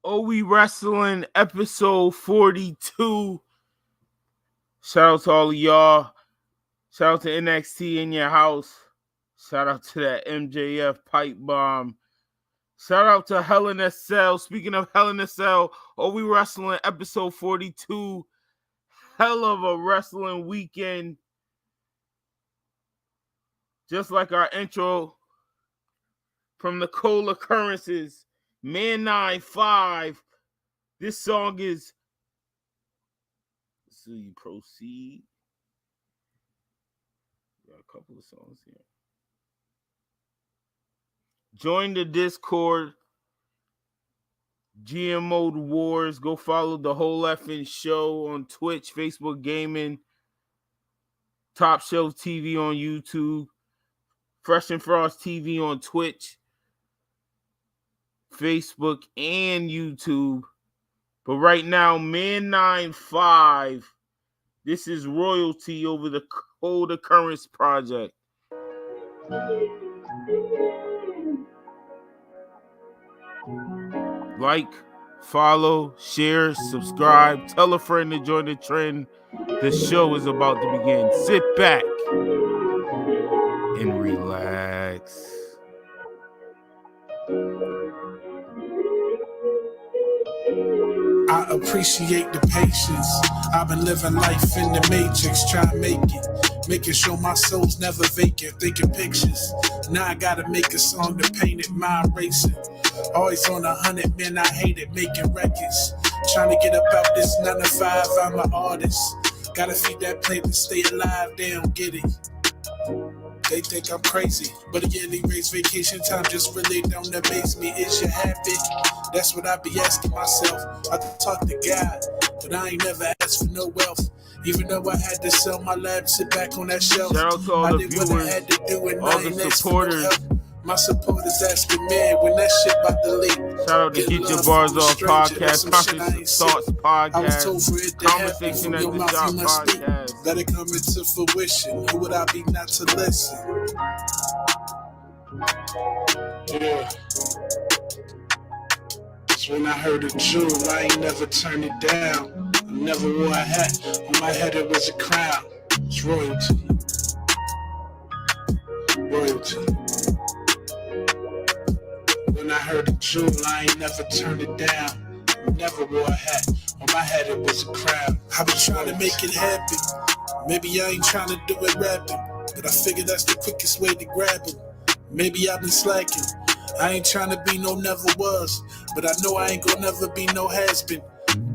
WWE Wrasslin episode 42. Shout out to all of y'all. Shout out to NXT in your house. Shout out to that MJF pipe bomb. Shout out to Hell in a Cell. Speaking of Hell in a Cell, WWE Wrasslin episode 42. Hell of a wrestling weekend. Just like our intro from the Cold Occurrences. Man 9-5. This song is So You Proceed. Got a couple of songs here. Join the Discord. GM Mode Wars. Go follow the whole effing show on Twitch, Facebook Gaming, Top Shelf TV on YouTube, Fresh and Frost TV on Twitch, Facebook, and YouTube. But right now, Man 9-5. This is royalty over the Cold Occurrence Project. Like, follow, share, subscribe, tell a friend to join the trend. The show is about to begin. Sit back and relax. I appreciate the patience. I've been living life in the matrix, trying to make it. Making sure my soul's never vacant, thinking pictures. Now I gotta make a song to paint it, mind racing. Always on 100, man, I hate it, making records. Trying to get up out this 9 to 5, I'm an artist. Gotta feed that plate to stay alive, they don't get it. They think I'm crazy, but a yearly race vacation time just really don't amaze me. Is your habit? That's what I be asking myself. I can talk to God, but I ain't never asked for no wealth. Even though I had to sell my lab, sit back on that shelf. Shout out to all I the did viewers, what I had to do, and all I the ain't asked for supporters. no help. My supporters asking, man, when that shit about to leak. Shout out to Get Your Bars Off podcast, Conscious Thoughts I was told for podcast, it to happen Conversation from at your the mouth, Shop you must speak. podcast. Let it come into fruition. Who would I be not to listen? Yeah. So when I heard a jewel, I ain't never turned it down. I never wore a hat. On my head it was a crown. It's royalty. Royalty. When I heard a jewel, I ain't never turned it down. I never wore a hat. On my head it was a crown. I been trying to make it happen. Maybe I ain't trying to do it rapping, but I figure that's the quickest way to grab them. Maybe I've been slacking. I ain't trying to be no never was, but I know I ain't gonna never be no has-been.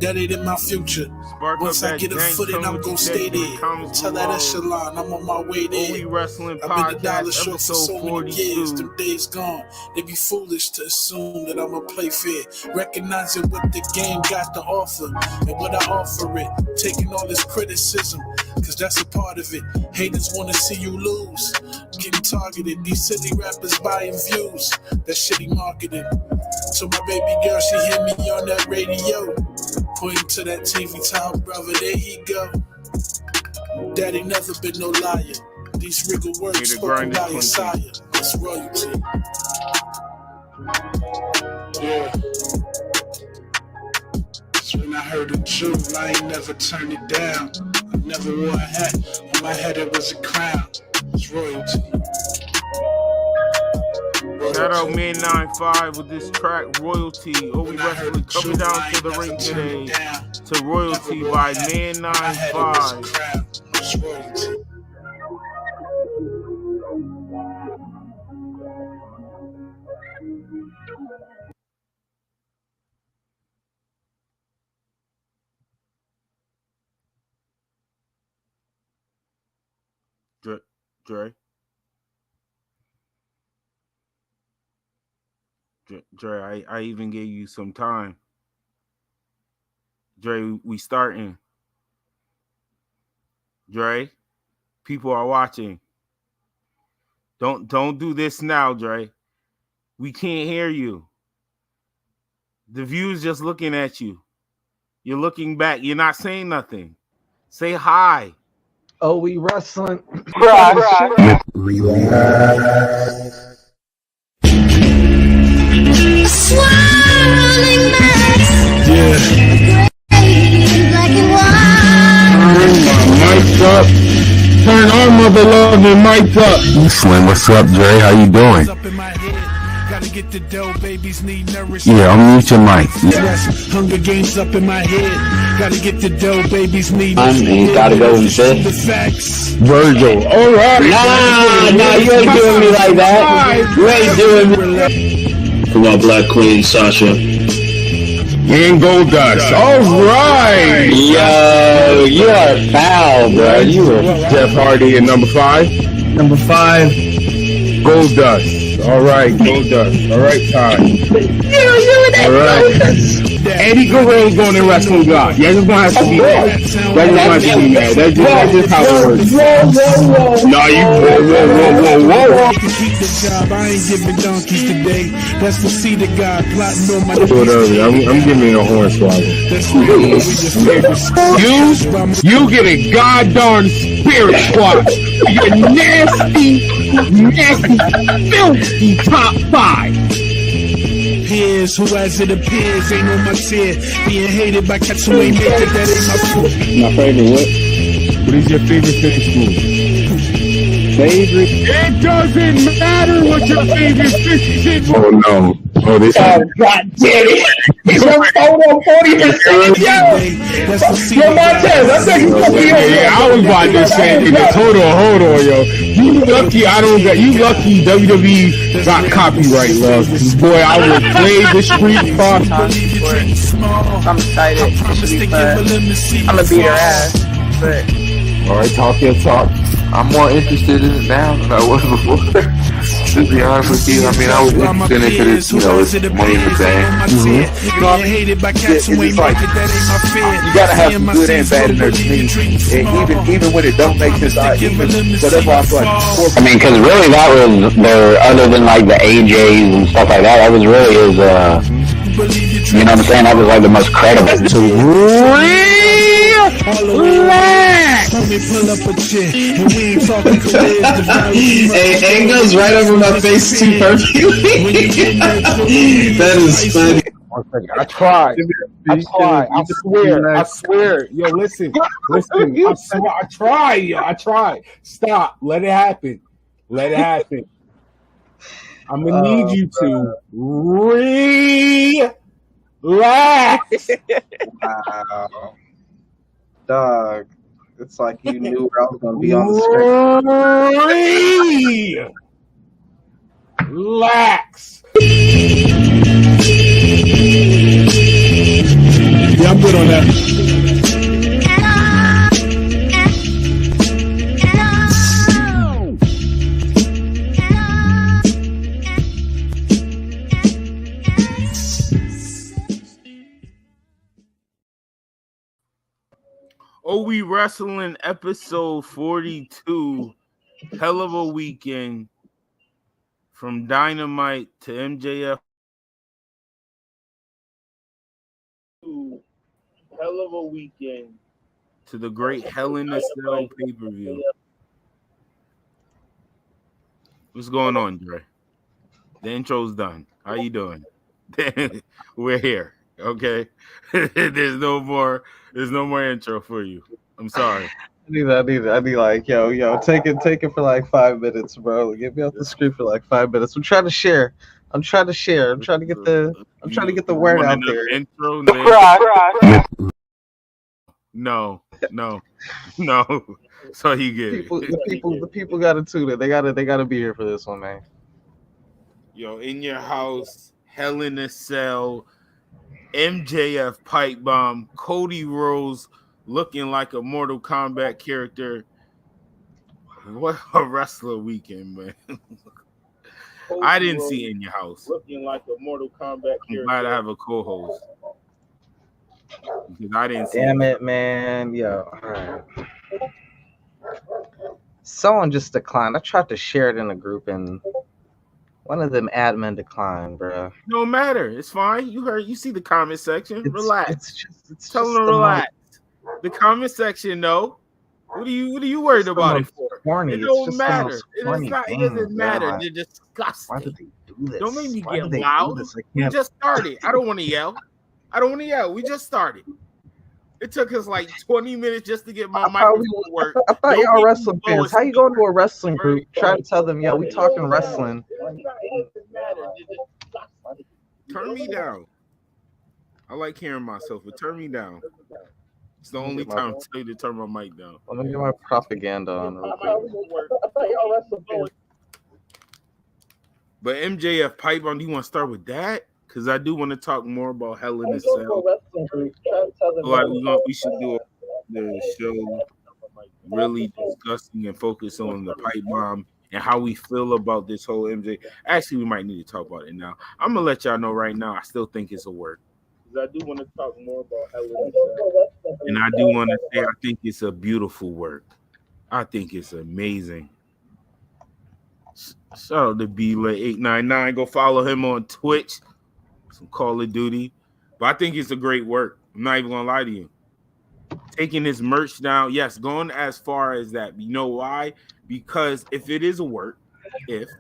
That ain't in my future. Spark Once up I that get a dank foot in, I'm tone gonna with stay you, there. comments Tell that below. echelon, I'm on my way there. WWE Wrestling I've been $1 podcast, short for episode so many years. 42. Them days gone. They be foolish to assume that I'ma play fair. Recognizing what the game got to offer and what I offer it. Taking all this criticism, cause that's a part of it. Haters wanna see you lose. Getting targeted. These silly rappers buying views. That shitty marketing. So my baby girl, she hit me on that radio. Pointing to that TV top, brother, there he go. Daddy never been no liar. These regal words spoken by his sire. It's royalty. Yeah. So when I heard a jewel, I ain't never turned it down. I never wore a hat. On my head it was a crown. It's royalty. Shout out Man 9-5 with this track, Royalty. We Wrestling coming down to the ring today to Royalty by Man 9-5. Dre. Dre, I even gave you some time. Dre, we starting. Dre, people are watching. Don't do this now, Dre. We can't hear you. The view's just looking at you. You're looking back. You're not saying nothing. Say hi. Oh, we wrestling. Swirling match Sullivan, mic up. Slim, what's up, Dre? How you doing? Yeah, I'll mute your mic. Hunger Games up in my head. Gotta get the dough, babies need. He's gotta go in fifth. Virgil. All right. Nah, you ain't doing me like that. You ain't doing me. Come on, Black Queen, Sasha. And Goldust. All right. Yo, you are foul, bro. You are Jeff Hardy at number 5. Number 5. Goldust. All right, Goldust. All right, time. All right. Eddie Guerrero's going to Wrestling God. Yeah, just gonna have to be mad. That's just gonna have to be mad. That's just how it works. No, you whoa. I can keep the job. I ain't giving donkeys today. That's the seed of God plotting on my. Whatever. I'm giving it a horn swallow. You get a goddamn spirit squad. You nasty, filthy top 5. Peers, who as it appears, ain't on my tier. Being hated by cats who ain't naked, that ain't my fault. my favorite what? What is your favorite finish move? Favorite? It doesn't matter what your favorite finish move. Oh no. Oh, this Oh, God damn it. Your photo 40%. Yo, Montez, I think you put me on. Yeah, I was about to say this. Hold on, yo. You lucky you lucky WWE got copyright, love. Boy, I would play the street fight. I'm excited. It should be fun. I'm gonna beat her ass, but All right, talk your talk. I'm more interested in it now than I was before. To be honest with you, I mean, I was interested in it because it's money in the bank. you gotta have some good and bad in there to me. And even when it don't make sense, so that's why I feel like. I mean, because really that was their, other than like the AJs and stuff like that was really his, you know what I'm saying? That was like the most credible. Hey, it goes right over my face too perfectly. That is funny. I tried. I swear. Yo, listen. I tried. Stop. Let it happen. I'm gonna need you to relax. Wow, dog. It's like you knew where I was gonna be on the screen. Relax. Yeah, I'm good on that. We Wrasslin episode 42. Hell of a weekend from Dynamite to MJF. Hell of a weekend to the great Hell in a Cell pay-per-view. What's going on, Dre? The intro's done. How you doing? We're here. Okay. There's no more intro for you. I'm sorry. I need like, yo, take it for like 5 minutes, bro. Get me off the screen for like 5 minutes. I'm trying to share. I'm trying to get the word out there. Intro, no. So you get the people gotta tune it. They gotta be here for this one, man. Yo, in your house, Hell in a Cell, MJF pipe bomb, Cody Rhodes looking like a Mortal Kombat character. What a wrestler weekend, man. I didn't see it in your house. Looking like a Mortal Kombat character. I'm glad I have a co-host. Because I didn't see Damn it, man. Yo, all right. Someone just declined. I tried to share it in the group and one of them admin declined, bro. No matter. It's fine. You see the comment section. Relax. Tell them to relax. The comment section, no. What are you worried about it for? Corny. It don't matter. It doesn't matter. They're disgusting. Why did they do this? Don't make me get loud. We just started. I don't want to yell. We just started. It took us like 20 minutes just to get my I microphone to work. thought Don't y'all make me wrestling blow fans. a How you going to a speaker. wrestling group? Try to tell them, yo, we talking wrestling. Turn me down. I like hearing myself, but turn me down. It's the only time I tell you to turn my mic down. Let me get my propaganda on real quick. But MJF pipe on, do you want to start with that? Because I do want to talk more about Hell in a Cell. Like we should do the show really discussing and focus on the pipe bomb and how we feel about this whole MJ. Actually, we might need to talk about it now. I'm gonna let y'all know right now. I still think it's a work. Because I do want to talk more about Hell in a Cell. And I do want to say I think it's a beautiful work. I think it's amazing. Shout out to B899. Go follow him on Twitch. Some Call of Duty. But I think it's a great work. I'm not even gonna lie to you. Taking his merch down, yes, going as far as that. You know why? Because if it is a work, it's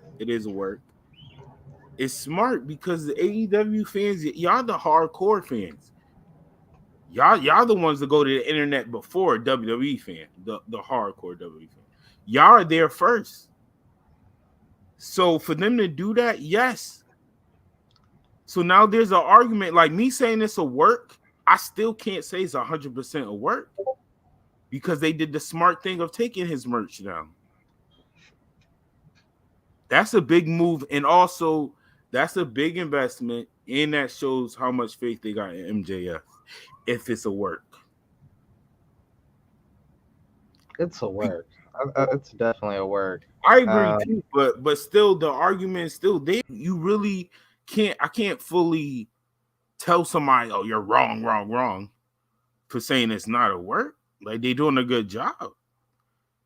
smart because the AEW fans, y'all the hardcore fans. Y'all the ones that go to the internet before WWE fan, the hardcore WWE fan. Y'all are there first. So for them to do that, yes. So now there's an argument, like me saying it's a work, I still can't say it's 100% a work because they did the smart thing of taking his merch down. That's a big move, and also that's a big investment, and that shows how much faith they got in MJF if it's a work. It's a work. It's definitely a work. I agree too, but still the argument still there. You really can't. I can't fully tell somebody, "Oh, you're wrong," for saying it's not a work. Like they're doing a good job.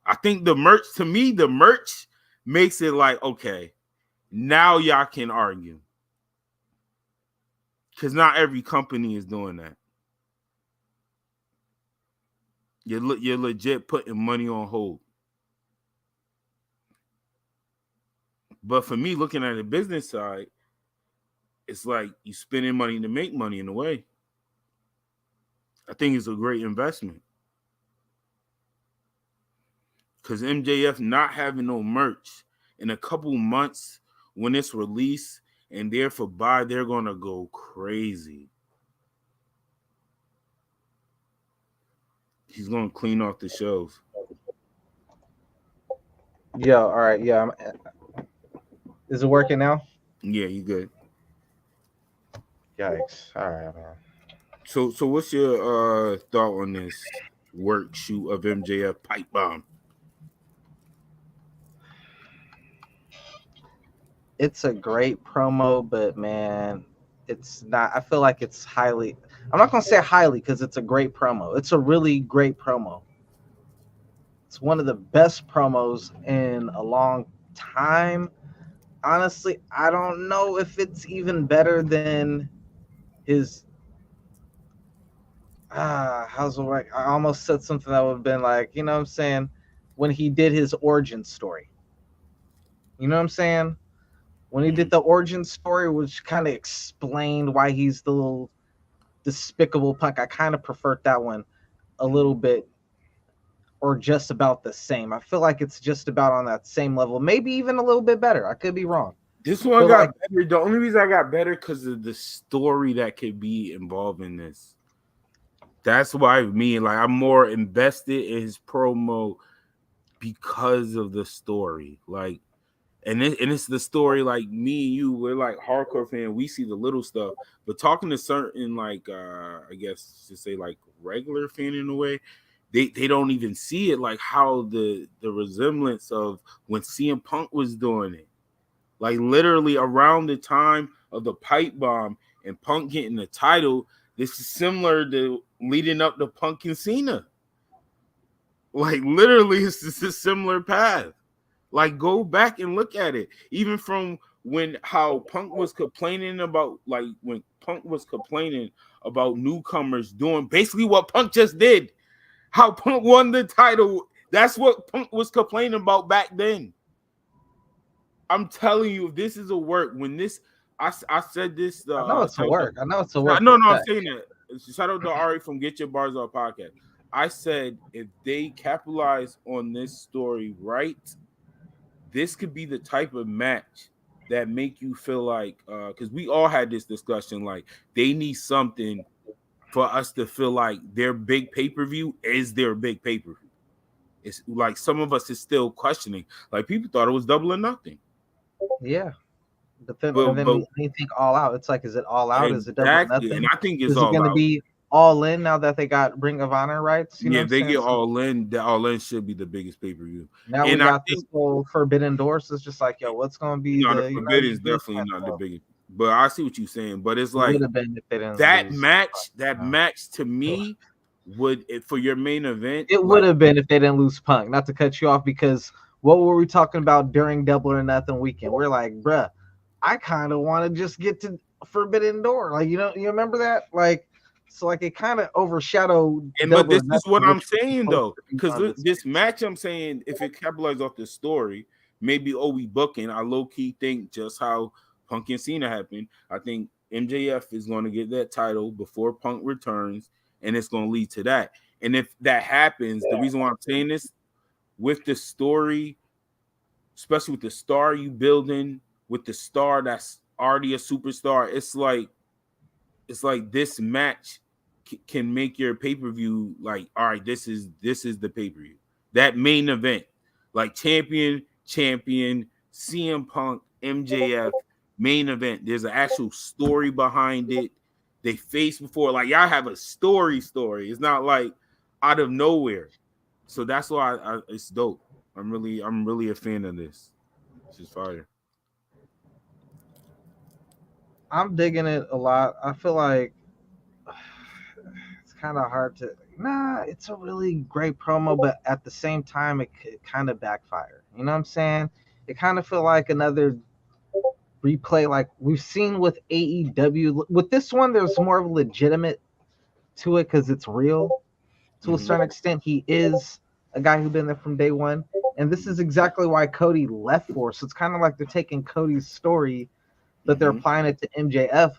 I think the merch makes it like okay, now y'all can argue because not every company is doing that. You're legit putting money on hold. But for me, looking at the business side, it's like you spending money to make money in a way. I think it's a great investment. Because MJF not having no merch in a couple months when it's released and therefore they're going to go crazy. He's going to clean off the shelves. Yeah, all right. Yeah. Is it working now? Yeah, you good. Yikes. All right, man. So what's your thought on this work shoot of MJF pipe bomb? It's a great promo, but man, it's not. I feel like it's highly. I'm not gonna say highly because it's a great promo. It's a really great promo. It's one of the best promos in a long time. Honestly, I don't know if it's even better than his. How's it work? I almost said something that would have been like, you know what I'm saying, when he did his origin story. You know what I'm saying? When he did the origin story, which kind of explained why he's the little despicable punk, I kind of preferred that one a little bit, or just about the same. I feel like it's just about on that same level, maybe even a little bit better. I could be wrong. This one got better. The only reason I got better because of the story that could be involved in this. That's why I'm more invested in his promo because of the story. Like, and it's the story. Like me and you, we're like hardcore fan. We see the little stuff, but talking to certain like I guess to say like regular fan in a way, they don't even see it. Like how the resemblance of when CM Punk was doing it, like literally around the time of the pipe bomb and Punk getting the title. This is similar to leading up to Punk and Cena. Like literally, it's just a similar path. Like go back and look at it. Even from how Punk was complaining about, like when Punk was complaining about newcomers doing basically what Punk just did. How Punk won the title. That's what Punk was complaining about back then. I'm telling you, if this is a work, when this I said this. I know it's a work. I know it's a work. No, I'm saying that. shout out to Ari from Get Your Bars Off podcast. I said if they capitalize on this story right, this could be the type of match that make you feel like, because we all had this discussion, like they need something for us to feel like their big pay-per-view is their big pay-per-view. It's like some of us is still questioning. Like people thought it was Double or Nothing. Yeah. But then you think All Out. It's like, is it All Out? Is it Double or Nothing? And I think it's is All it going to Out. be All In now that they got Ring of Honor rights? You know if they get All In, the All In should be the biggest pay-per-view. Now and we got this whole Forbidden Door. So it's just like, yo, what's going to be the Forbidden is definitely not the biggest. But I see what you're saying. But it's like that match to me would, for your main event, it would have been if they didn't lose Punk. Not to cut you off, because what were we talking about during Double or Nothing weekend? We're like, bruh, I kind of want to just get to Forbidden Door. Like, you remember that? Like, so like it kind of overshadowed. But this is what I'm saying though, because this match, I'm saying if it capitalizes off the story, maybe we booking. I low key think just how Punk and Cena happened. I think MJF is going to get that title before Punk returns, and it's going to lead to that. And if that happens, the reason why I'm saying this, with the story, especially with the star you building, with the star that's already a superstar, it's like this match can make your pay-per-view like, all right, this is the pay-per-view. That main event, like champion, CM Punk, MJF, main event. There's an actual story behind it. They faced before, like y'all have a story. It's not like out of nowhere. So that's why it's dope. I'm really a fan of this. It's just fire. I'm digging it a lot. I feel like it's kind of hard to. It's a really great promo, but at the same time, it could kind of backfire. You know what I'm saying? It kind of feel like another replay like we've seen with AEW. With this one, there's more of a legitimate to it because it's real. To a certain extent, he is a guy who's been there from day one. And this is exactly why Cody left for. So it's kind of like they're taking Cody's story, but they're applying it to MJF.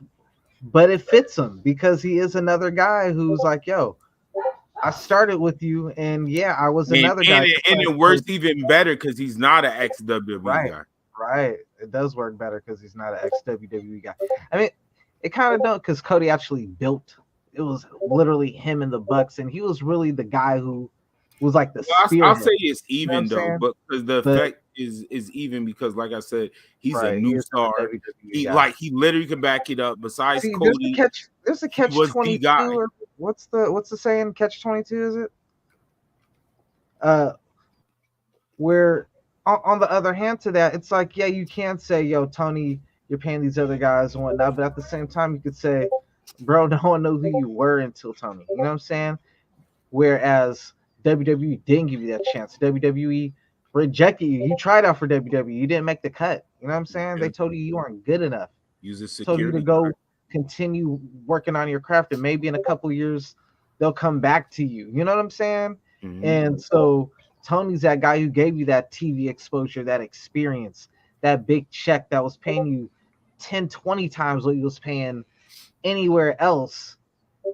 But it fits him because he is another guy who's like, yo, I started with you, and yeah, I was another guy. And it works even better because he's not an ex-WWE guy. Right. It does work better because he's not an ex-WWE guy. I mean, it kind of don't, because Cody actually built. It was literally him and the Bucks, and he was really the guy who was like the spirit. I'll say it's even though, but because the effect is even because, like I said, he's a new star. He literally can back it up. Besides Cody, there's a catch 22. Or what's the saying? Catch 22 is it? Where on the other hand to that, it's like, yeah, you can say, yo, Tony, you're paying these other guys and whatnot, but at the same time, you could say, bro, no one knows who you were until Tony. You know what I'm saying? Whereas WWE didn't give you that chance. WWE rejected you. You tried out for WWE. You didn't make the cut. You know what I'm saying? They told you weren't good enough. Told you to go continue working on your craft, and maybe in a couple years they'll come back to you. You know what I'm saying? And so Tony's that guy who gave you that TV exposure, that experience, that big check that was paying you 10, 20 times what he was paying anywhere else.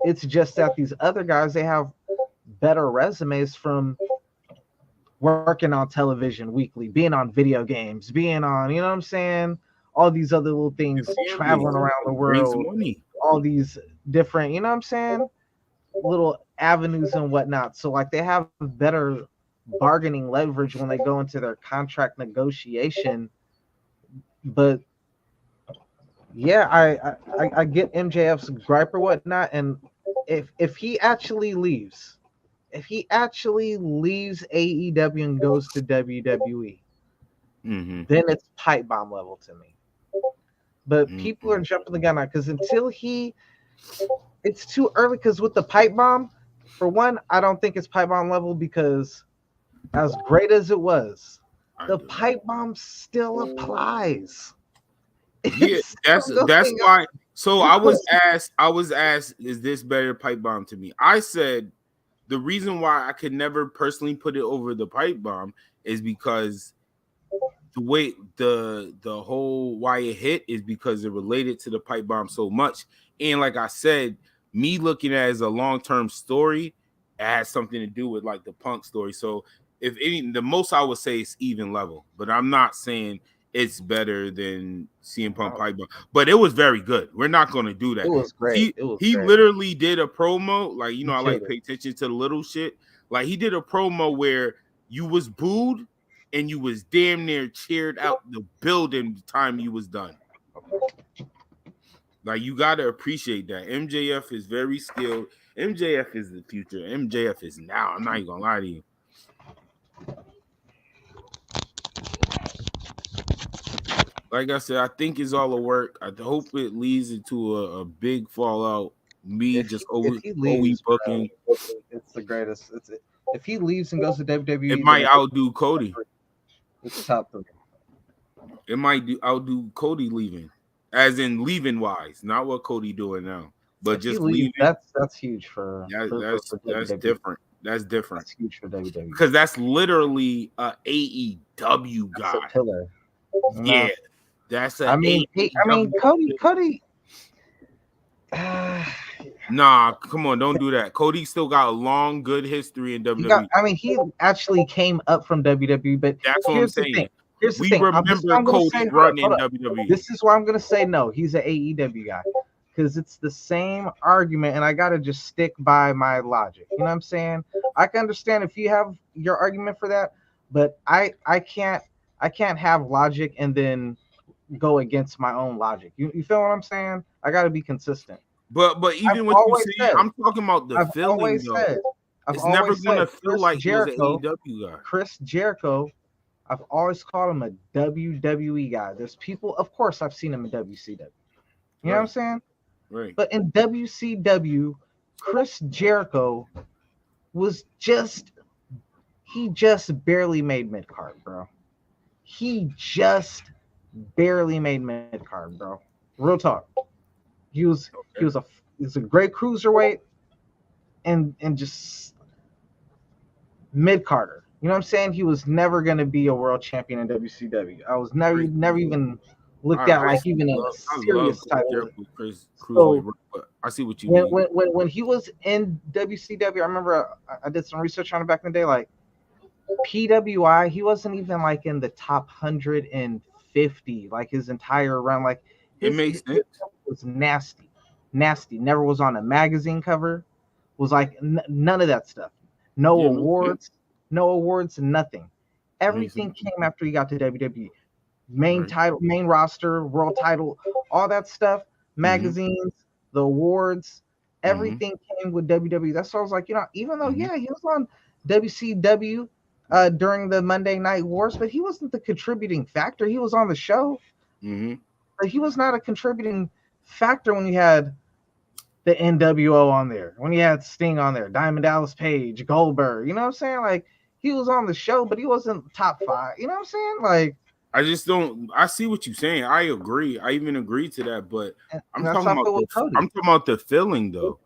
It's just that these other guys, they have better resumes from working on television weekly, being on video games, being on, you know what I'm saying? All these other little things, traveling around the world, all these different, you know what I'm saying? Little avenues and whatnot. So like they have better bargaining leverage when they go into their contract negotiation. But yeah, I get MJF's gripe or whatnot, and if he actually leaves AEW and goes to WWE, then it's pipe bomb level to me. But people are jumping the gun out because it's too early. Because with the pipe bomb, for one, I don't think it's pipe bomb level because as great as it was, the pipe bomb still applies. Yeah, that's why. So I was asked, is this better pipe bomb to me? I said the reason why I could never personally put it over the pipe bomb is because the way the whole why it hit is because it related to the pipe bomb so much. And like I said, Me looking at it as a long-term story, it has something to do with like the Punk story. So if any, the most I would say is even level, but I'm not saying it's better than CM Punk Pipe Bomb, but it was very good. We're not going to do that. It was great. He literally did a promo, like, you know, I like it. pay attention to the little shit. Like, he did a promo where you was booed and you was damn near cheered out the building the time you was done. Like, you got to appreciate that. MJF is very skilled. MJF is the future. MJF is now. I'm not even going to lie to you. Like I said, I think it's all a work. I hope it leads into a big fallout. If he leaves, booking. Bro, it's the greatest. If he leaves and goes to WWE, it might outdo Cody. It's top 3. It might outdo Cody leaving, as in leaving wise, not what Cody doing now, but if just leaving. That's huge for that's different. That's different. That's huge for WWE because that's literally a AEW guy. That's a pillar. Yeah, that's a. Cody. Nah, come on, don't do that. Cody still got a long, good history in WWE. He actually came up from WWE, but that's what I'm saying. We remember Cody running in WWE. This is why I'm gonna say no. He's an AEW guy because it's the same argument, and I gotta just stick by my logic. You know what I'm saying? I can understand if you have your argument for that, but I can't have logic and then go against my own logic. You feel what I'm saying? I gotta be consistent. But even what you say, I'm talking about the feeling though. It's never gonna feel like he was an AEW guy. Chris Jericho, I've always called him a WWE guy. There's people, of course, I've seen him in WCW. You know what I'm saying? Right. But in WCW, Chris Jericho was he just barely made mid-card, bro. He just barely made mid-card, bro. Real talk. He was a great cruiserweight and just mid-carder. You know what I'm saying? He was never going to be a world champion in WCW. I was never even looked at like even a serious title. So, I see what you mean. When he was in WCW, I remember I did some research on it back in the day. Like PWI, he wasn't even like in the top 150 like his entire run. Like it makes sense. Was nasty. Never was on a magazine cover. Was like none of that stuff. No awards. No awards, nothing. Everything came after he got to WWE. Main title, main roster, world title, all that stuff, magazines, the awards, everything came with WWE. That's why I was like, even though, he was on WCW during the Monday Night Wars, but he wasn't the contributing factor. He was on the show. But he was not a contributing factor when you had the NWO on there, when you had Sting on there, Diamond Dallas Page, Goldberg. You know what I'm saying? Like, he was on the show, but he wasn't top 5. You know what I'm saying? Like, I just don't. I see what you're saying. I agree. I even agree to that. But I'm talking about the feeling though.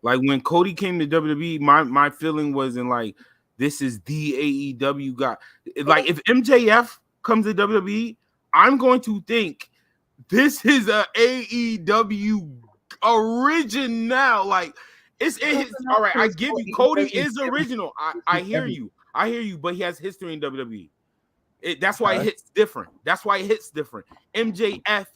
Like when Cody came to WWE, my feeling wasn't like this is the AEW guy. Like if MJF comes to WWE, I'm going to think this is a AEW original. Like it's all right. I give you Cody is original. I hear you. But he has history in WWE. That's why it hits different. MJF,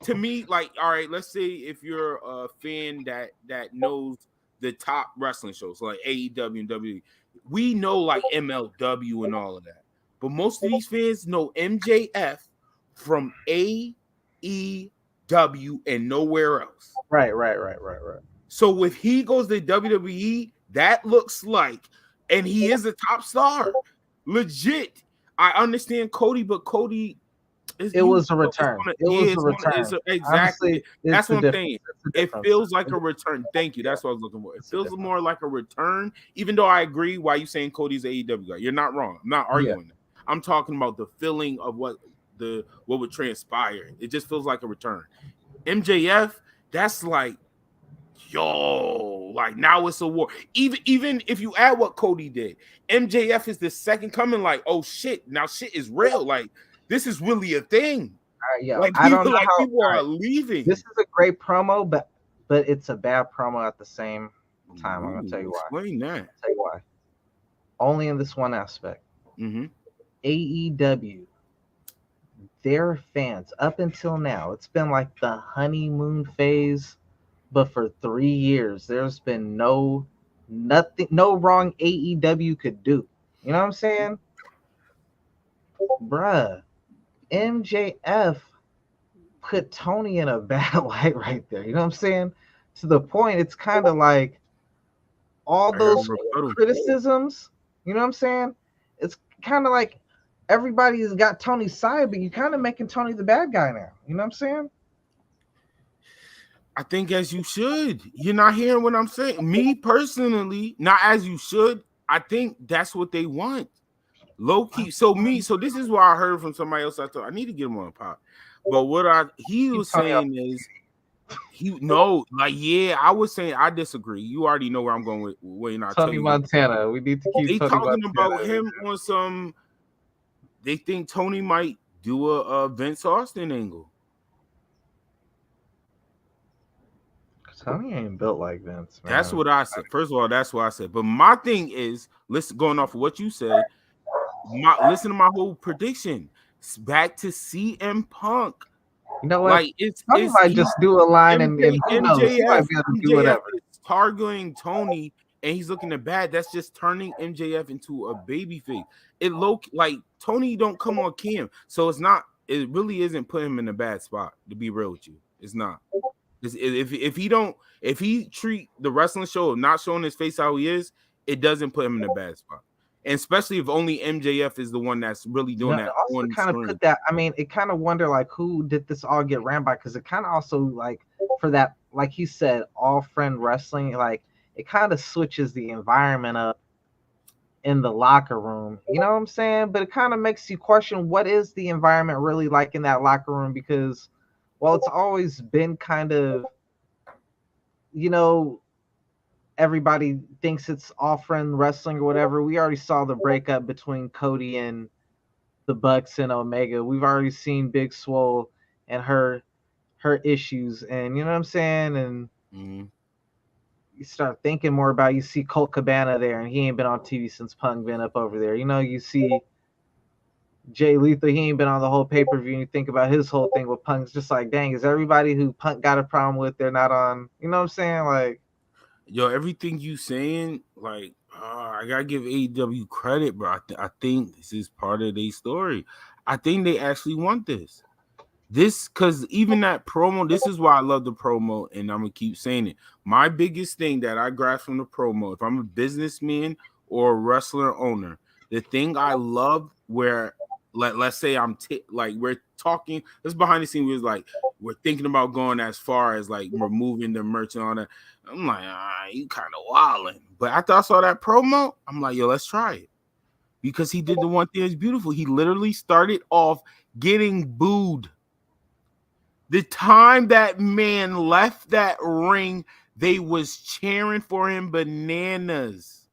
to me, like, all right, let's say if you're a fan that knows the top wrestling shows like AEW and WWE, we know like MLW and all of that. But most of these fans know MJF from AEW and nowhere else. Right. So if he goes to WWE, that looks like, and he is a top star, legit. I understand Cody, but Cody it was a return. Exactly. Honestly, that's what I'm saying. It feels like a return. Thank you. That's what I was looking for. It feels more like a return, even though I agree why you saying Cody's AEW guy. You're not wrong. I'm not arguing that. I'm talking about the feeling of what would transpire. It just feels like a return. MJF, that's like, yo, like now it's a war. Even if you add what Cody did, MJF is the second coming. Like, oh shit, now shit is real. Like this is really a thing. Yeah, like I don't know like how, people are leaving. This is a great promo, but but it's a bad promo at the same time. I'm gonna tell you why. Explain that. I'll tell you why. Only in this one aspect. Mm-hmm. AEW, their fans up until now, it's been like the honeymoon phase, but for 3 years, there's been no wrong AEW could do. You know what I'm saying? Bruh, MJF put Tony in a bad light right there. You know what I'm saying? To the point, it's kind of like all those criticisms, you know what I'm saying? It's kind of like everybody's got Tony's side, but you're kind of making Tony the bad guy now. You know what I'm saying? I think as you should. You're not hearing what I'm saying. Me personally, not as you should. I think that's what they want. Low key. So this is what I heard from somebody else. I thought I need to get him on a pop. But what he was saying is I was saying I disagree. You already know where I'm going with Wayne. Tony Montana. We need to keep Tony talking about him on some. They think Tony might do a Vince Austin angle. Tony ain't built like Vince, man. That's what I said. First of all, that's what I said. But my thing is, going off of what you said, listen to my whole prediction. It's back to CM Punk. You know what? Like Tony might just do a line and who knows? He might be able to do whatever. Is targeting Tony and he's looking at bad. That's just turning MJF into a baby face. Like Tony don't come on cam, so it's not. It really isn't putting him in a bad spot. To be real with you, it's not. If he treat the wrestling show of not showing his face how he is, it doesn't put him in a bad spot. And especially if only MJF is the one that's really doing that. Also kind of put that. I mean, it kind of wonder like who did this all get ran by, because it kind of also like for that, like he said, all friend wrestling, like it kind of switches the environment up in the locker room. You know what I'm saying? But it kind of makes you question what is the environment really like in that locker room, because it's always been kind of, you know, everybody thinks it's all friend wrestling or whatever. We already saw the breakup between Cody and the Bucks and Omega. We've already seen Big Swole and her issues, and you know what I'm saying? And you start thinking more about, you see Colt Cabana there, and he ain't been on TV since Punk been up over there. You know, you see Jay Lethal, he ain't been on the whole pay-per-view, and you think about his whole thing with Punk. It's just like, dang, is everybody who Punk got a problem with, they're not on, you know what I'm saying? Like, yo, everything you saying, like, I gotta give AEW credit, bro. I think this is part of their story. I think they actually want this. Because even that promo, this is why I love the promo, and I'm gonna keep saying it. My biggest thing that I grasp from the promo, if I'm a businessman or a wrestler owner, the thing I love where, let's say we're talking, this behind the scenes was like, we're thinking about going as far as like removing the merch and all that. I'm like, you kind of wilding. But after I saw that promo, I'm like, yo, let's try it. Because he did the one thing that's beautiful. He literally started off getting booed. The time that man left that ring, they was cheering for him bananas.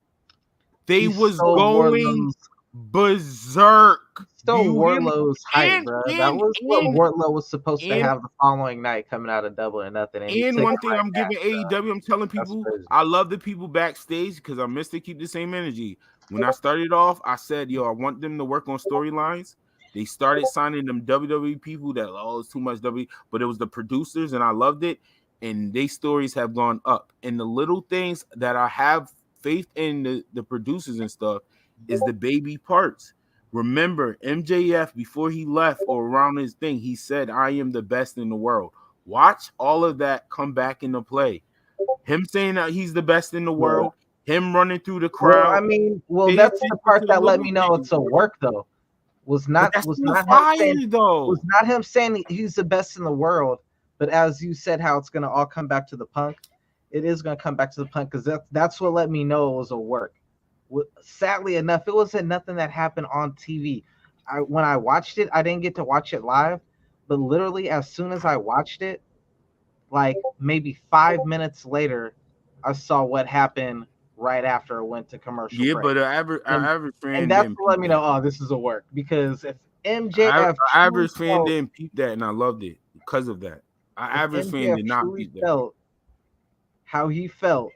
They was going berserk. Still Wardlow's hype, bro. That was what Wardlow was supposed to have the following night coming out of Double or Nothing. And one thing I'm giving AEW, I'm telling people, I love the people backstage because I miss to keep the same energy. When I started off, I said, yo, I want them to work on storylines. They started signing them WWE people that, it's too much WWE, but it was the producers, and I loved it. And their stories have gone up. And the little things that I have faith in the producers and stuff is the baby parts. Remember, MJF, before he left or around his thing, he said, I am the best in the world. Watch all of that come back into play. Him saying that he's the best in the world, him running through the crowd. That's the part that let me know it's a work, though. Was not him saying he's the best in the world, but as you said, how it's going to all come back to the Punk. It is going to come back to the Punk, because that's what let me know it was a work. Sadly enough, it wasn't nothing that happened on TV. When I watched it, I didn't get to watch it live, but literally as soon as I watched it, like maybe 5 minutes later, I saw what happened right after it went to commercial. Yeah, break. but our average fan, and that's what let me know, this is a work, because if MJF, average fan didn't peep that, and I loved it because of that. Our average fan did not peep that. how he felt,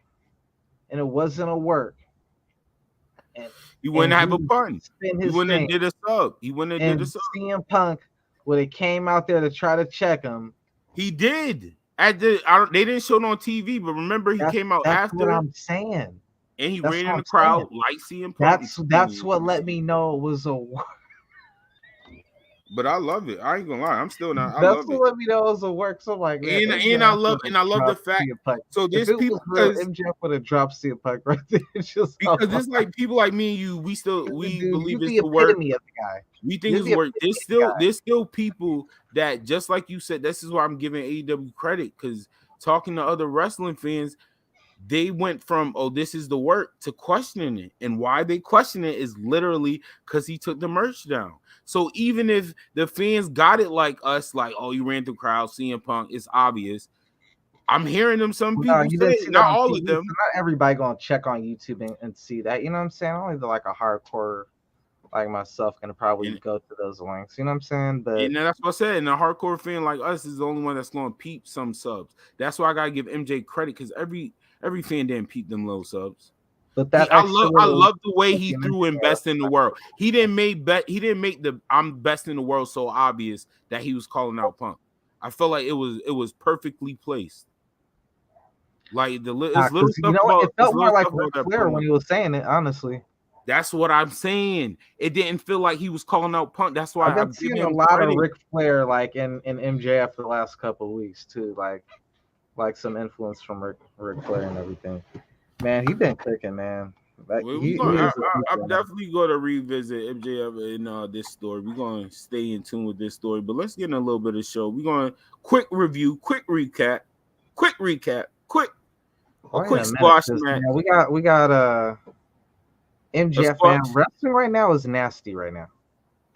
and it wasn't a work, and He wouldn't have a he pun. spin He his wouldn't thing, have did a sub. He wouldn't have and did a sub. CM Punk, when it came out there to try to check him, He did. They didn't show it on TV, but remember he came out that's after, what I'm saying. and he That's ran what in the I'm crowd saying. like CM Punk. That's what let me know it was a work. But I love it. I ain't gonna lie. I'm still not. I That's love it. what let me know it was a work. So I'm like, man, And I love the fact. So if there's it people was real, because MJF would have dropped CM Punk right there. it's like people like me and you. We Dude, believe you it's the the work. epitome of the guy. We think it's work. There's still people that, just like you said, this is why I'm giving AEW credit, because talking to other wrestling fans, they went from, oh, this is the work, to questioning it. And why they question it is literally because he took the merch down. So even if the fans got it like us, like, oh, you ran through crowd, CM Punk, it's obvious. I'm hearing them, some people say, not all of them. So not everybody gonna check on YouTube and see that. You know what I'm saying? Only like a hardcore like myself can probably go to those links. You know what I'm saying? But and that's what I said. And a hardcore fan like us is the only one that's gonna peep some subs. That's why I gotta give MJ credit, because every fan didn't peep them low subs. But I love the way he threw in best in the world. He didn't make the I'm best in the world so obvious that he was calling out Punk. I felt like it was perfectly placed. Like little stuff, you know what? It felt more like Ric Flair when he was saying it, honestly. That's what I'm saying. It didn't feel like he was calling out Punk. That's why I've been seeing a lot of Ric Flair like in MJF the last couple of weeks too, like some influence from Ric Flair and everything. Man, he been cooking, man. Like, I'm definitely going to revisit MJF in this story. We're going to stay in tune with this story, but let's get in a little bit of show. We're going to quick review, quick recap, quick squash match. We got MJF, man. Wrestling right now is nasty right now.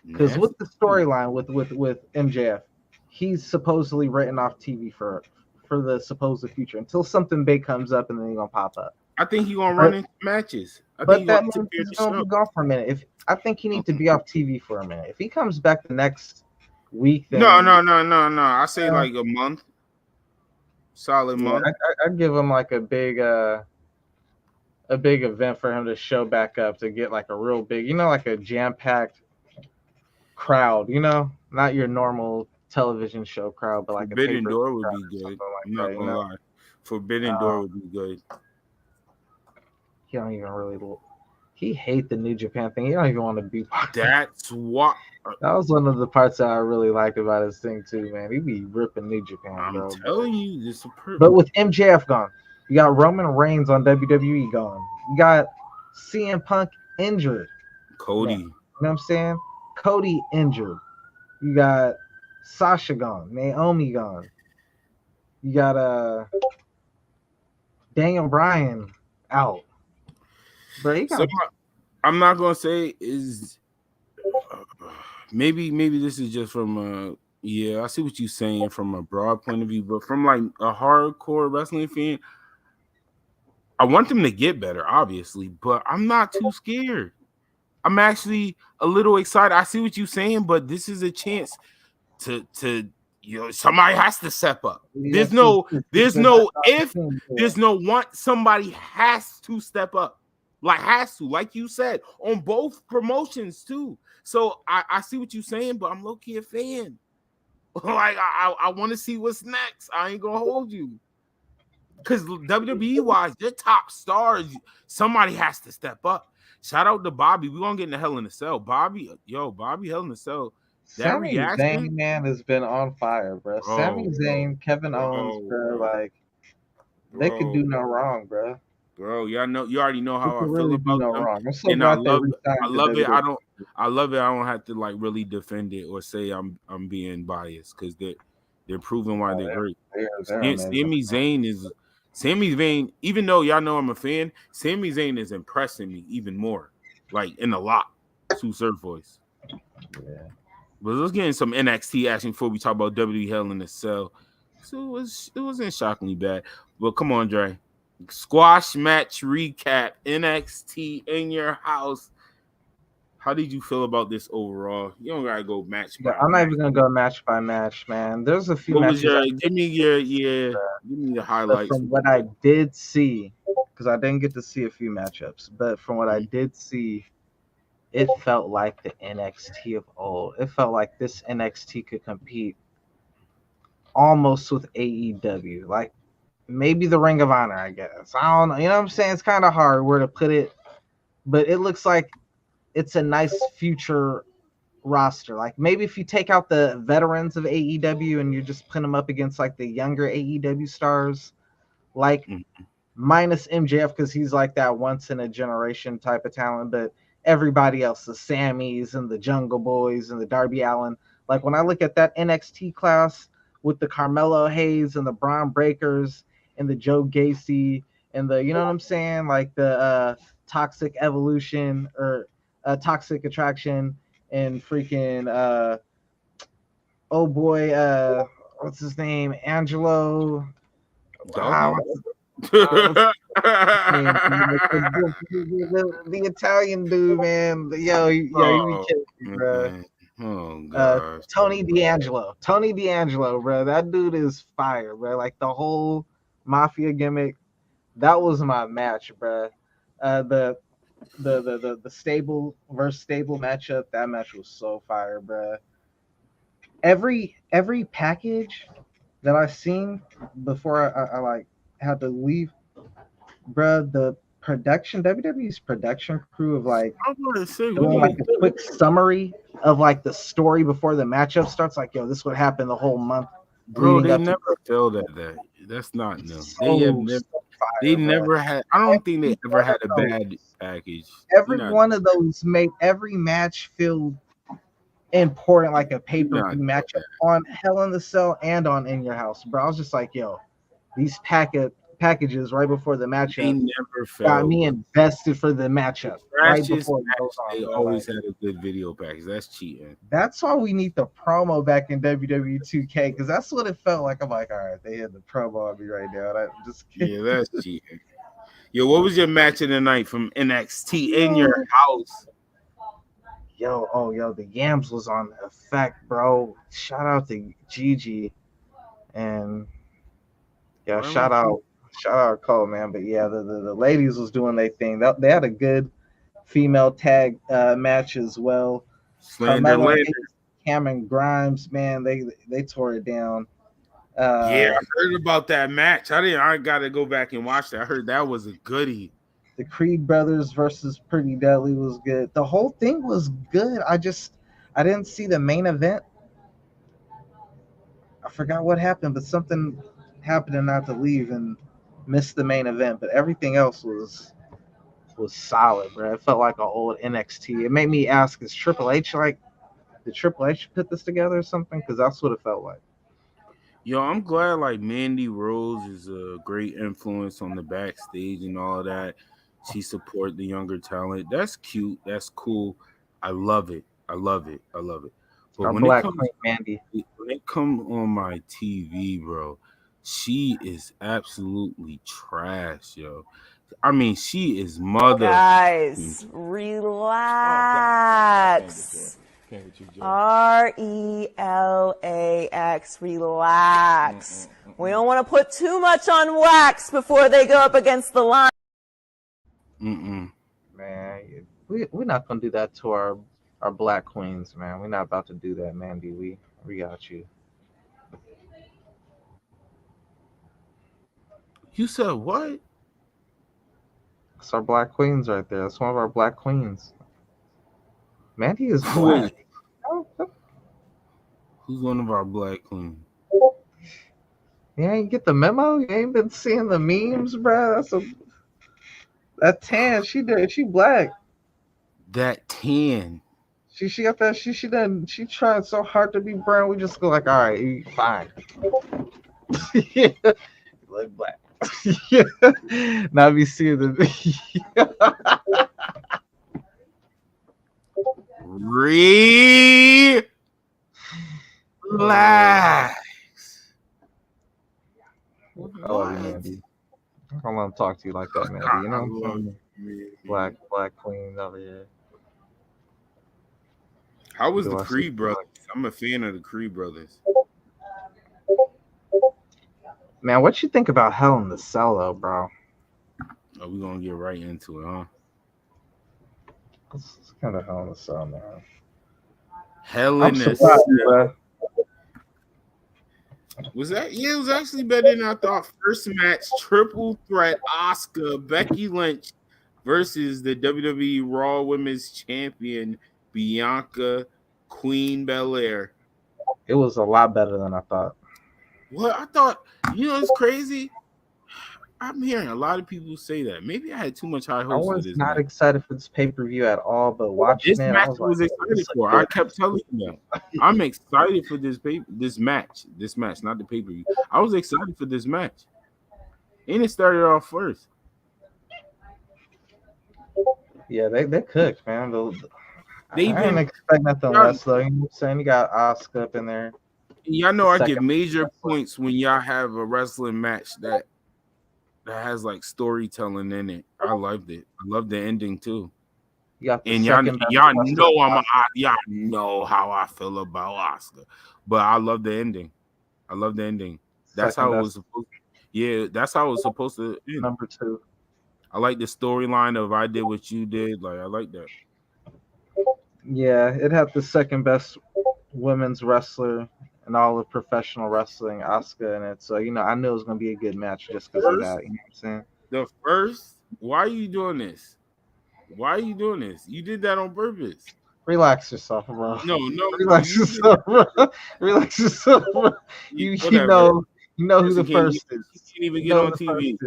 Because with the storyline with MJF, he's supposedly written off TV for the supposed future until something big comes up, and then he's gonna pop up. I think he's gonna run into matches. But that means he's gonna be gone for a minute. I think he needs to be off TV for a minute. If he comes back the next week, then no. I say like a month, solid month. I'd give him like a big event for him to show back up, to get like a real big, like a jam-packed crowd, not your normal television show crowd, but like Forbidden Door would be good. I'm not gonna lie. Forbidden Door would be good. He don't even really he hate the New Japan thing. He don't even want to be part of it. That's what that was one of the parts that I really liked about his thing too, man. He be ripping New Japan, bro. I'm telling you, this is perfect. But with MJF gone, you got Roman Reigns on WWE gone. You got CM Punk injured. Cody. You know what I'm saying? Cody injured. You got Sasha gone. Naomi gone. You got Daniel Bryan out. But I'm not gonna say is maybe this is just from I see what you're saying from a broad point of view, but from like a hardcore wrestling fan, I want them to get better, obviously, but I'm not too scared. I'm actually a little excited. I see what you're saying, but this is a chance to somebody has to step up. There's no want. Somebody has to step up. Like you said, on both promotions too. So I see what you're saying, but I'm low-key a fan. Like I want to see what's next. I ain't gonna hold you. Because WWE wise, their top stars, somebody has to step up. Shout out to Bobby. We're gonna get in the Hell in a Cell. Bobby Hell in a Cell. That Sami Zayn, man, has been on fire, bro. Sami Zayn, Kevin Owens, bro, like they could do no wrong, bro. Bro, you already know how I feel about them. Wrong. I'm so and glad I love it. I love it. I don't have to like really defend it or say I'm being biased, because they're proving why they're great. Sami Zayn, even though y'all know I'm a fan, Sami Zayn is impressing me even more, like in a lot. Sue Surf voice. Yeah. But let's get in some NXT action before we talk about WWE Hell in a Cell. So it wasn't shockingly bad. But come on, Dre. Squash match recap. NXT in your house. How did you feel about this overall? You don't gotta go match Yeah, by I'm not match. even gonna go match by match, man. There's a few What was matches, give me the but highlights. from what I did see, because I didn't get to see a few matchups, but from what I did see, it felt like the NXT of old. It felt like this NXT could compete almost with AEW, like maybe the Ring of Honor, I guess. I don't know. You know what I'm saying? It's kind of hard where to put it, but it looks like it's a nice future roster. Like maybe if you take out the veterans of AEW and you just put them up against like the younger AEW stars, like minus MJF because he's like that once in a generation type of talent, but everybody else, the Sammys and the Jungle Boys and the Darby Allin, like when I look at that NXT class with the Carmelo Hayes and the Braun Breakers and the Joe Gacy and the, you know what I'm saying, like the Toxic Evolution or Toxic Attraction and freaking oh boy, what's his name, Angelo, the Italian dude, man. Yo, you be kidding me, bro. Oh gosh. Tony D'Angelo, bro. That dude is fire, bro. Like the whole mafia gimmick. That was my match, bro. The stable versus stable matchup. That match was so fire, bro. Every package that I seen before I like had to leave, bruh, the production, WWE's production crew of like doing like a quick summary of like the story before the matchup starts. Like, yo, this would happen the whole month. Bro, they never failed at that. That's not them. They never had. I don't think they ever had a bad package. Every one of those made every match feel important, like a pay-per-view matchup on Hell in the Cell and on In Your House, bro. I was just like, yo, these packages right before the matchup got me invested for the matchup. Right before they always had a good video package. That's cheating. That's why we need the promo back in WWE 2K, because that's what it felt like. I'm like, all right, they had the promo on me right now. Yeah, that's cheating. Yo, what was your match of the night from NXT In Your House? Yo, the Yams was on effect, bro. Shout out to Gigi, and yeah, shout out Cole, man. But yeah, the ladies was doing their thing. They had a good female tag match as well. Carmelo, Cameron Grimes, man, they tore it down. Yeah, I heard about that match. I got to go back and watch that. I heard that was a goodie. The Creed brothers versus Pretty Deadly was good. The whole thing was good. I didn't see the main event. I forgot what happened, but something happened and I had to leave and miss the main event. But everything else was solid, bro. It felt like an old NXT. It made me ask, is Triple H did Triple H put this together or something? Because that's what it felt like. Yo, I'm glad like Mandy Rose is a great influence on the backstage and all that. She support the younger talent. That's cute. That's cool. I love it. But when it comes on my TV, bro, she is absolutely trash, yo. I mean, she is mother. Guys, relax. RELAX, relax. We don't want to put too much on wax before they go up against the line. Man, we're not gonna do that to our black queens, man. We're not about to do that, Mandy. We got you. You said what? That's our black queens right there. That's one of our black queens. Mandy is black. Who's one of our black queens? You ain't get the memo? You ain't been seeing the memes, bro? That tan, she black. That tan. She got that. She tried so hard to be brown. We just go like, all right, you fine. Yeah, you look black. Yeah. Now we see the. Relax. Oh, Mandy. I don't want to talk to you like that, Mandy. You know what I'm saying? Black queen over here. How was the Creed brothers? I'm a fan of the Creed brothers. Man, what you think about Hell in the Cell, though, bro? Oh, we're gonna get right into it, huh? It's kind of Hell in the Cell, man. Hell in the Cell. Was that? Yeah, it was actually better than I thought. First match, triple threat: Asuka, Becky Lynch versus the WWE Raw Women's Champion Bianca Queen Belair. It was a lot better than I thought. What I thought, it's crazy. I'm hearing a lot of people say that. Maybe I had too much high hopes. I was not excited for this pay-per-view at all, but watching this match I was excited for. I kept telling you that. I'm excited for this match, not the pay-per-view. I was excited for this match. And it started off first. Yeah, they cooked, man. I didn't expect nothing less, though. You know what I'm saying? You got Asuka up in there. Y'all know I give major points when y'all have a wrestling match that has like storytelling in it. I loved it. I love the ending too. Y'all know how I feel about Asuka, but I love the ending. That's how it was supposed to. Yeah, that's how it was supposed to end. Number 2. I like the storyline of I did what you did. Like I like that. Yeah, it had the second best women's wrestler in all of professional wrestling, Asuka, in it. So, I knew it was going to be a good match just because of that. You know what I'm saying? The first, why are you doing this? You did that on purpose. Relax yourself, bro. No. Relax yourself, bro. Relax yourself, bro. You know who the first is. She can't even get on TV.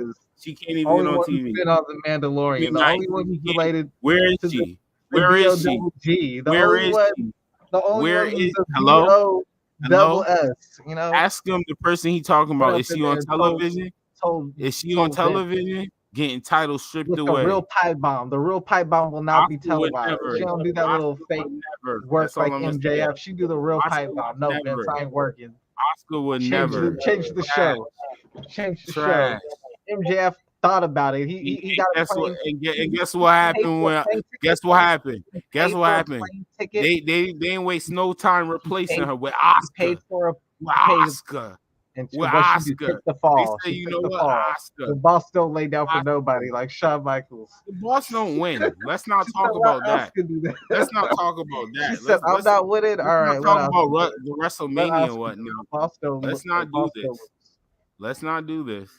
She can't even get on TV. Been on the Mandalorian. The only one who's related. Where is she? Where is she? Where is she? The only Where one is hello? Double S. Ask him the person he talking about. Is she on television? Is she on television? Getting titles stripped away. The real pipe bomb. The real pipe bomb will not be televised. She don't do that little fake work like MJF. She do the real pipe bomb. No, Vince, I ain't working. Oscar would never change the show. Change the show. MJF thought about it. He got and guess what happened guess what happened? They didn't waste no time replacing her with Oscar. Paid for a Oscar. And Oscar. The fall. They say, you know what, Oscar. The boss don't lay down for nobody like Shawn Michaels. The boss don't win. Let's not talk about that. Let's not talk about that. I'm not with it. All right. Let's talk about the WrestleMania and whatnot. Let's not do this. Let's not do this.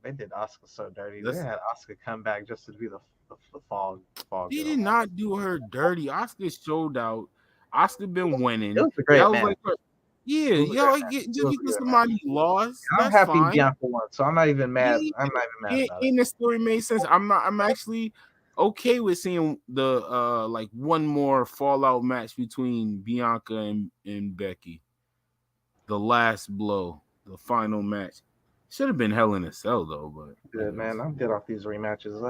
They did Oscar so dirty. They had Oscar come back just to be the fall. They did not do her dirty. Oscar showed out. Oscar been winning. It was a great match. Just because somebody lost. I'm happy Bianca won, so I'm not even mad. I'm not even mad about it. And the story made sense. I'm actually okay with seeing the like one more fallout match between Bianca and Becky. The last blow, the final match. Should have been Hell in a Cell though, but good man. I'm good off these rematches.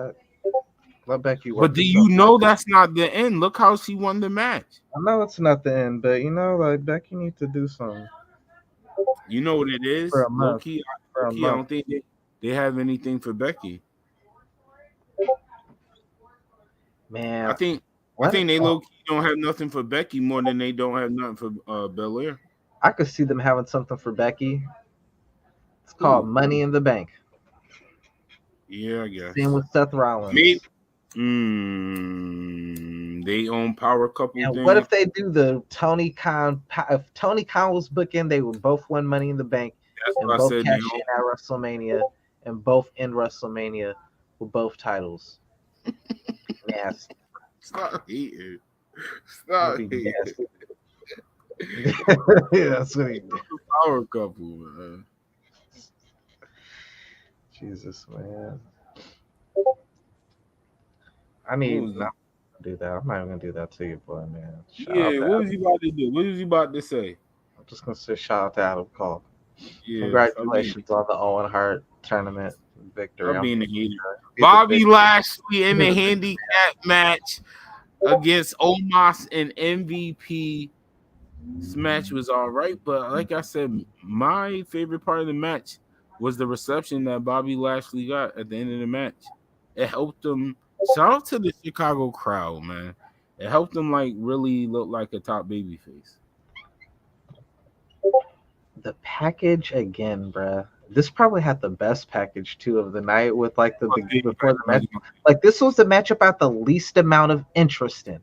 Let Becky work. But do you know that's not the end? Look how she won the match. I know it's not the end, but like Becky needs to do something. You know what it is? Low-key, I don't think they have anything for Becky. Man, I think they low-key don't have nothing for Becky more than they don't have nothing for Belair. I could see them having something for Becky. It's called Money in the Bank. Yeah, I guess. Same with Seth Rollins. Maybe. They own power couple. And what if they do the Tony Khan? If Tony Khan was booking, they would both win Money in the Bank. That's and what both I said. Cash in at WrestleMania, and both in WrestleMania with both titles. Nasty. Stop hating. Stop hating. Yeah, that's what he did. Power couple, man. Jesus, man. I need not to do that. I'm not even gonna do that to you, boy, man. What was you about to do? What was you about to say? I'm just gonna say shout out to Adam Cole. Yeah, congratulations on the Owen Hart tournament victory. I'm being a hater. Bobby Lashley in the handicap match against Omos and MVP. This match was all right, but like I said, my favorite part of the match was the reception that Bobby Lashley got at the end of the match. It helped him. Shout out to the Chicago crowd, man. It helped him like really look like a top baby face. The package again, bruh. This probably had the best package too of the night with like before the match. Like this was the matchup I had the least amount of interest in.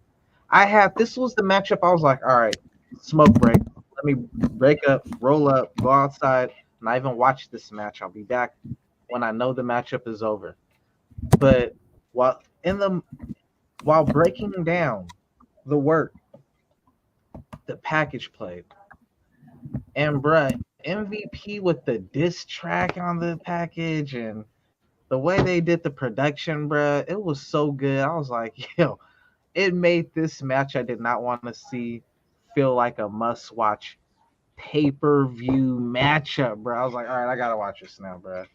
This was the matchup I was like, all right, smoke break. Let me break up, roll up, go outside, not even watch this match. I'll be back when I know the matchup is over. But while breaking down the work, the package played. And bruh, MVP with the diss track on the package and the way they did the production, bruh, it was so good. I was like, yo, it made this match I did not want to see feel like a must-watch pay-per-view matchup, bruh. I was like, all right, I gotta watch this now, bruh.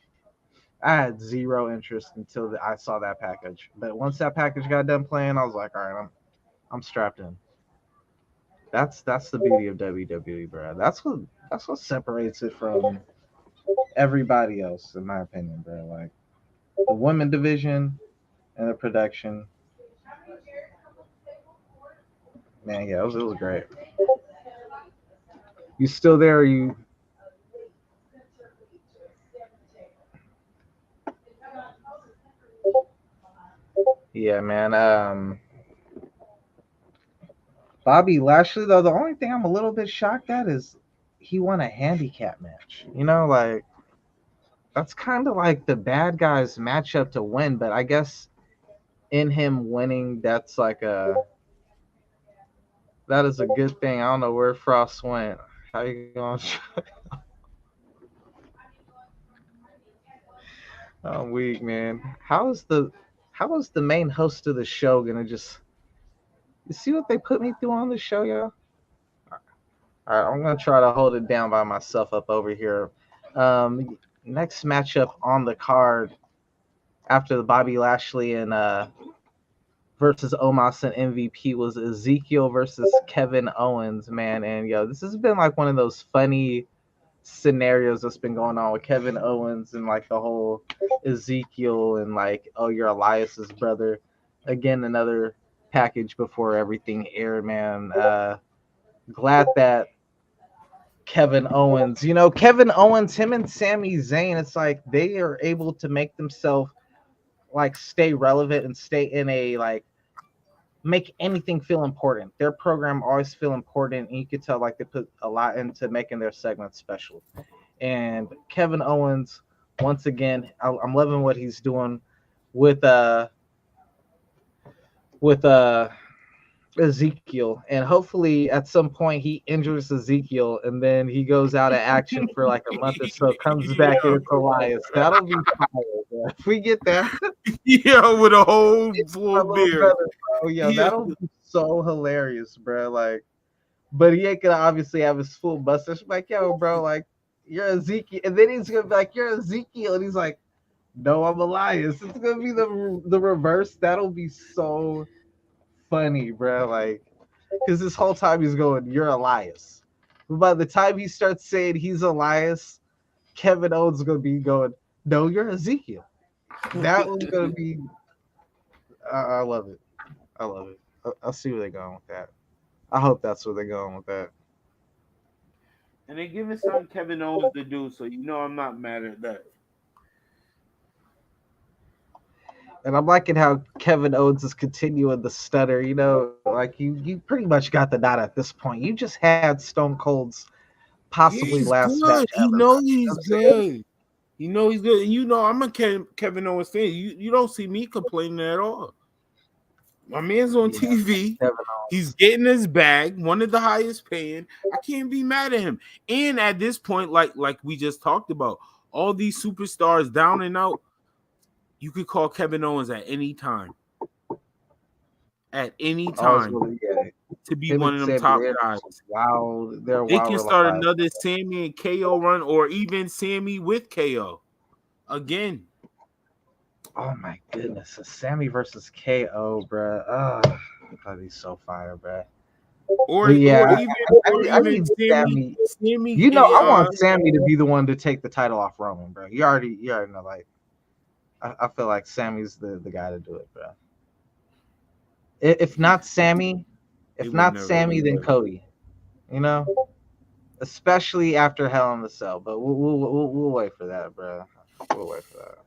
I had zero interest until I saw that package. But once that package got done playing, I was like, all right, I'm strapped in. That's the beauty of WWE, bro. That's what separates it from everybody else, in my opinion, bro. Like the women division and the production. Man, yeah, it was great. You still there? Or you? Yeah, man. Bobby Lashley, though, the only thing I'm a little bit shocked at is he won a handicap match. You know, like that's kind of like the bad guy's matchup to win, but I guess in him winning, that is a good thing. I don't know where Frost went. How you going? I'm weak, man. How is the main host of the show gonna just? You see what they put me through on the show, y'all? All right, I'm gonna try to hold it down by myself up over here. Next matchup on the card after the Bobby Lashley and versus Omos and MVP was Ezekiel versus Kevin Owens, man. And yo, this has been like one of those funny scenarios that's been going on with Kevin Owens and like the whole Ezekiel and like, oh, you're Elias's brother. Again, another package before everything aired, man. Glad that Kevin Owens, him and Sami Zayn, it's like they are able to make themselves like stay relevant and stay in a like make anything feel important. Their program always feel important, and you could tell like they put a lot into making their segments special. And Kevin Owens, once again, I'm loving what he's doing with Ezekiel, and hopefully at some point he injures Ezekiel and then he goes out of action for like a month or so, comes back and it's Elias. That'll be fire, bro. If we get that, yeah, with a whole full beard. Oh yeah, that'll be so hilarious, bro. Like, but he ain't gonna obviously have his full mustache. Like, yo, bro, like you're Ezekiel, and then he's gonna be like, you're Ezekiel, and he's like, no, I'm Elias. It's gonna be the reverse. That'll be so funny, bro. Like, because this whole time he's going, you're Elias. But by the time he starts saying he's Elias, Kevin Owens is gonna be going, no, you're Ezekiel. That one's gonna be. I love it. I love it. I'll see where they're going with that. I hope that's where they're going with that. And they're giving something Kevin Owens to do, so I'm not mad at that. And I'm liking how Kevin Owens is continuing the stutter. Like you pretty much got the nod at this point. You just had Stone Cold's possibly last match. He knows he's good. He's good. And I'm a Kevin Owens fan. You don't see me complaining at all. My man's on TV. He's getting his bag, one of the highest paying. I can't be mad at him. And at this point, like we just talked about, all these superstars down and out, you could call Kevin Owens at any time. At any time. To be one of them top guys. Wow. They can start another Sammy and KO run, or even Sammy with KO. Again. Oh my goodness. A Sammy versus KO, bro. Oh, that'd be so fire, bro. Or even Sammy. I want Sammy to be the one to take the title off Roman, bro. You already know, like, I feel like Sammy's the guy to do it, bro. If not Sammy, He if would not never Sammy, do then that. Cody. You know, especially after Hell in the Cell. But we'll wait for that, bro. We'll wait for that.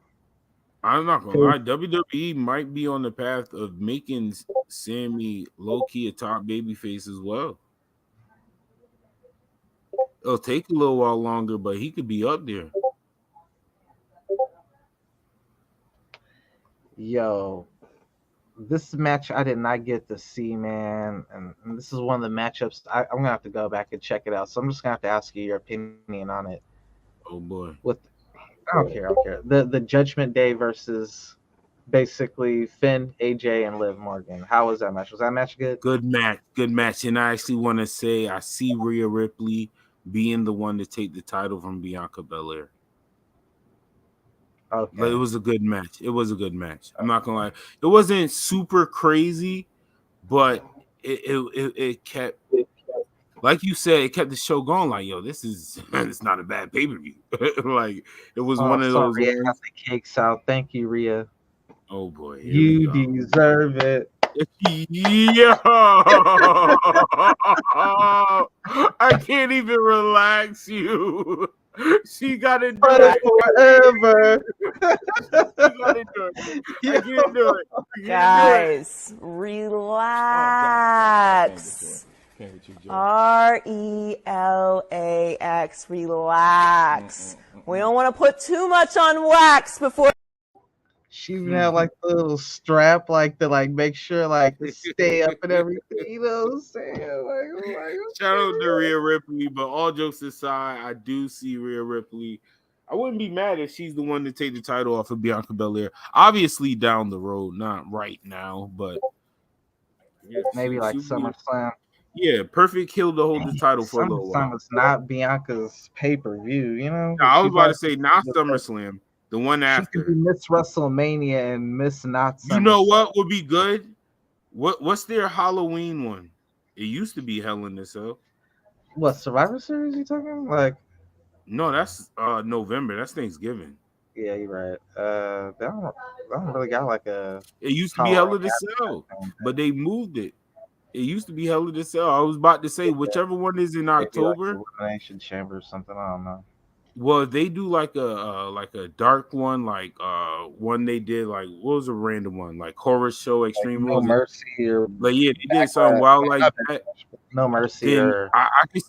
I'm not gonna lie, WWE might be on the path of making Sammy low key a top babyface as well. It'll take a little while longer, but he could be up there. Yo, this match I did not get to see, man, and this is one of the matchups I'm gonna have to go back and check it out. So I'm just gonna have to ask you your opinion on it. Oh boy. With I don't care. The Judgment Day versus basically Finn, AJ, and Liv Morgan. How was that match? Was that match good? Good match. And I actually want to say I see Rhea Ripley being the one to take the title from Bianca Belair. Okay. Like, it was a good match. I'm not gonna lie. It wasn't super crazy, but it kept, like you said, it kept the show going. Like, yo, this is it's not a bad pay-per-view. Like, it was one of those Rhea ones. got the cakes out. Thank you, Rhea. Oh boy, here You we go. deserve it. Yeah. I can't even relax you. She got to do it forever. She got to do it. I can't do it. Guys, relax. RELAX, relax. We don't want to put too much on wax before. She even had like the little strap, like to like make sure like to stay up and everything. You know what I'm saying? Like, shout out to Rhea Ripley, but all jokes aside, I do see Rhea Ripley. I wouldn't be mad if she's the one to take the title off of Bianca Belair. Obviously down the road, not right now, but maybe like SummerSlam. Yeah, Perfect Hill to hold the title for a little while. It's not Bianca's pay-per-view, you know? No, I was about to say not SummerSlam, the one after. She could be Miss WrestleMania and Miss not SummerSlam. You know what would be good? What's their Halloween one? It used to be Hell in a Cell. What, Survivor Series you talking? Like, no, that's November. That's Thanksgiving. Yeah, you're right. They don't really got like a. It used to be Hell in a Cell, but they moved it. It used to be Hell in a Cell. I was about to say whichever one is in October. Like Elimination Chamber or something. I don't know. Well, they do like a dark one, like one they did like what was a random one, like Horror Show Extreme like No Mercy or like yeah, they did something wild like that. No Mercy then or I could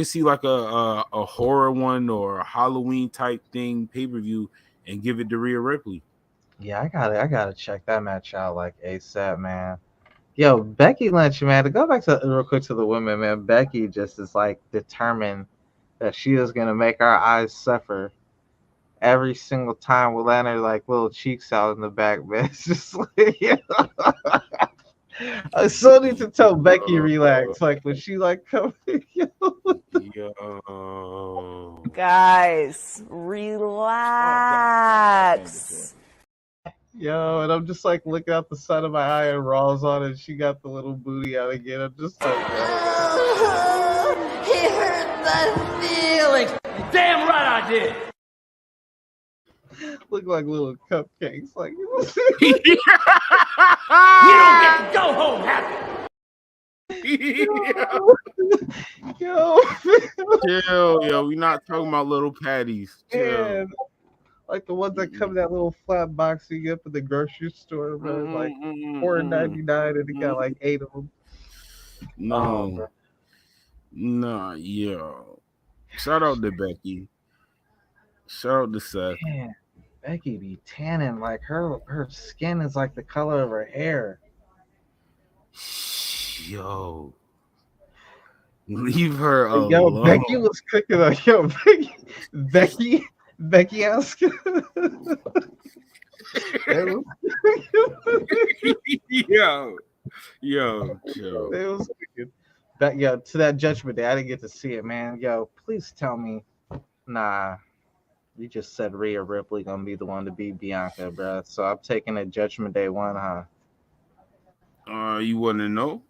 see like a horror one or a Halloween type thing pay-per-view and give it to Rhea Ripley. Yeah, I gotta check that match out like ASAP, man. Yo, Becky Lynch, man, to go back to real quick to the women, man, Becky just is like determined that she is gonna make our eyes suffer every single time we're letting her like little cheeks out in the back, man. It's just like, yeah. I still need to tell Becky relax, like when she like coming. Yo. Guys, relax. Yo, and I'm just like looking out the side of my eye and Raw's on, and she got the little booty out again. I'm just like, he hurt my feelings. Damn right I did. Look like little cupcakes, like you don't get to go home happy. Yo, yo, we not talking about little patties. Man, like the ones that come in that little flat box you get at the grocery store, bro. Like $4.99, and it got like 8 of them. No, nah, yo. Shout out to Becky. Shout out to Seth. Man, Becky be tanning, like her skin is like the color of her hair. Yo, leave her alone. Yo, Becky was cooking up. Yo, Becky asked. yo. It was cooking. But yo, to that Judgment Day, I didn't get to see it, man. Yo, please tell me, nah. You just said Rhea Ripley gonna be the one to beat Bianca, bro. So I'm taking a Judgment Day one, huh? You want to know?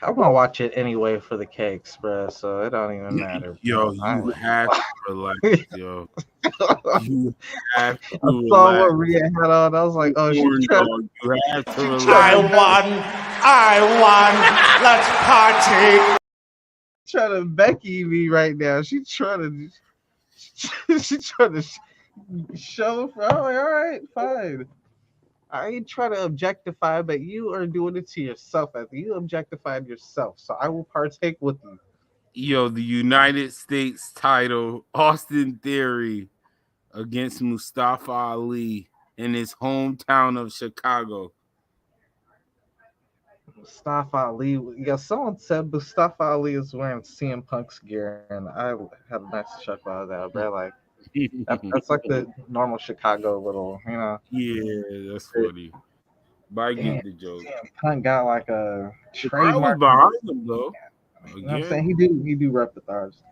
I'm gonna watch it anyway for the cakes, bro. So it don't even matter. Yo, you have to relax, yo. You have to I saw what relax. Rhea had on. I was like, oh, You have to relax. I won. Let's party. Trying to Becky me right now. She trying to show. I'm like, all right, fine. I ain't trying to objectify, but you are doing it to yourself. After you objectified yourself, so I will partake with you. Yo, the United States title, Austin Theory against Mustafa Ali in his hometown of Chicago. Mustafa Ali. Yeah, someone said Mustafa Ali is wearing CM Punk's gear, and I had a nice chuckle out of that, bro. Like that's like the normal Chicago little, you know. Yeah, that's funny. But I get the joke. CM Punk got like a trademark behind him though. You know what I'm saying? He do rep the thars.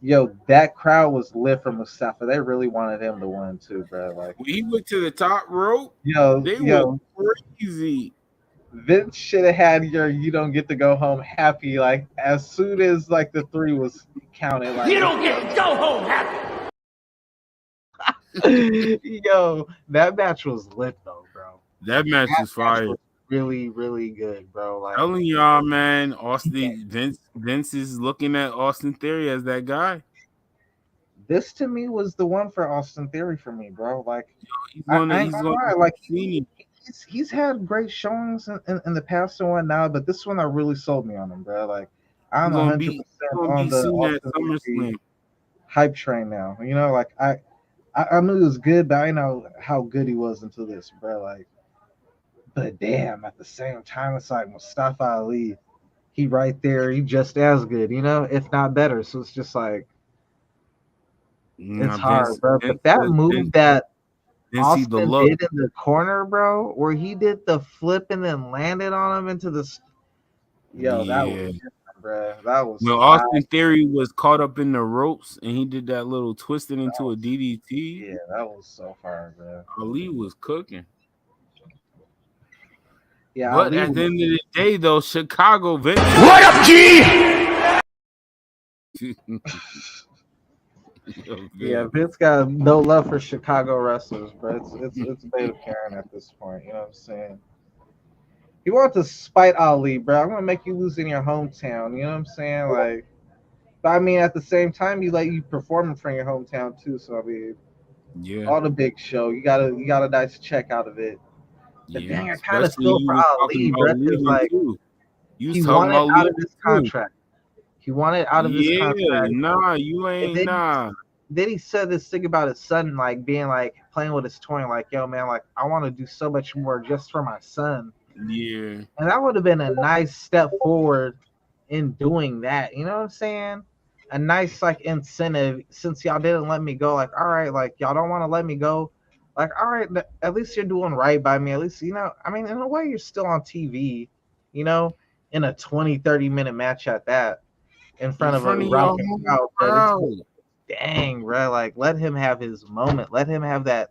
Yo, that crowd was lit for Mustafa. They really wanted him to win too, bro. Like when he went to the top rope, they were crazy. Vince should have had your "you don't get to go home happy" like as soon as like the 3 was counted. Like You don't get to go home happy. Yo, that match was lit though, bro. That match was fire. Really, really good, bro. Like telling y'all, man, Vince is looking at Austin Theory as that guy. This to me was the one for Austin Theory for me, bro. Like he's had great showings in the past and whatnot, but this one I really sold me on him, bro. Like I'm 100% on the Austin Theory hype train now. You know, like I knew he was good, but I know how good he was until this, bro. Like, but damn, at the same time, it's like Mustafa Ali, he right there, he just as good, you know, if not better. So it's just like it's hard, bro. But that move that Austin did in the corner, bro, where he did the flip and then landed on him into the that was different, bro. That was Austin Theory was caught up in the ropes and he did that little twisted into a DDT. Yeah, that was so far, bro. Ali was cooking. Yeah, but Ali at the end of the day, though, Chicago Vince. What up, G? Yeah, Vince got no love for Chicago wrestlers, but it's made of Karen at this point. You know what I'm saying? He wants to spite Ali, bro. I'm gonna make you lose in your hometown. You know what I'm saying? Like, but I mean, at the same time, you perform in front of your hometown too. So I mean, all the big show, you got a nice check out of it. But dang, I kind of feel for Ali, bro. Like he wanted out of this contract. He wanted out of this contract. Nah, you ain't nah. Then he said this thing about his son, like being like playing with his toy, like, yo, man, like I want to do so much more just for my son. Yeah. And that would have been a nice step forward in doing that. You know what I'm saying? A nice like incentive since y'all didn't let me go. Like, all right, like y'all don't want to let me go. Like, all right, at least you're doing right by me. At least, you know, I mean, in a way, you're still on TV, you know, in a 20-30 minute match at that, in front of a rocking crowd. Dang, bro, like let him have his moment. Let him have that.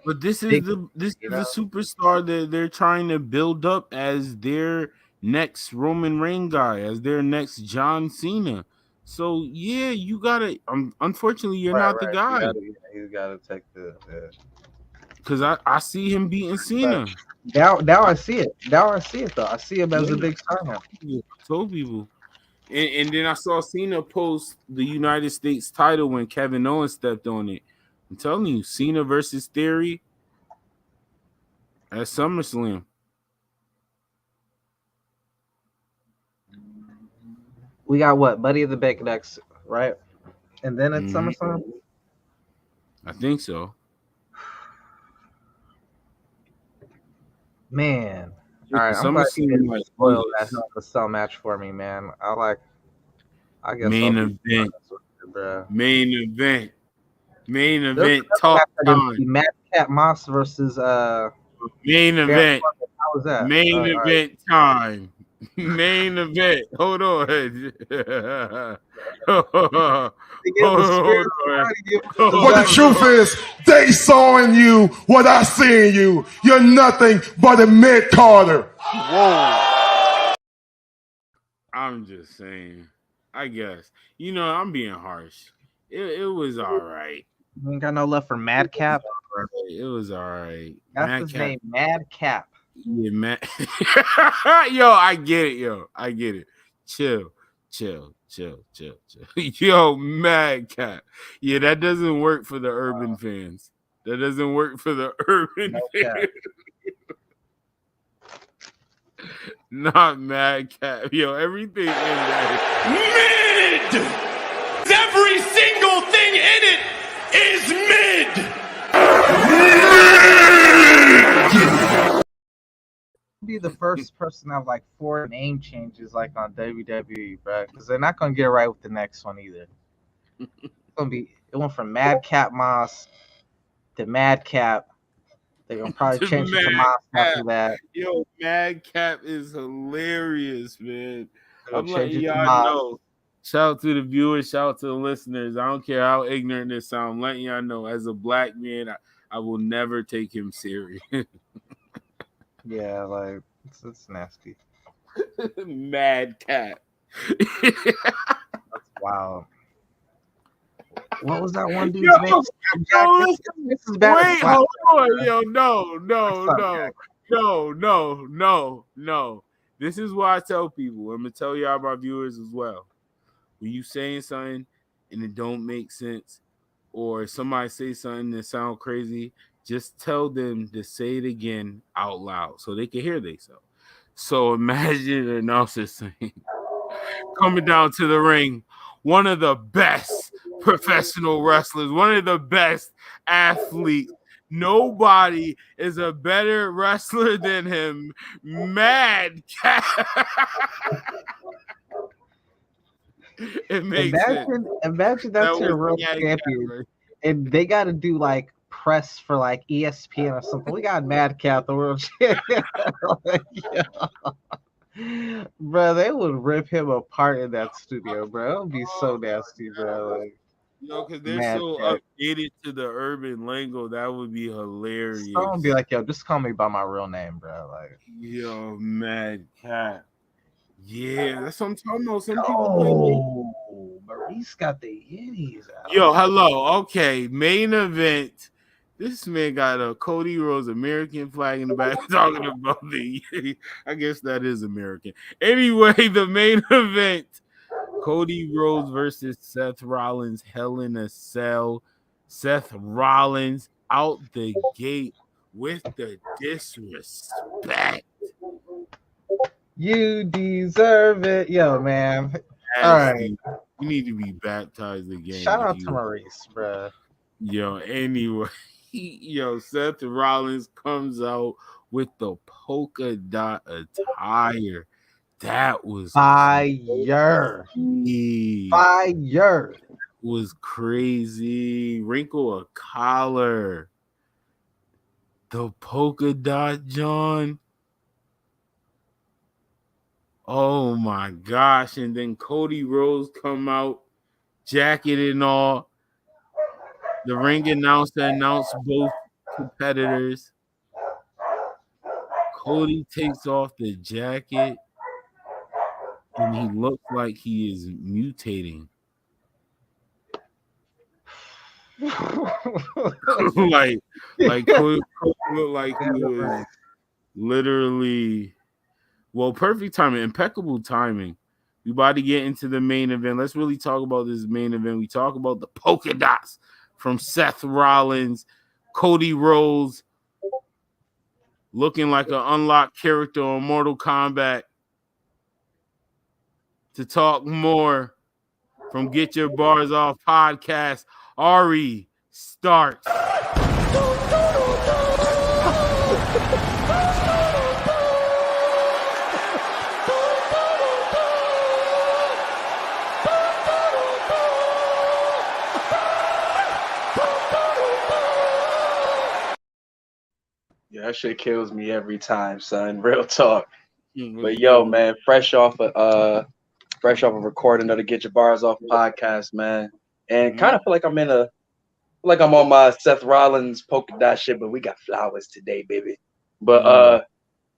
But this is the superstar that they're trying to build up as their next Roman Reigns guy, as their next John Cena. So yeah, you gotta. Unfortunately, you're not the guy. You gotta take the. Because I see him beating Cena. Now I see it. Now I see it though. I see him as a big star now. I told people. And then I saw Cena post the United States title when Kevin Owens stepped on it. I'm telling you, Cena versus Theory at SummerSlam. We got what? Buddy of the Bank next, right? And then at SummerSlam? I think so. Man. All right, I'm glad you didn't spoil that Cell match for me, man. I guess main event. Talk time. Madcap Moss versus main event. How was that? Main event time. Main event. Hold on. But the truth is, they saw in you what I see in you. You're nothing but a mid-carder. Whoa. I'm just saying. I guess. I'm being harsh. It was all right. You ain't got no love for Madcap. It was all right. That's his name, Madcap. Yeah, man. Yo, I get it. Yo, I get it. Chill. Yo, Madcap. Yeah, that doesn't work for the urban fans. That doesn't work for the urban fans. Not Madcap. Yo, everything in that. Mid! Every single thing in it is mid! Be the first person to have like 4 name changes like on WWE, bro, because they're not gonna get it right with the next one either. It went from Madcap Moss to Madcap. They're gonna probably change it to Moss after that. Yo, Madcap is hilarious, man. I'm letting y'all know. Shout out to the viewers, shout out to the listeners. I don't care how ignorant this sounds. I'm letting y'all know, as a black man, I will never take him serious. Yeah, like it's nasty. Madcap. That's wild. What was that one dude's name? This is bad. Wait, hold on, yo, no. This is why I tell people. I'm gonna tell y'all, my viewers, as well. When you saying something and it don't make sense, or somebody say something that sound crazy, just tell them to say it again out loud so they can hear themselves. So imagine an announcer saying, coming down to the ring, one of the best professional wrestlers, one of the best athletes. Nobody is a better wrestler than him. Madcap. It makes sense. Imagine that's your real champion. And they got to do like press for like ESPN or something. We got Madcap, the world champion. Bro, they would rip him apart in that studio, bro. It would be so nasty, bro. Like, because they're so updated to the urban lingo, that would be hilarious. Someone would be like, yo, just call me by my real name, bro. Like, yo, Madcap. Yeah, that's what I'm talking about. Some people Maurice got the itties out. Yo, hello. Okay, main event. This man got a Cody Rhodes American flag in the back talking about I guess that is American. Anyway, the main event. Cody Rhodes versus Seth Rollins, Hell in a Cell. Seth Rollins out the gate with the disrespect. You deserve it. Yo, man. All right. You need to be baptized again. Shout out to Maurice, bro. Yo, anyway. Yo, Seth Rollins comes out with the polka dot attire. That was fire. Fire. Was crazy. Wrinkle a collar. The polka dot, John. Oh my gosh. And then Cody Rhodes come out, jacket and all. The ring announcer announced both competitors. Cody takes off the jacket and he looks like he is mutating. like Cody looked like he was literally, well, perfect timing, impeccable timing. We about to get into the main event. Let's really talk about this main event. We talk about the polka dots from Seth Rollins, Cody Rhodes looking like an unlocked character on Mortal Kombat. To talk more from Get Your Bars Off podcast, Ari starts. Yeah, that shit kills me every time, son. Real talk. But yo, man, fresh off of recording of the Get Your Bars Off podcast, man. And kind of feel like I'm on my Seth Rollins polka dot shit, but we got flowers today, baby. But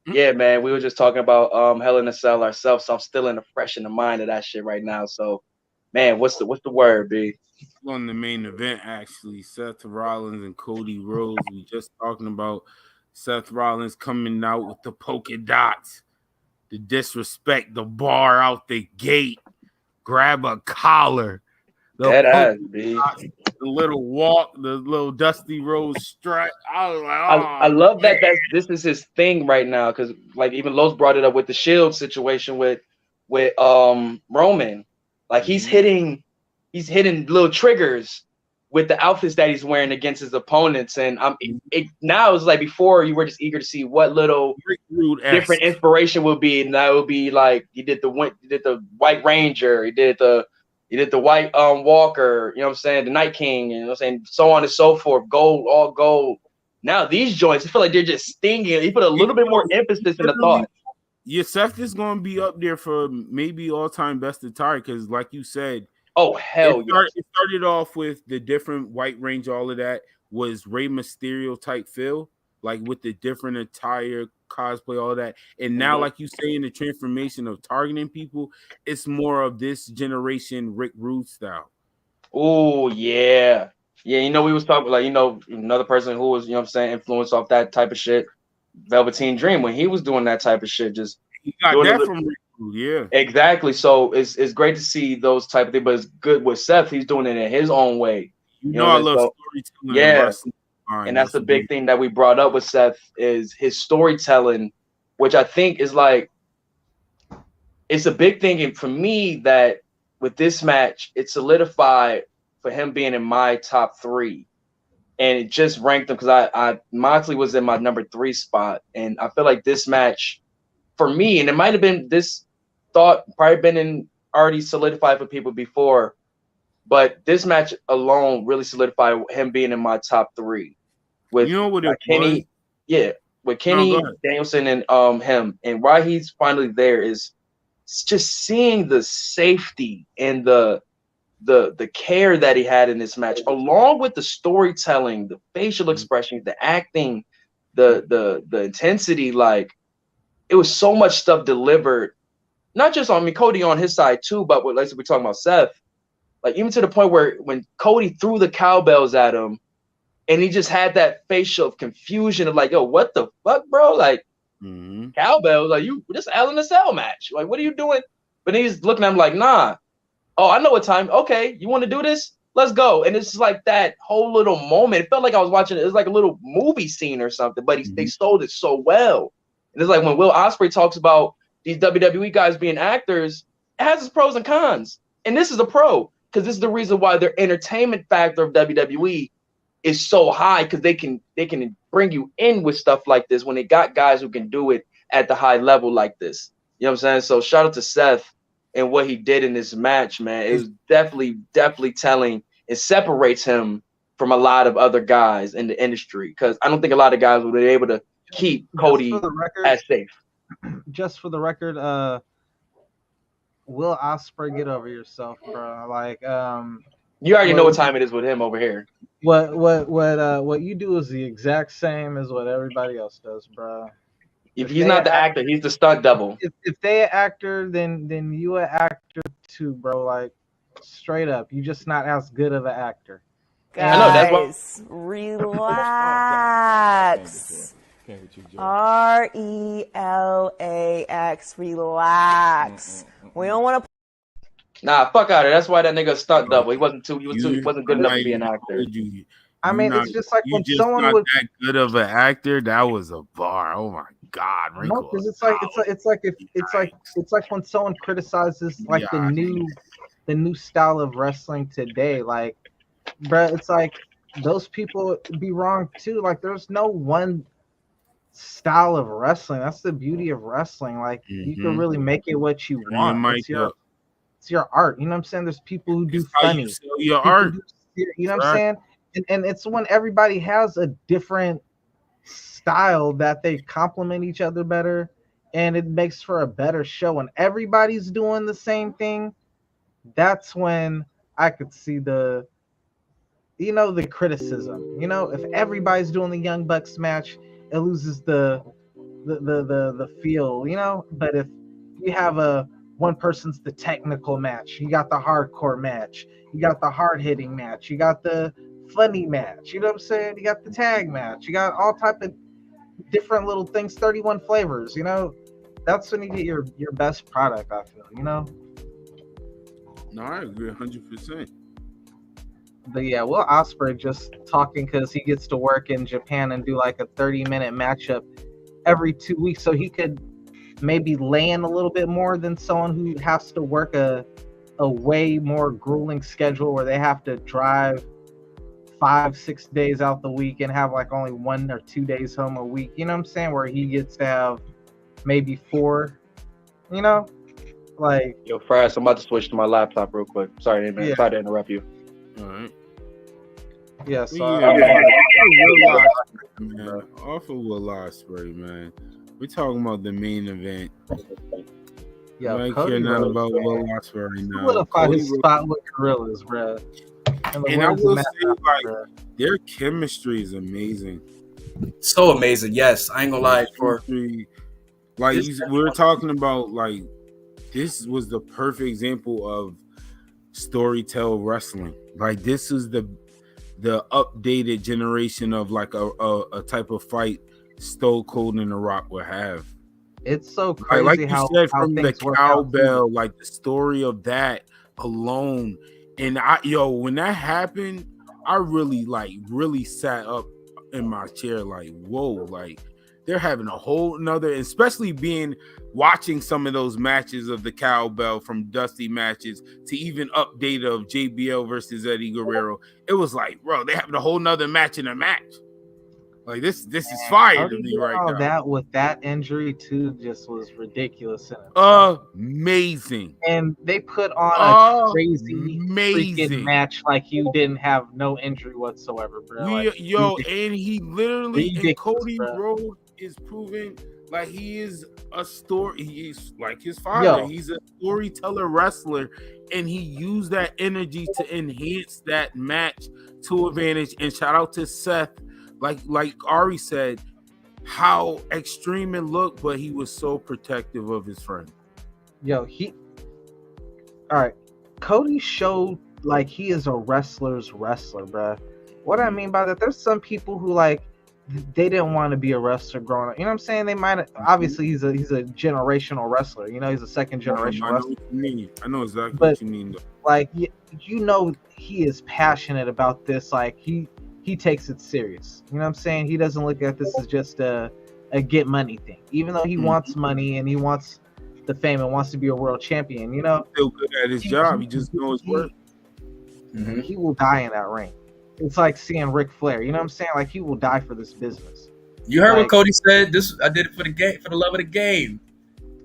Yeah, man, we were just talking about Hell in a Cell ourselves, so I'm still fresh in the mind of that shit right now. So, man, what's the word, B? On the main event, actually, Seth Rollins and Cody Rhodes. We just talking about Seth Rollins coming out with the polka dots, the disrespect, the bar out the gate, grab a collar, That ass, B. The little walk, the little Dusty Rhodes strut. I was like, I love that this is his thing right now, because like even Los brought it up with the Shield situation with Roman. Like he's hitting little triggers with the outfits that he's wearing against his opponents, and now it's like before you were just eager to see what little different inspiration will be. Now it will be like he did the White Ranger, he did the White Walker, you know what I'm saying, the Night King, you know what I'm saying, so on and so forth, gold, all gold. Now these joints, I feel like they're just stinging. He put a little bit more emphasis in the thought. Yeah, Seth is going to be up there for maybe all-time best attire because, like you said, oh hell, it started off with the different White Range, all of that was Rey Mysterio type feel, like with the different attire, cosplay, all that. And now, like you say, in the transformation of targeting people, it's more of this generation Rick Rude style. Oh yeah. Yeah, you know, we was talking like, you know, another person who was, you know what I'm saying, influenced off that type of shit, Velveteen Dream, when he was doing that type of shit, just he got that from Rick Rude, yeah. Exactly. So it's great to see those type of things, but it's good with Seth. He's doing it in his own way. You know I love storytelling. Yeah. And that's the big thing that we brought up with Seth is his storytelling, which I think is like, it's a big thing for me that with this match, it solidified for him being in my top 3. And it just ranked him because I Moxley was in my number 3 spot. And I feel like this match for me, and it might have been this thought probably been already solidified for people before, but this match alone really solidified him being in my top 3. With you know what it Kenny, was? With Kenny, Danielson, and him. And why he's finally there is just seeing the safety and the care that he had in this match, along with the storytelling, the facial expressions, the acting, the intensity. Like it was so much stuff delivered, not just on Cody on his side too, but what, like we're talking about Seth, like even to the point where when Cody threw the cowbells at him, and he just had that facial confusion of like, yo, what the fuck, bro? Like cowbells, like you this Hell in a Cell match, like what are you doing? But he's looking at him like, nah. Oh, I know what time. Okay, you want to do this? Let's go. And it's like that whole little moment. It felt like I was watching it. It was like a little movie scene or something, but they sold it so well. And it's like when Will Ospreay talks about these WWE guys being actors, it has its pros and cons. And this is a pro because this is the reason why their entertainment factor of WWE is so high because they can bring you in with stuff like this when they got guys who can do it at the high level like this. You know what I'm saying? So shout out to Seth and what he did in this match, man. It was definitely telling. It separates him from a lot of other guys in the industry because I don't think a lot of guys would be able to keep Cody as safe. Just for the record, Will Ospreay, get over yourself, bro. Like, you already know what time it is with him over here. What you do is the exact same as what everybody else does, bro. If he's not the actor, he's the stunt double. If they an actor, then you an actor too, bro. Like straight up, you just not as good of an actor. Guys, I know, that's relax. RELAX, relax. We don't want to. Nah, fuck out of it. That's why that nigga stunt double. He wasn't good enough to be an actor. I mean, it's just like when someone was that good of an actor. That was a bar. Oh my god, no, because it's like when someone criticizes like the new style of wrestling today. Like, bro, it's like those people be wrong too. Like, there's no one style of wrestling. That's the beauty of wrestling. Like, you can really make it what you want. It's your art. You know what I'm saying? There's people who do funny. Your art. You know what I'm saying? And it's when everybody has a different style that they complement each other better, and it makes for a better show. When everybody's doing the same thing, that's when I could see the criticism. You know, if everybody's doing the Young Bucks match, it loses the the feel, you know. But if you have one person's the technical match, you got the hardcore match, you got the hard hitting match, you got the funny match, you know what I'm saying? You got the tag match, you got all type of different little things, 31 flavors, you know. That's when you get your best product, I feel, you know. No, I agree 100%. But yeah, Will Ospreay just talking because he gets to work in Japan and do like a 30-minute matchup every 2 weeks, so he could maybe land a little bit more than someone who has to work a way more grueling schedule where they have to drive 5-6 days out the week and have like only 1 or 2 days home a week. You know what I'm saying? Where he gets to have maybe 4. You know, like yo, Frass, I'm about to switch to my laptop real quick. Sorry, man. Yeah. Sorry to interrupt you. All right. Yeah, so off of Will Ospreay, man. We're talking about the main event. Yeah, I Cody care nothing Rhodes, about man. Will Ospreay now. Solidified Cody his Rhodes- spot with Gorillas, bro. And I will say, like, their chemistry is amazing. So amazing, yes. I ain't gonna lie. Like we were talking about, like, this was the perfect example of storytell wrestling. Like, this is the updated generation of like a type of fight Stone Cold and The Rock would have. It's so crazy like you how said, how from the things work out. cowbell, like the story of that alone. And when that happened, I really sat up in my chair, like, whoa, like they're having a whole nother, especially watching some of those matches of the cowbell, from dusty matches to even update of JBL versus Eddie Guerrero. It was like, bro, they having a whole nother match in a match. Like, this is fire to me right now. That with that injury too just was ridiculous. Amazing. And they put on a crazy freaking match like you didn't have no injury whatsoever, bro. And he literally, and Cody Rhodes is proving like he is a story. He's like his father. He's a storyteller wrestler, and he used that energy to enhance that match to advantage. And shout out to Seth. Like Ari said, how extreme it looked, but he was so protective of his friend. All right. Cody showed like he is a wrestler's wrestler, bruh. What I mean by that, there's some people who like they didn't want to be a wrestler growing up. You know what I'm saying? They might obviously he's a generational wrestler. You know, he's a second generation wrestler. I know exactly what you mean. Like you know, he is passionate about this. Like he takes it serious. You know what I'm saying? He doesn't look at this as just a get money thing. Even though he wants money and he wants the fame and wants to be a world champion, you know? He's still good at his job. He just knows his work. He will die in that ring. It's like seeing Ric Flair. You know what I'm saying? Like, he will die for this business. You heard what Cody said? I did it for the game, for the love of the game.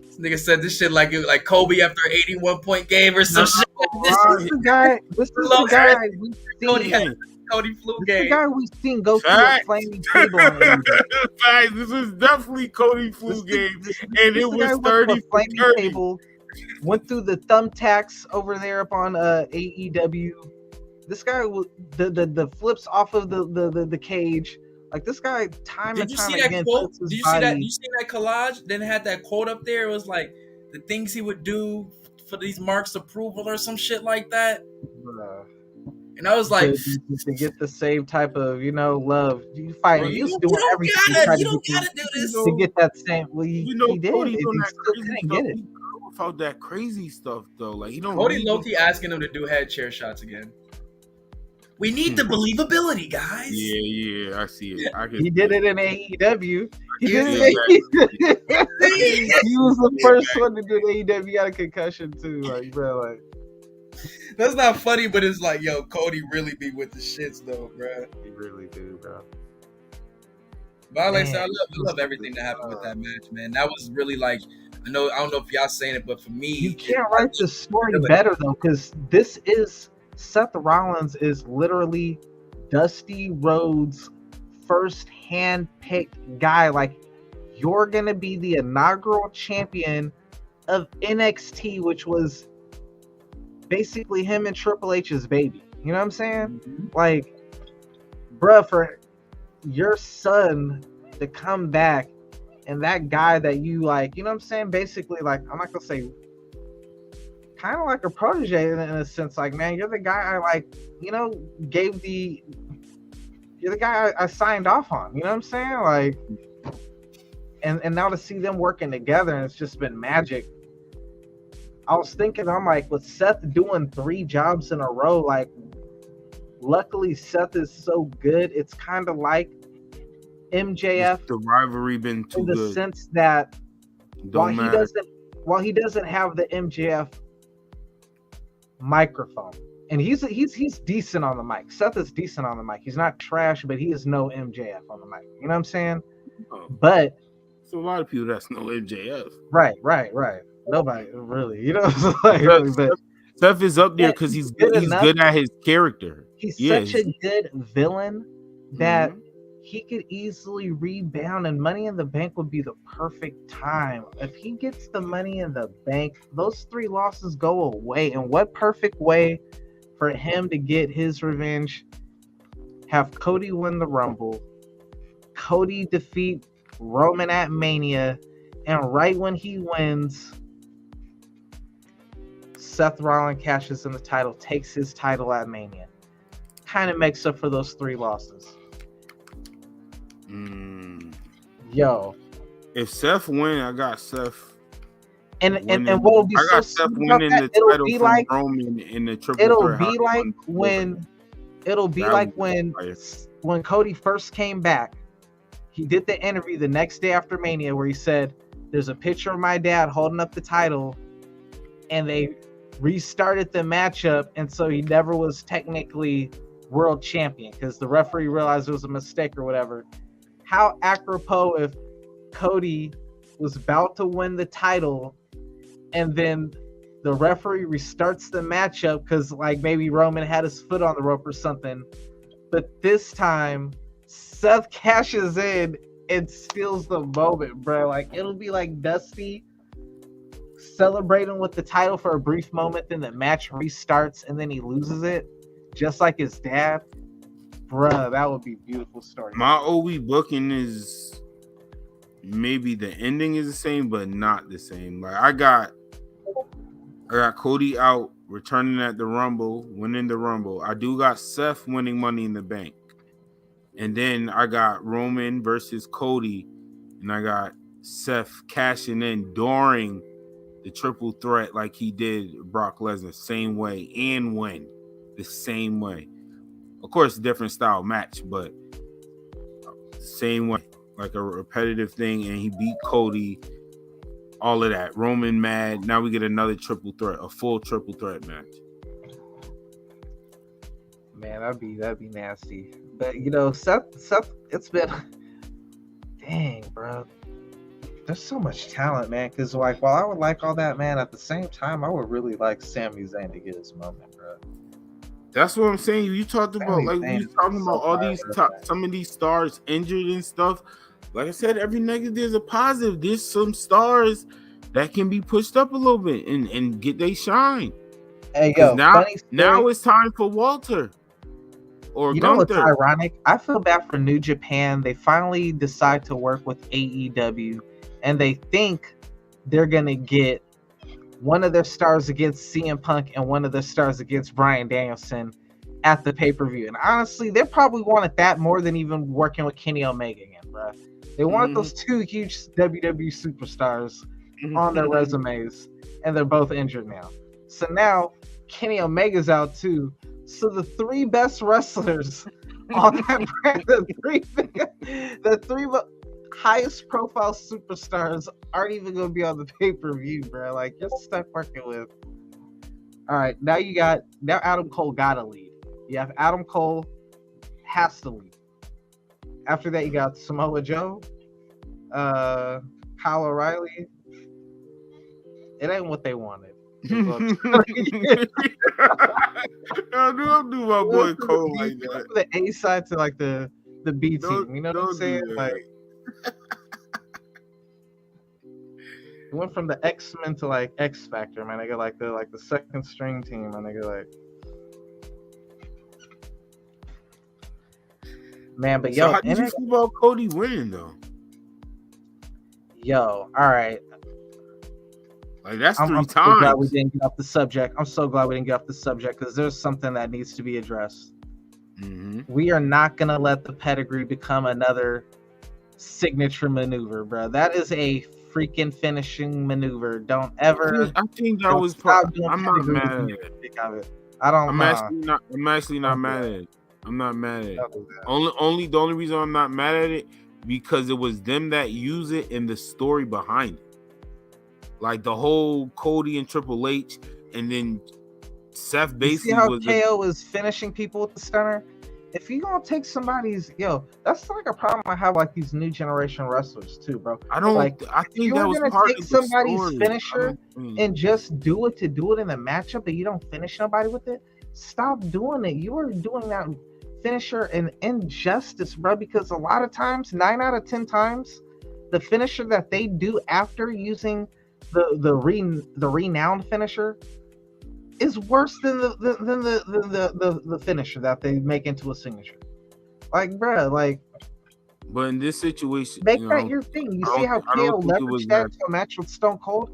This nigga said this shit like Kobe after an 81-point game or some shit. This is the guy. This is the guy we seen. Cody flu This game. is the guy we seen go through a flaming table. Facts. This was definitely Cody flu game, and it was 30 flaming table. Went through the thumbtacks over there up on AEW. This guy the flips off of the cage. Like, this guy time and time again. Did you see that? You see that collage? Then it had that quote up there. It was like the things he would do for these marks of approval or some shit like that. And I was like, to get the same type of, love. You fight. He was doing everything. You don't gotta do this to get that same. Well, he did. Cody He doing that still crazy couldn't stuff. get it. He grew without that crazy stuff though. Like, he don't. Cody low-key asking him to do head chair shots again. We need the believability, guys. Yeah, I see it. He did it in AEW. He was the first one to do AEW. He got a concussion too, like, bro. Like, that's not funny, but it's like, yo, Cody really be with the shits though, bro. He really do, bro. But like I said, I love everything that happened with that match, man. That was really like, I don't know if y'all saying it, but for me, you can't write the story better though, because this is Seth Rollins is literally Dusty Rhodes' first hand-picked guy. Like, you're gonna be the inaugural champion of NXT, which was basically him and Triple H's baby. You know what I'm saying? Like, bruh, for your son to come back and that guy that you like, you know what I'm saying? Basically, like, I'm not gonna say kind of like a protege in a sense, like, man, you're the guy I like, you know, you're the guy I signed off on, you know what I'm saying? Like, and now to see them working together, and it's just been magic. I was thinking, I'm like, with Seth doing 3 jobs in a row, like, luckily Seth is so good, it's kind of like MJF. The rivalry been too good. In the sense that while he doesn't have the MJF microphone, and he's decent on the mic. Seth is decent on the mic. He's not trash, but he is no MJF on the mic. You know what I'm saying? But so a lot of people that's no MJF. Right. Nobody really. You know, like, really, but Seth is up there because he's good at his character. He's such a good villain that he could easily rebound, and Money in the Bank would be the perfect time. If he gets the Money in the Bank, those 3 losses go away. And what perfect way for him to get his revenge? Have Cody win the Rumble, Cody defeat Roman at Mania, and right when he wins, Seth Rollins cashes in the title, takes his title at Mania. Kind of makes up for those 3 losses. Yo, if Seth win, I got Seth. And what will be I got so Seth winning the title from like, Roman in the triple threat. It'll be like when Cody first came back. He did the interview the next day after Mania where he said, "There's a picture of my dad holding up the title," and they restarted the matchup, and so he never was technically world champion because the referee realized it was a mistake or whatever. How apropos if Cody was about to win the title and then the referee restarts the matchup because like maybe Roman had his foot on the rope or something, but this time Seth cashes in and steals the moment, bro. Like, it'll be like Dusty celebrating with the title for a brief moment, then the match restarts and then he loses it just like his dad. Bruh, that would be a beautiful story. My OE booking is maybe the ending is the same, but not the same. Like I got Cody out, returning at the Rumble, winning the Rumble. I do got Seth winning Money in the Bank. And then I got Roman versus Cody, and I got Seth cashing in during the triple threat like he did Brock Lesnar, same way, and win the same way. Of course, different style match, but same way, like a repetitive thing, and he beat Cody, all of that. Roman mad. Now we get another triple threat, a full triple threat match. Man, that'd be nasty. But you know, Seth, it's been dang, bro. There's so much talent, man. Because like, while I would like all that, man, at the same time, I would really like Sami Zayn to get his moment, bro. That's what I'm saying. You talked about like we talking about all these some of these stars injured and stuff. Like I said, every negative there's a positive. There's some stars that can be pushed up a little bit and get they shine. Hey yo, now it's time for Walter. Or you know what's ironic? I feel bad for New Japan. They finally decide to work with AEW, and they think they're gonna get one of their stars against CM Punk and one of their stars against Bryan Danielson at the pay-per-view. And honestly, they probably wanted that more than even working with Kenny Omega again, bro. They wanted those 2 huge WWE superstars on their resumes, and they're both injured now. So now Kenny Omega's out too. So the 3 best wrestlers on that brand, the three highest profile superstars aren't even going to be on the pay-per-view, bro. Like, you're stuck working with. All right, now Adam Cole got to lead. You have Adam Cole has to lead. After that, you got Samoa Joe, Kyle O'Reilly. It ain't what they wanted. Don't do my boy Cole like that. The A side to like the B team, you know what I'm saying? Like, it went from the X-Men to like X Factor, man. I got like the second string team, and I go like, man. But so how did you feel about Cody winning though? Yo, all right. Like that's I'm three so glad times. we didn't get off the subject. I'm so glad we didn't get off the subject because there's something that needs to be addressed. We are not gonna let the pedigree become another signature maneuver, bro. That is a freaking finishing maneuver. Don't ever. I think that was part. I'm not mad at it. I don't. I'm actually not mad at it. I'm not mad at it. The only reason I'm not mad at it because it was them that use it in the story behind it. Like the whole Cody and Triple H, and then Seth basically you see how KO is finishing people with the stunner. If you gonna take somebody's that's like a problem I have like these new generation wrestlers too, bro. I don't like. I think that was part of the somebody's story. finisher and just do it to do it in the matchup, but you don't finish nobody with it. Stop doing it. You are doing that finisher an injustice, bro. Because a lot of times, 9 out of 10 times, the finisher that they do after using the renowned finisher is worse than the finisher that they make into a signature. Like, bro, like. But in this situation, make that your thing. You see how KO leveraged that to a match with Stone Cold?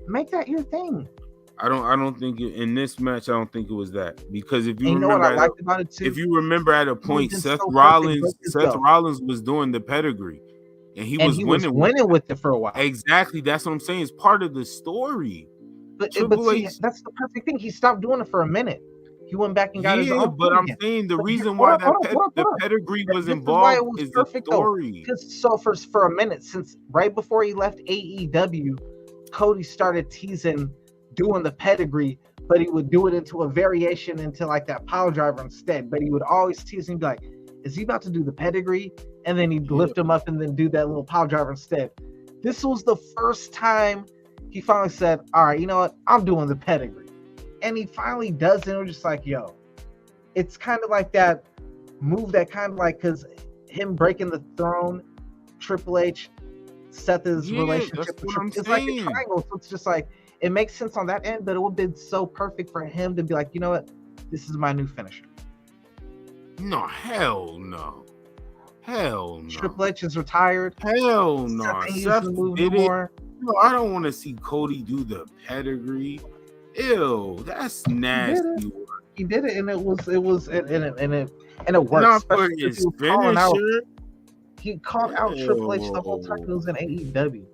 Make that your thing. I don't think in this match. I don't think it was that because if you and remember, what I liked about it too, if you remember at a point, Seth Rollins was doing the pedigree, and he was winning with it for a while. Exactly, that's what I'm saying. It's part of the story. But see, that's the perfect thing. He stopped doing it for a minute. He went back and got his own. But I'm saying the reason why the pedigree was involved is the story. Because so for a minute, since right before he left AEW, Cody started teasing doing the pedigree, but he would do it into a variation into like that pile driver instead. But he would always tease and be like, "Is he about to do the pedigree?" And then he'd lift him up and then do that little pile driver instead. This was the first time he finally said, "All right, you know what? I'm doing the pedigree." And he finally does it. And we're just like, yo, it's kind of like that move that kind of like, because him breaking the throne, Triple H, Seth's relationship, it's like a triangle. So it's just like, it makes sense on that end, but it would have been so perfect for him to be like, you know what? This is my new finisher. No, hell no. Hell no. Triple H is retired. Hell no. Seth did it. No, I don't want to see Cody do the pedigree. Ew, that's nasty. He did it, and it worked. Not for his finisher. He called out Triple H the whole time he was in AEW.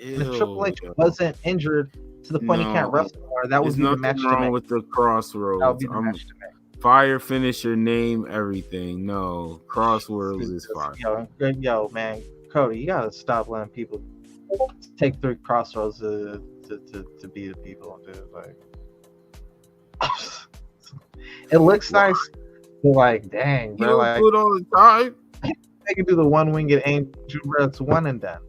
And if Triple H wasn't injured to the point he can't wrestle anymore, that would be the match to make. Wrong with the Crossroads. That would be the match to make. Fire finisher, name, everything. No, Crossroads is fire. Yo, man, Cody, you gotta stop letting people take 3 Crossroads to be the people, dude. Like, it looks nice, but like, dang, bro, like, do it all the time. They can do the one-winged angel, bro. It's one and done.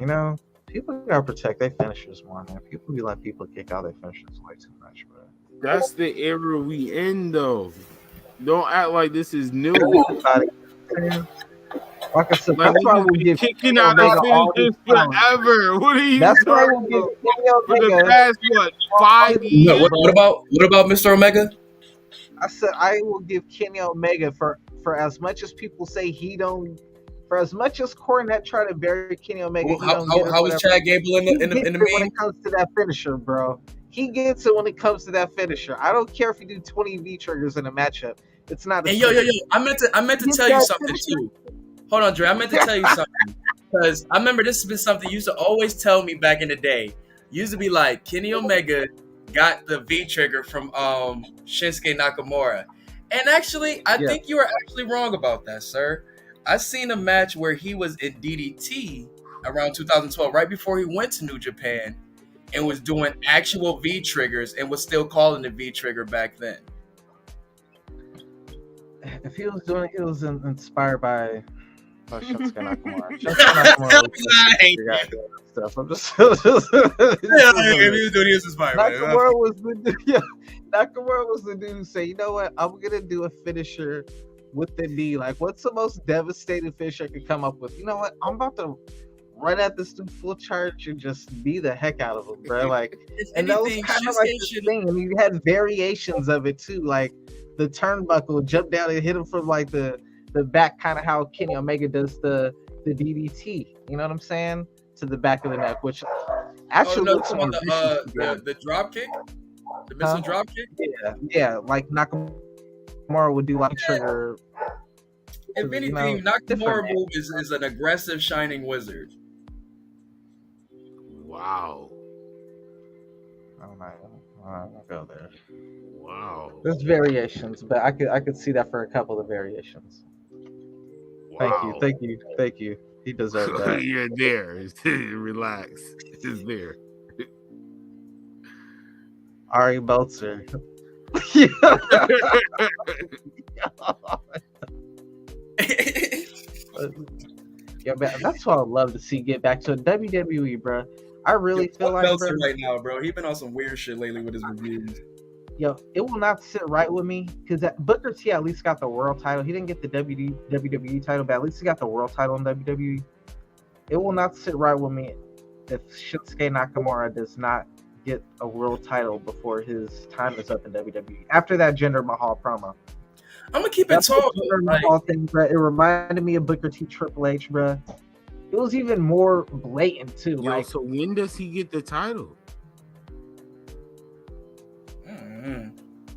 You know, people gotta protect their finishers more, man. People be letting people kick out their finishers way too much, bro. That's the era we in, though. Don't act like this is new. Like I said, that's why we give kicking out the finishers forever. What are you talking about? For the past 5 years? What about Mr. Omega? I said I will give Kenny Omega for as much as people say he don't. For as much as Cornette tried to bury Kenny Omega, how was Chad Gable in the when it comes to that finisher, bro? He gets it when it comes to that finisher. I don't care if you do 20 V triggers in a matchup. It's not. Hey, yo! I meant to tell you something too. Hold on, Dre. I meant to tell you something because I remember this has been something you used to always tell me back in the day. You used to be like, Kenny Omega got the V trigger from Shinsuke Nakamura, and actually, I think you were actually wrong about that, sir. I seen a match where he was in DDT around 2012, right before he went to New Japan, and was doing actual V triggers and was still calling the V trigger back then. If he was doing it, he was inspired by Shinsuke Nakamura. Shinsuke Nakamura stuff. I'm just he was inspired. Nakamura was the dude who said, "You know what? I'm gonna do a finisher with the knee. Like, what's the most devastating finisher I could come up with? You know what? I'm about to run at this dude full charge and just be the heck out of him, bro." Like, and that was kind of like the thing. I mean, you had variations of it too, like the turnbuckle, jump down and hit him from like the back, kind of how Kenny Omega does the the DDT. You know what I'm saying? To the back of the neck, which actually looks more vicious. The drop kick, the missile drop kick. Yeah, like Nakamura would do like trigger. If anything, Nakamura move is an aggressive shining wizard. Wow. I'll go there. Wow. There's variations, but I could see that for a couple of variations. Wow. Thank you. He deserved that. You're there. Relax. It's there. Ari Belzer. Yeah, man, that's what I'd love to see get back to WWE, bro. I really feel like Belzer right now, bro. He's been on some weird shit lately with his reviews. Yo, it will not sit right with me because Booker T at least got the world title. He didn't get the WWE title, but at least he got the world title in WWE. It will not sit right with me if Shinsuke Nakamura does not get a world title before his time is up in WWE. After that Jinder Mahal promo. I'm gonna keep it tall. Mahal thing, bro. It reminded me of Booker T Triple H, bro. It was even more blatant too. Yo, so when does he get the title?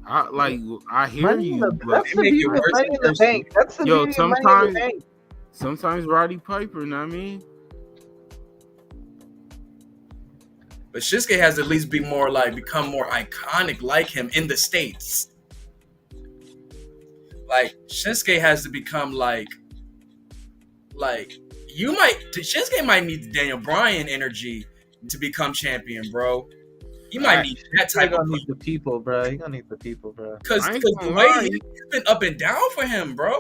I hear you. That's the beauty of Money in the Bank. That's the beauty of Money in the Bank. Sometimes Roddy Piper, know what I mean? But Shinsuke has to at least become more iconic like him in the States. Like Shinsuke has to become like Shinsuke might need the Daniel Bryan energy to become champion, bro. He might need that type of need the people, bro. He gonna need the people, bro. Because the way he's been up and down for him, bro.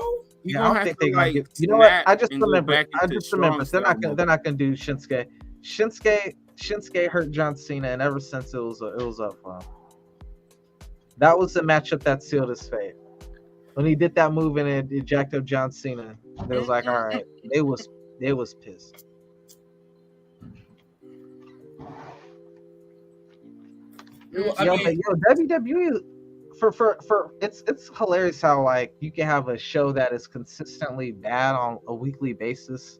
Yeah, I don't think they're gonna get. You know what? I just remember. They're not gonna do Shinsuke. Shinsuke hurt John Cena, and ever since it was up for him. That was the matchup that sealed his fate. When he did that move and it jacked up John Cena, it was like, all right, they was pissed. WWE for it's hilarious how like you can have a show that is consistently bad on a weekly basis,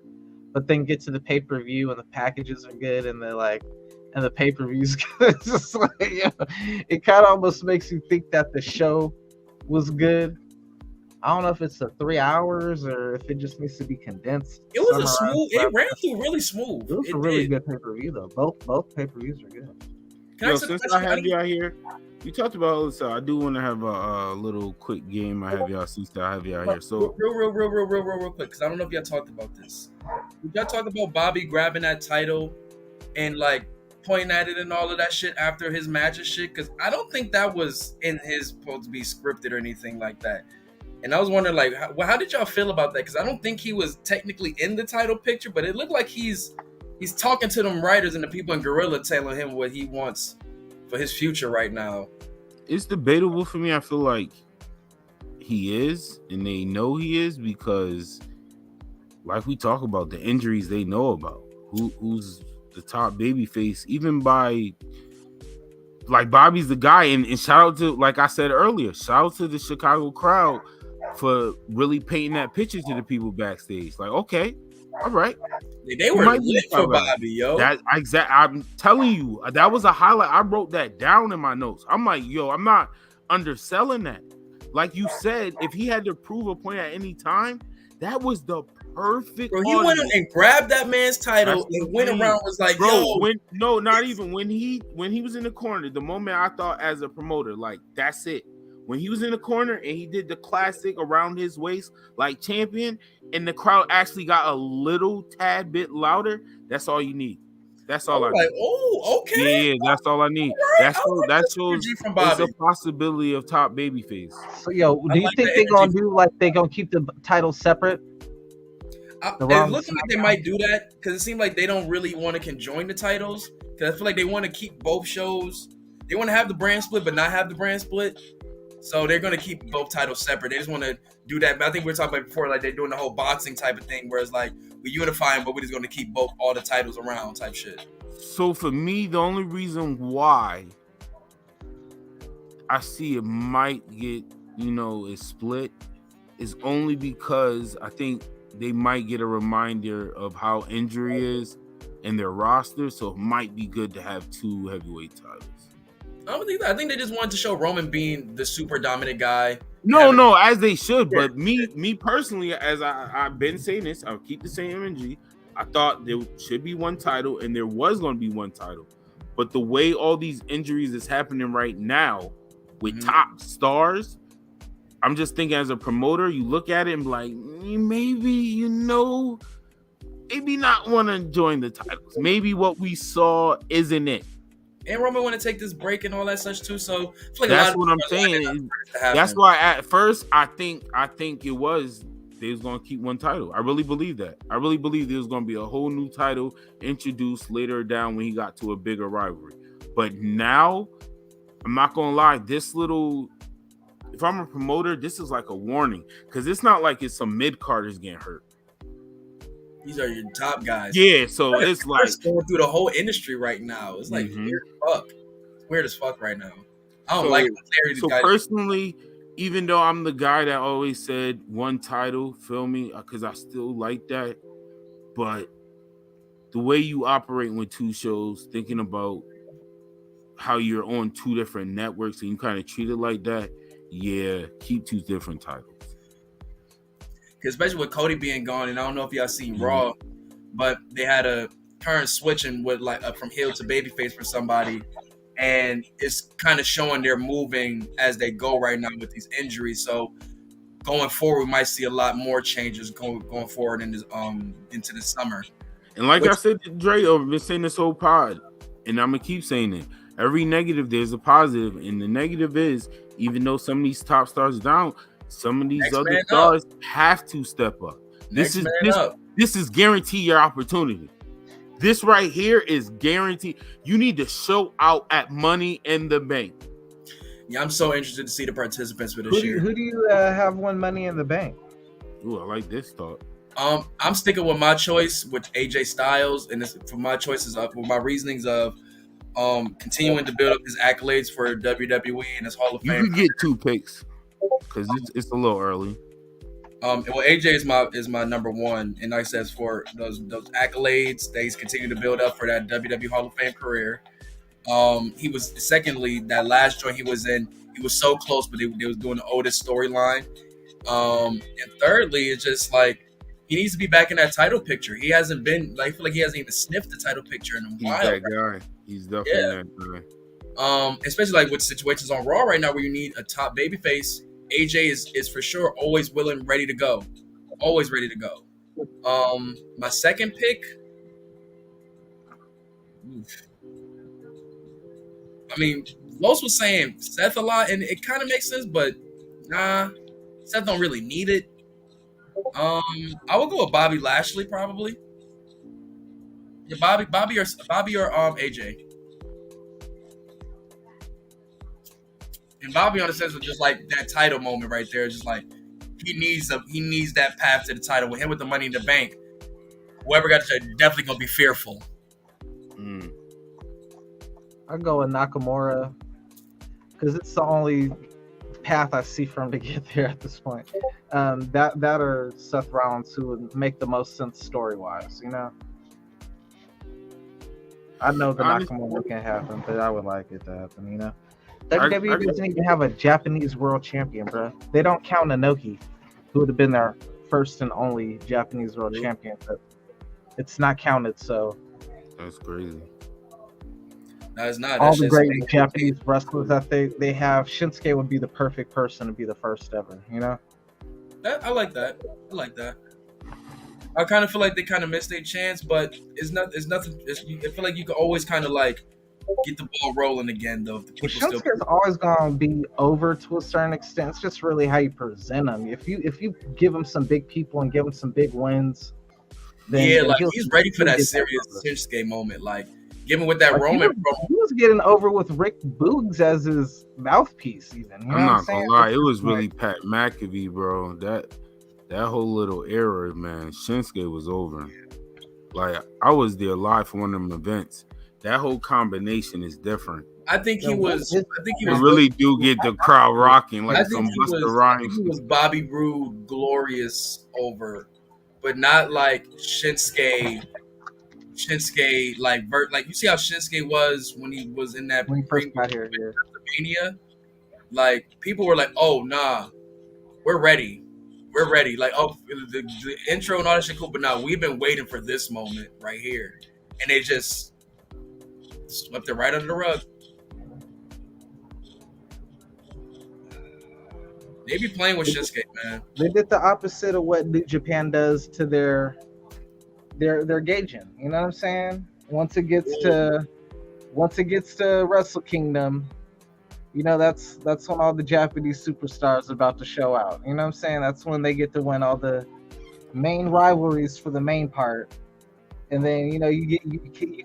but then get to the pay-per-view and the packages are good and the pay-per-view's good. It's just like, it kind of almost makes you think that the show was good. I don't know if it's the 3 hours or if it just needs to be condensed. It was it ran through really smooth. It was a really good pay-per-view though. Both pay-per-views are good. Since I have you out here, you talked about so I do want to have a little quick game. I have y'all since I have you out here. So real quick, because I don't know if y'all talked about this. Did y'all talk about Bobby grabbing that title and like pointing at it and all of that shit after his match and shit? Because I don't think that was in his supposed to be scripted or anything like that. And I was wondering, like, how did y'all feel about that? Because I don't think he was technically in the title picture, but it looked like he's talking to them writers and the people in Gorilla telling him what he wants for his future right now. It's debatable for me. I feel like he is, and they know he is because, like we talk about, the injuries they know about. Who's the top babyface, even by like Bobby's the guy. And shout out to, like I said earlier, shout out to the Chicago crowd for really painting that picture to the people backstage. Like, okay, all right. They were lit for Bobby, yo. I'm telling you, that was a highlight. I wrote that down in my notes. I'm like, yo, I'm not underselling that. Like you said, if he had to prove a point at any time, that was the perfect. Bro, he went and grabbed that man's title and went around was like, yo. When he was in the corner, the moment I thought as a promoter, like, that's it. When he was in the corner and he did the classic around his waist, like champion, and the crowd actually got a little tad bit louder, that's all you need. That's all I need. Like, oh, okay. Yeah, that's all I need. Right. That shows it's a possibility of top babyface. So, yo, do you think they're going to do, like, they're going to keep the title separate? It looks like they might do that because it seems like they don't really want to conjoin the titles because I feel like they want to keep both shows. They want to have the brand split but not have the brand split. So they're going to keep both titles separate. They just want to do that. But I think we were talking about before, like they're doing the whole boxing type of thing where it's like we unify them, but we're just going to keep all the titles around type shit. So for me, the only reason why I see it might get, is split is only because I think they might get a reminder of how injury is in their roster, so it might be good to have 2 heavyweight titles. I don't think that. I think they just wanted to show Roman being the super dominant guy. No, as they should. Yeah. But me personally, as I've been saying this, I'll keep the same energy. I thought there should be 1 title, and there was going to be 1 title. But the way all these injuries is happening right now with top stars, I'm just thinking as a promoter, you look at it and be like, maybe, maybe not want to join the titles. Maybe what we saw isn't it. And Roman want to take this break and all that such too. So that's what I'm saying. That's why at first I think it was they was gonna keep 1 title. I really believe that. I really believe there was gonna be a whole new title introduced later down when he got to a bigger rivalry. But now, I'm not gonna lie, if I'm a promoter, this is like a warning because it's not like it's some mid-carders getting hurt. These are your top guys. Yeah, so it's like going through the whole industry right now. It's like weird as fuck. It's weird as fuck right now. I don't like it. So personally, even though I'm the guy that always said 1 title, feel me, because I still like that. But the way you operate with 2 shows, thinking about how you're on 2 different networks and you kind of treat it like that, yeah, keep 2 different titles. Especially with Cody being gone, and I don't know if y'all seen Raw, but they had a current switching with like from heel to babyface for somebody, and it's kind of showing they're moving as they go right now with these injuries. So going forward, we might see a lot more changes going forward in this, into the summer. And like I said to Dre, I've been saying this whole pod, and I'm gonna keep saying it. Every negative, there's a positive, and the negative is even though some of these top stars are down, some of these other stars have to step up. This is guarantee your opportunity. This right here is guaranteed. You need to show out at Money in the Bank. Yeah, I'm so interested to see the participants for this year. Who do you have won Money in the Bank? Ooh, I like this thought. I'm sticking with my choice with AJ Styles, and this for my choices of with my reasonings of continuing to build up his accolades for WWE and his Hall of Fame. You can get 2 picks. Because it's a little early. Well, AJ is my number 1, and like I said, for those accolades that he's continued to build up for that WWE Hall of Fame career. He was secondly that last joint he was in. He was so close, but they was doing the Otis storyline. And thirdly, it's just like he needs to be back in that title picture. He hasn't been like I feel like he hasn't even sniffed the title picture in a while. He's that guy. He's definitely that guy. Especially like with situations on Raw right now where you need a top babyface. AJ is for sure always willing, ready to go. Always ready to go. My second pick. I mean, Los was saying Seth a lot, and it kind of makes sense, but nah, Seth don't really need it. I would go with Bobby Lashley probably. Yeah, Bobby or AJ. And Bobby, on the sense of just like that title moment right there, just like he needs that path to the title. With him with the Money in the Bank, whoever got the definitely gonna be fearful. I'll go with Nakamura because it's the only path I see for him to get there at this point. That or Seth Rollins, who would make the most sense story wise. I know the Nakamura can happen, but I would like it to happen. WWE doesn't even have a Japanese world champion, bro. They don't count Inoki, who would have been their first and only Japanese world champion. But it's not counted, so. That's crazy. No, it's not. All the great Japanese wrestlers that they have, Shinsuke would be the perfect person to be the first ever, I like that. I kind of feel like they kind of missed their chance, but it's nothing. I feel like you can always kind of like get the ball rolling again, though. Shinsuke's always gonna be over to a certain extent. It's just really how you present him. If you give him some big people and give him some big wins, then he's ready for that serious Shinsuke moment. Like, give him with that Roman. He was getting over with Rick Boogs as his mouthpiece. Even I'm not gonna lie, it was really Pat McAfee, bro. That whole little era, man. Shinsuke was over. Like, I was there live for one of them events. That whole combination is different. I think he was. Really do get the crowd rocking like some Busta Rhymes. He was Bobby Roode glorious over, but not like Shinsuke, like you see how Shinsuke was when he was in that when he first got here. Mania. Like people were like, "Oh nah, we're ready. Like, oh, the intro and all that shit cool, but now we've been waiting for this moment right here, and they just swept it right under the rug. They be playing with Shinsuke, man. They did the opposite of what New Japan does to their gauging. You know what I'm saying? Once it gets to Wrestle Kingdom, you know, that's when all the Japanese superstars are about to show out. You know what I'm saying? That's when they get to win all the main rivalries for the main part. And then, you know, you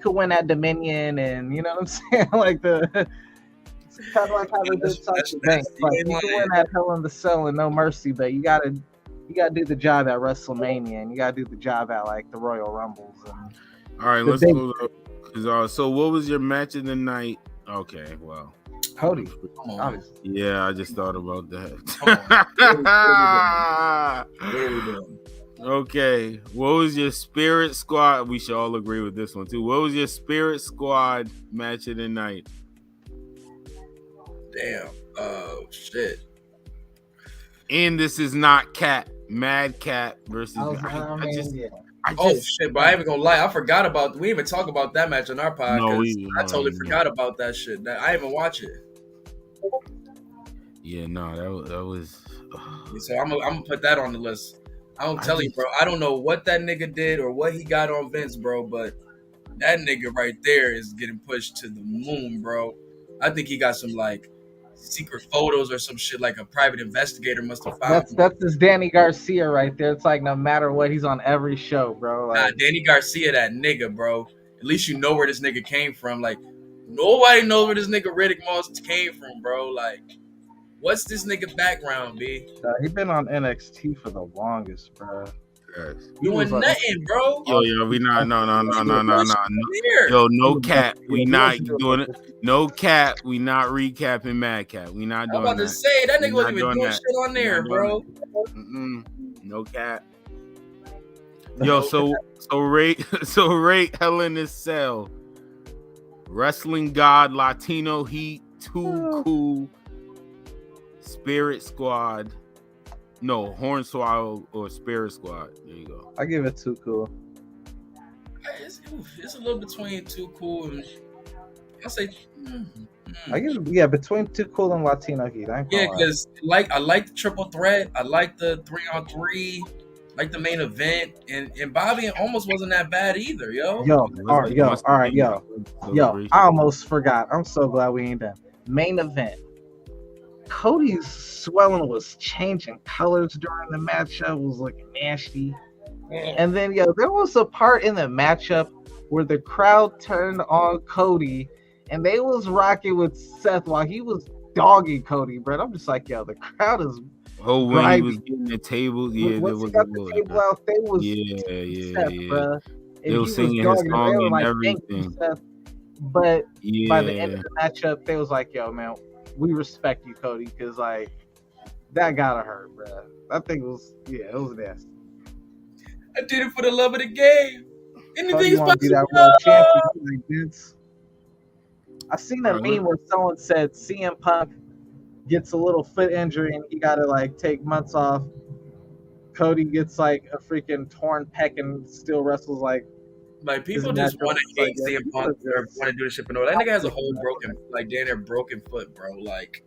could win at Dominion, and you know what I'm saying? Like it's kind of like how they did Sasha Banks. Like you can win at Hell in the Cell and No Mercy, but you gotta do the job at WrestleMania, and you gotta do the job at like the Royal Rumbles. And all right, let's go. So what was your match of the night? Okay, well, Cody. Yeah, I just thought about that. Okay, what was your Spirit Squad? We should all agree with this one too. What was your Spirit Squad match of the night? Damn. Oh shit. And this is not Mad Cat versus. Shit! But I ain't even gonna lie, I forgot about. We even talk about that match on our podcast. I totally forgot about that shit. I didn't even watch it. Yeah, no, that was. So I'm gonna put that on the list. I'm telling you, bro. I don't know what that nigga did or what he got on Vince, bro, but that nigga right there is getting pushed to the moon, bro. I think he got some like secret photos or some shit, like a private investigator must have found. That's this Danny Garcia right there. It's like no matter what, he's on every show, bro. Like, Danny Garcia, that nigga, bro. At least you know where this nigga came from. Like nobody knows where this nigga Riddick Moss came from, bro. Like, what's this nigga background, B? He been on NXT for the longest, bro. Yes. Doing nothing, bro. Yo, we not no. Yo, no cap. We not doing it. No cap. We not recapping Mad Cat. We not doing that. I'm about to say that nigga wasn't even doing shit on there, bro. No cap. Yo, so rate Hell in a Cell. Wrestling God, Latino Heat, Too Cool, Spirit Squad. No, Hornswoggle or Spirit Squad. There you go. I give it Too Cool. It's a little between Too Cool and I say. I give it, between Too Cool and Latino Heat. Because I like the triple threat. I like the 3-on-3. Like the main event, and Bobby almost wasn't that bad either, yo. All right. I almost forgot. I'm so glad we ain't done. Main event. Cody's swelling was changing colors during the matchup. It was looking nasty. And then, there was a part in the matchup where the crowd turned on Cody, and they was rocking with Seth while he was dogging Cody, bro. I'm just like, the crowd is. Oh, when he was getting the table, once he got the table out, they was Seth, bro. They were singing his song and everything. Seth. But by the end of the matchup, they was like, "Yo, man, we respect you, Cody," because like that gotta hurt, bro. That thing was, it was nasty. I did it for the love of the game. Anything's possible. Be that world champion, like Vince. I seen a meme where someone said CM Punk gets a little foot injury and he gotta like take months off. Cody gets like a freaking torn pec and still wrestles like people just want to hate CM Punk or want to do this shit, but no, that nigga has a whole broken foot, bro. Like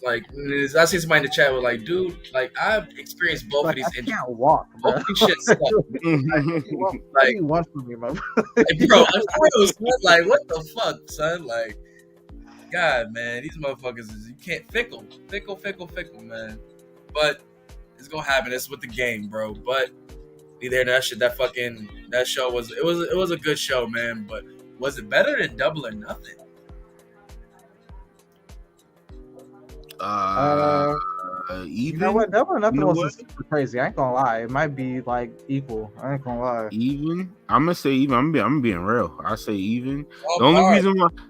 I see somebody in the chat was like, dude, like I've experienced both of these injuries. I can't walk, bro. Both of these shit suck. What do you want from me, bro? Like, what the fuck, son? Like, God, man, these motherfuckers you can't fickle, man. But it's gonna happen. It's with the game, bro. But either that show was a good show, man. But was it better than Double or Nothing? Even. You know what? Double or Nothing wasn't super crazy. I ain't gonna lie. It might be like equal. I ain't gonna lie. Even. I'm gonna say even. I'm being real. I say even. The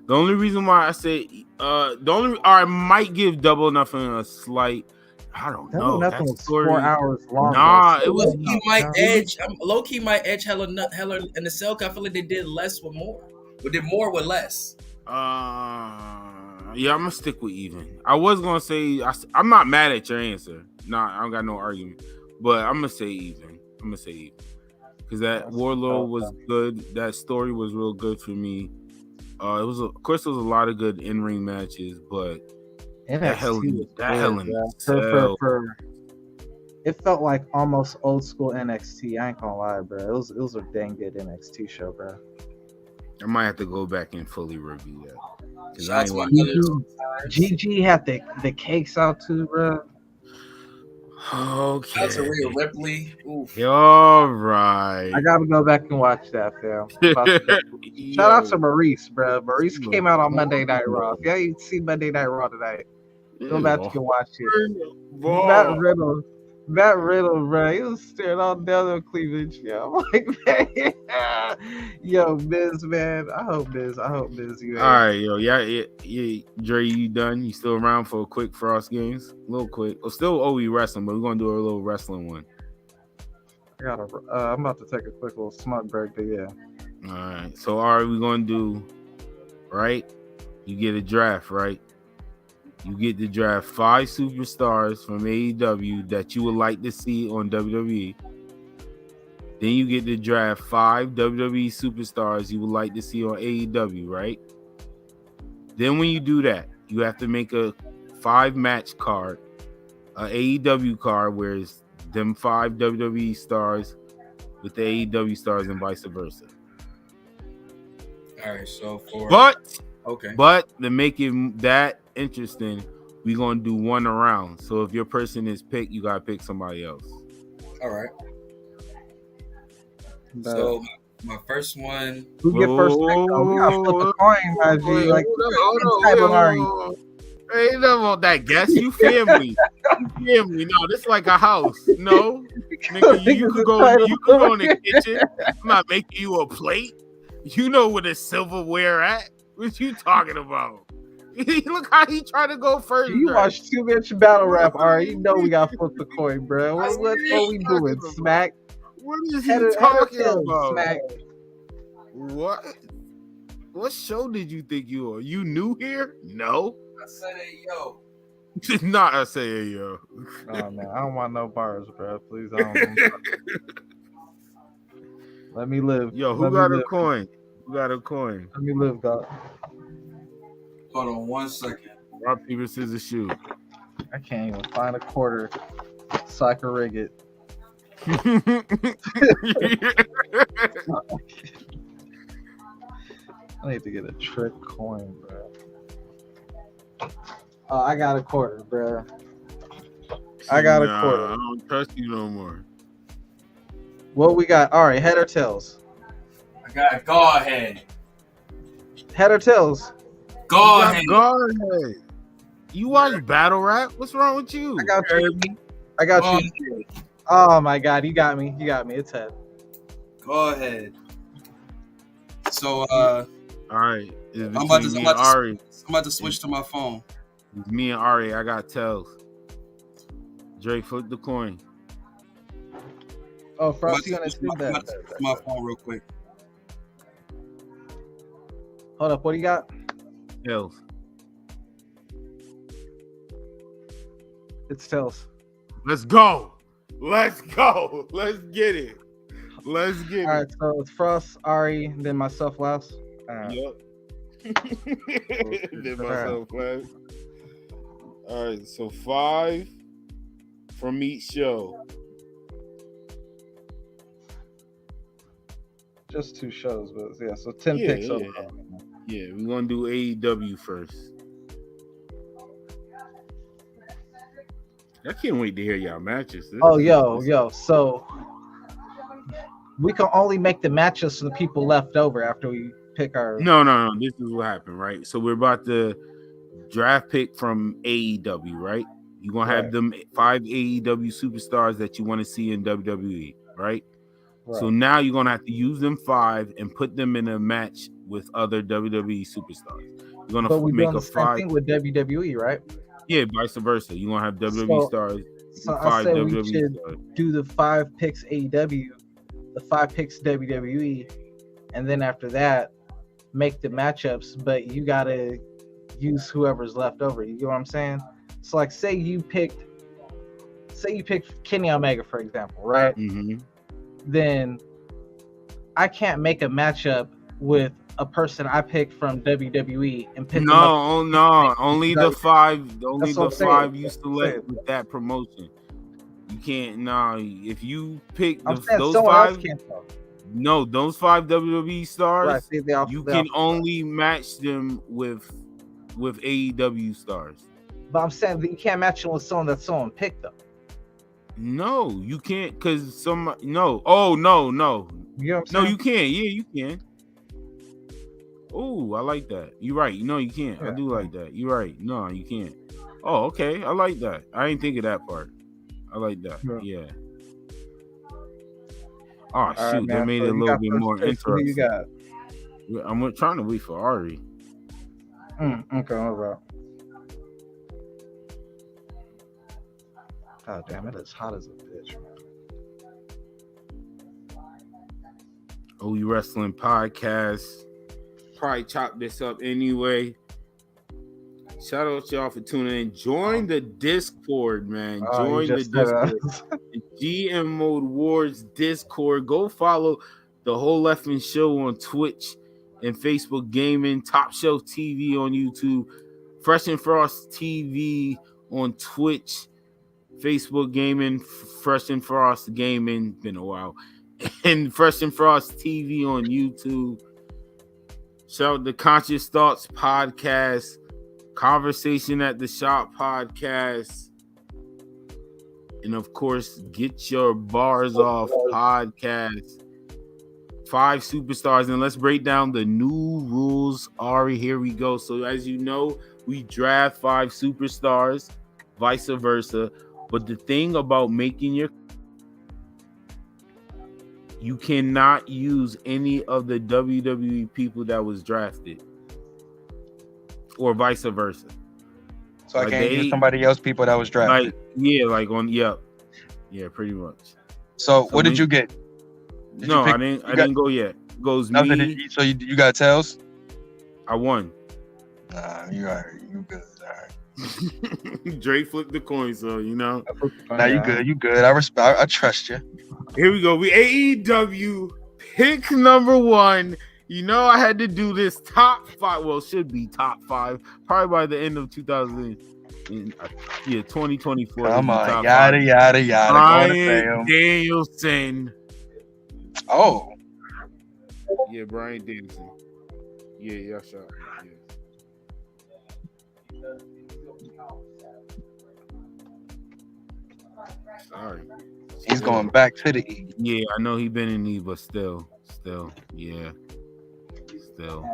only reason why I say I might give Double or Nothing a slight. I don't That know. nothing That was story, 4 hours long. Nah, though. it was. He might edge. Low key might edge hella in the cell. I feel like they did less with more. We did more with less. Yeah, I'm gonna stick with even. I was gonna say I'm not mad at your answer. Nah, I don't got no argument. But I'm gonna say even. Because that Warlord was good. That story was real good for me. Of course, there was a lot of good in-ring matches, but that hell in the cell. It felt like almost old school NXT. I ain't gonna lie, bro. It was a dang good NXT show, bro. I might have to go back and fully review that. GG had the cakes out too, bro. Okay. That's a Rhea Ripley. Oof. All right. I gotta go back and watch that, fam. Shout out to Maurice, bro. Maurice came out on Monday Night Raw. If y'all ain't see Monday Night Raw tonight, go back and watch it. Matt Riddle, bro, he was staring all down on cleavage. Yo, I'm like, man, yo, Miz, man. I hope Miz. You. All right, yo, yeah, Dre, you done? You still around for a quick Frost Games? A little quick. Well, still OE wrestling, but we're gonna do a little wrestling one. I'm about to take a quick little smug break, but yeah. All right. So, all right, we're gonna do right. You get a draft, right? You get to draft 5 superstars from AEW that you would like to see on WWE. Then you get to draft 5 WWE superstars you would like to see on AEW, right? Then when you do that, you have to make a 5-match card, an AEW card, where it's them 5 WWE stars with the AEW stars and vice versa. All right, so But to make it that interesting, we're gonna do one around. So if your person is picked, you gotta pick somebody else. All right. So my first one. Who get first pick? Oh, we gotta flip the coin, my G. Like, Ain't nothing about that, guess. You family. No, this is like a house. No, nigga, you could go in the kitchen. I'm not making you a plate. You know where the silverware at. What you talking about? Look how he tried to go first. You watch too much battle rap, alright? You know we gotta flip the coin, bro. What we doing? Smack? What is he talking about? Smack. What show did you think you were? You new here? No. I said, hey, yo. Not I say, hey, yo. Oh man, I don't want no bars, bro. Please, I don't. Let me live. Yo, who got a coin? Who got a coin? Let me live, God. Hold on 1 second. Rock, paper, scissors, shoot. I can't even find a quarter so I can rig it. I need to get a trick coin, bro. Oh, I got a quarter, bro. I got a quarter. I don't trust you no more. What we got? All right, head or tails? I got go ahead. Head or tails? Go ahead. You watch battle rap? What's wrong with you? I got you. I got you. Oh my God, you got me. It's head. Go ahead. So all right. I'm about to switch to my phone. It's me and Ari. I got tails. Dre, flip the coin. Oh, Frost, you gonna do that? My phone real quick. Hold up, what do you got? Tails. It's tails. Let's go. Let's get it. All right, so it's Frost, Ari, then myself last. Yep. Then myself last. All right, so 5 from each show. Just 2 shows, but yeah, so 10 picks overall. Yeah, we're gonna do AEW first. I can't wait to hear y'all matches. Yo. So we can only make the matches for the people left over after we pick our. No. This is what happened, right? So we're about to draft pick from AEW, right? You're gonna have them 5 AEW superstars that you want to see in WWE, right? So now you're gonna have to use them 5 and put them in a match with other WWE superstars. You're gonna but we're make doing a the same 5 thing with WWE, right? Yeah, vice versa. You want to have WWE stars. So I say we should do the 5 picks AEW, the 5 picks WWE, and then after that, make the matchups. But you gotta use whoever's left over. You get what I'm saying? So like, say you picked Kenny Omega, for example, right? Mm-hmm. Then I can't make a matchup with a person I picked from WWE and pick only the 5 you select with that promotion. You can't. If you pick those 5, those 5 WWE stars, right, you can only match them with AEW stars. But I'm saying that you can't match them with someone that's someone picked though. No, you can't, because some no. Oh no. You know what I'm saying? You can. Yeah, you can. Oh, I like that. You're right. No, you can't. Yeah. I do like that. You're right. No, you can't. Oh, okay. I like that. I didn't think of that part. I like that. Yeah. Oh, shoot. That made it a little bit more interesting. You got? I'm trying to wait for Ari. Okay, all right. God damn, it is hot as a bitch, man. OE Wrestling Podcast. Probably chop this up anyway. Shout out to y'all for tuning in. Join the Discord, man. Join the Discord. The GM Mode Wars Discord. Go follow the Whole Effing Show on Twitch and Facebook Gaming. Top Shelf TV on YouTube. Fresh and Frost TV on Twitch. Facebook Gaming. Fresh and Frost Gaming. Been a while. And Fresh and Frost TV on YouTube. Shout out the Conscious Thoughts Podcast, Conversation at the Shop Podcast, and of course, Get Your Bars Off Podcast. 5 superstars, and let's break down the new rules. Ari, here we go. So as you know, we draft 5 superstars, vice versa. But the thing about making you cannot use any of the WWE people that was drafted, or vice versa. So I can't use somebody else people that was drafted. Yeah, pretty much. So what did you get? I didn't go yet. It goes me. So you got tails? I won. Nah, you good. All right. Dre flipped the coin, so you know. Nah, you good. You good. I trust you. Here we go. We AEW pick number 1. You know I had to do this top 5. Well, should be top 5. Probably by the end of 2024. Come on, yada. Bryan Danielson. Oh. Yeah, Bryan Danielson. Yeah, shot. Yeah. Sorry. He's going back to the E. Yeah, I know he's been in E, but still, yeah. Still.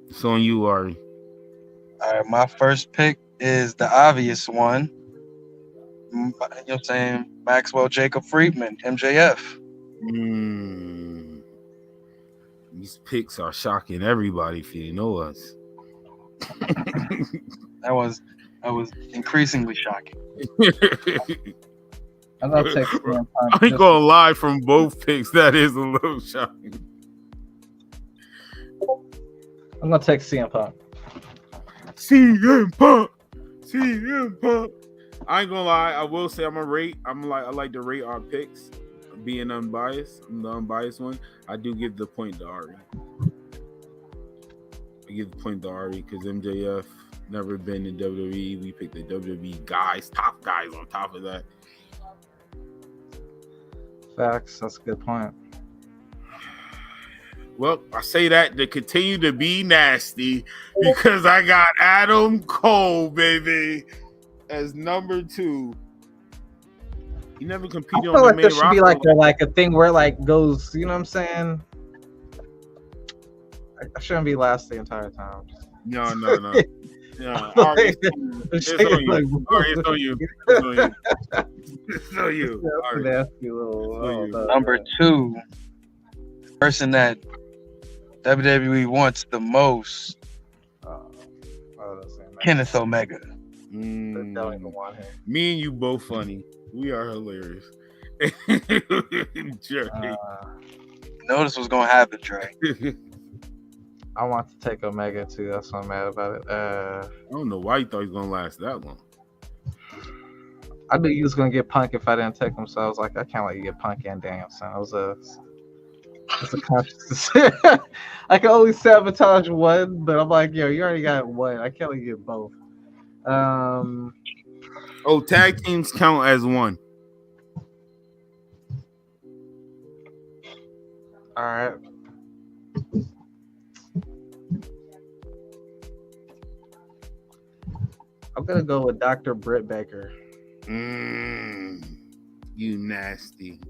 It's on you, Ari. All right, my first pick is the obvious one. You know what I'm saying? Maxwell Jacob Friedman, MJF. These picks are shocking everybody if you know us. That was increasingly shocking. I'm gonna take I ain't gonna lie, from both picks, that is a little shocking. I'm gonna take CM Punk. CM Punk. I ain't gonna lie, I will say I like to rate our picks. Being unbiased, I'm the unbiased one. I do give the point to Ari. I give the point to Ari because MJF never been in WWE. We picked the WWE guys, top guys on top of that. Facts. That's a good point. Well, I say that to continue to be nasty because I got Adam Cole, baby, as number 2. He never competed on the main roster. There should be like a thing where it goes, you know what I'm saying? I shouldn't be last the entire time. No. Yeah, Ari, it's on you. Number 2, person that WWE wants the most. Kenneth Omega. Don't even want him. Me and you both funny. We are hilarious. Jerry. Notice what's gonna happen, Dre. I want to take Omega too. That's why I'm mad about it. I don't know why you thought he was gonna last that long. I knew you was gonna get Punk if I didn't take him, so I was like, I can't let you get Punk and Danielson. It was a conscious decision. I can only sabotage one, but I'm like, yo, you already got one. I can't let you get both. Oh, tag teams count as one. All right. I'm gonna go with Dr. Britt Baker. You nasty.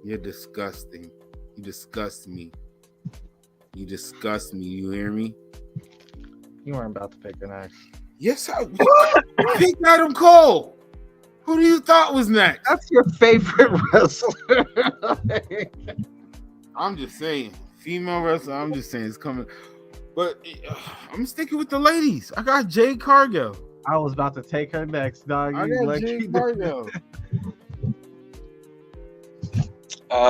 You're disgusting. You disgust me. You disgust me. You hear me? You weren't about to pick her next. Yes, I picked Adam Cole. Who do you thought was next? That's your favorite wrestler. I'm just saying, female wrestler. I'm just saying it's coming, but I'm sticking with the ladies. I got Jade Cargill. I was about to take her next, dog. I got Jade Cargill.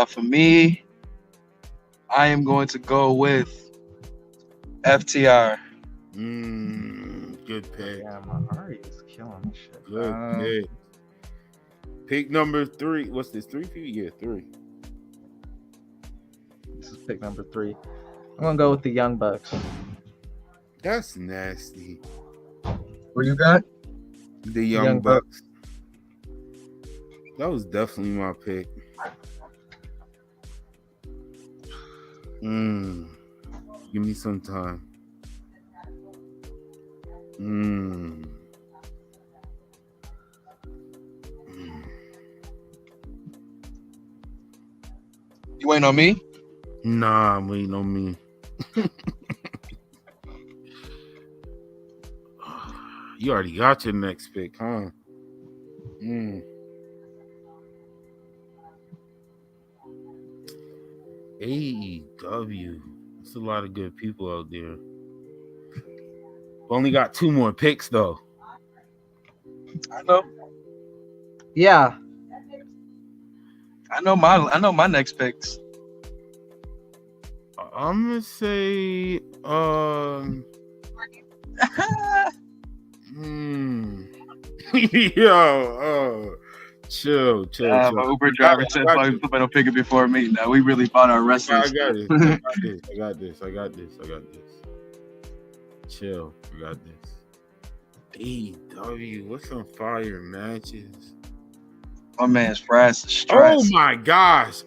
For me, I am going to go with FTR. Good pick. Yeah, my heart is killing this shit. Good pick. Pick number 3. What's this? 3 for you? Yeah, 3. This is pick number 3. I'm gonna go with the Young Bucks. That's nasty. What you got? The Young Bucks. That was definitely my pick. Give me some time. You waiting on me? Nah, I'm waiting on me. You already got your next pick, huh? AEW. There's a lot of good people out there. Only got 2 more picks though. I know. Yeah. I know my next picks. I'm gonna say chill. My Uber driver said somebody will pick it before me. Now we really bought our wrestlers. I got this. Chill. I got this. AEW, what's some fire matches? My man's Frass is stressed. Oh my gosh.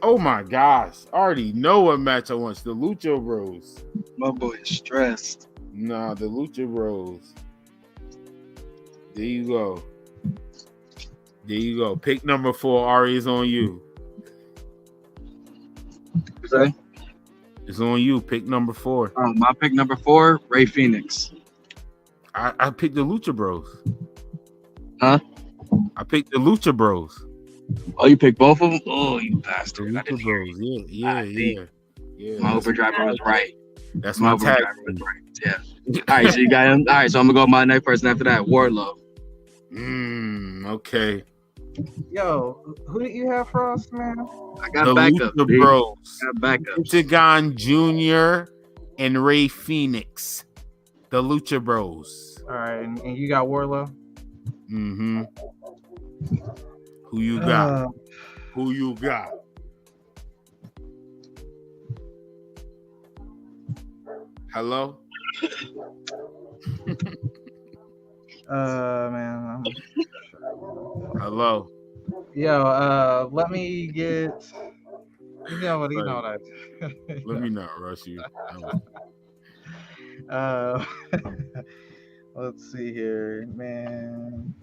I already know what match I want. The Lucha Bros. My boy is stressed. Nah, the Lucha Bros. There you go. Pick number 4. Ari is on you. Okay. It's on you. Pick number 4. My pick number 4, Ray Phoenix. I picked the Lucha Bros. Huh? I picked the Lucha Bros. Oh, you picked both of them? Oh, you bastard. The Lucha Bros. Yeah. My Uber driver was right. That's my Uber tag. driver was right. Yeah. All right, so you got him. All right, so I'm going to go with my next person after that, Wardlow. Okay. Yo, who did you have for us, man? I got the backup. Lucha Bros. I got backup. Pentagon Jr. and Ray Phoenix. The Lucha Bros. All right, and you got Wardlow? Mm-hmm. Who you got? Hello? Man. Hello? Yo, let me get... You know what I... Let me not rush you. Let's see here, man.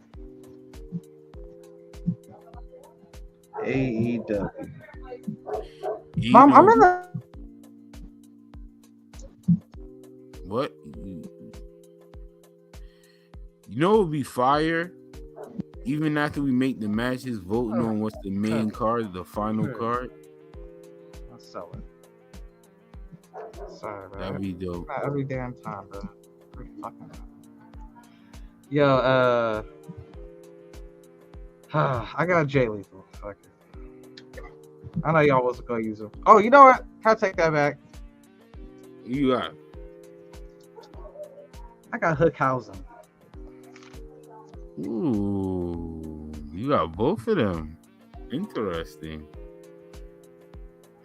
AEW. Mom, I'm in the... What? You know what would be fire? Even after we make the matches, voting on what's the main card, the final card. I'll sell it. Sorry, bro. That'd be dope. Not every damn time, bro. Every fucking time. Yo, I got Jay Lethal. Fuck it. I know y'all wasn't gonna use him. Oh, you know what? I'll take that back. You got. I got Hookhausen. Ooh, you got both of them. Interesting.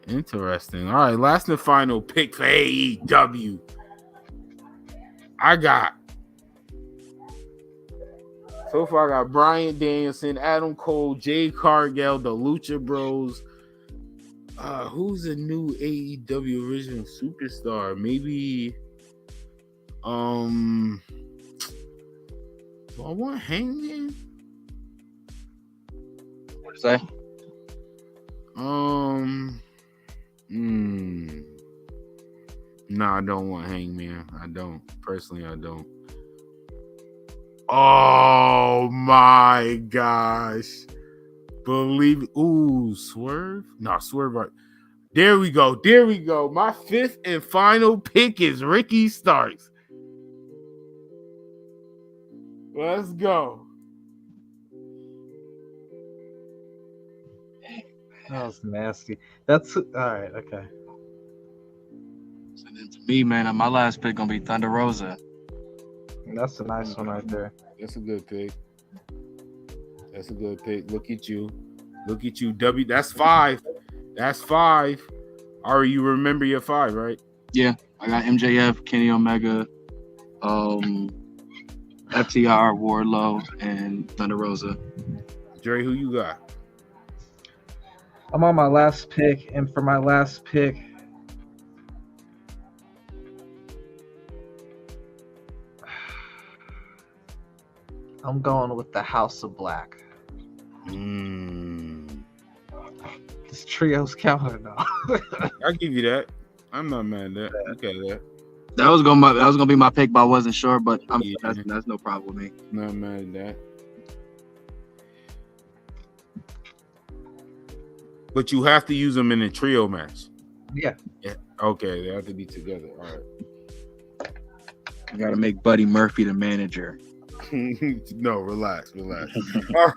All right, last and final pick for AEW. So far, I got Bryan Danielson, Adam Cole, Jade Cargill, the Lucha Bros. Who's the new AEW original superstar? Maybe, do I want Hangman? What to say? No, I don't want Hangman. I don't. Personally, I don't. Oh my gosh. Believe it. Ooh, Swerve? No, Swerve. Right. There we go. My fifth and final pick is Ricky Starks. Let's go. That was nasty. That's all right. Okay. So then for me, man, my last pick gonna be Thunder Rosa. That's a nice one right there. That's a good pick. Look at you. That's 5. Ari, you remember your 5, right? Yeah, I got MJF, Kenny Omega, FTR, Wardlow, and Thunder Rosa. Dre, who you got? I'm on my last pick, and for my last pick, I'm going with the House of Black. This trio's counting now. I'll give you that. I'm not mad at that. Okay, that. That was gonna be my pick, but I wasn't sure. But that's no problem with me. Not mad at that. But you have to use them in a trio match. Yeah. Okay, they have to be together. All right. I gotta make Buddy Murphy the manager. No, relax. All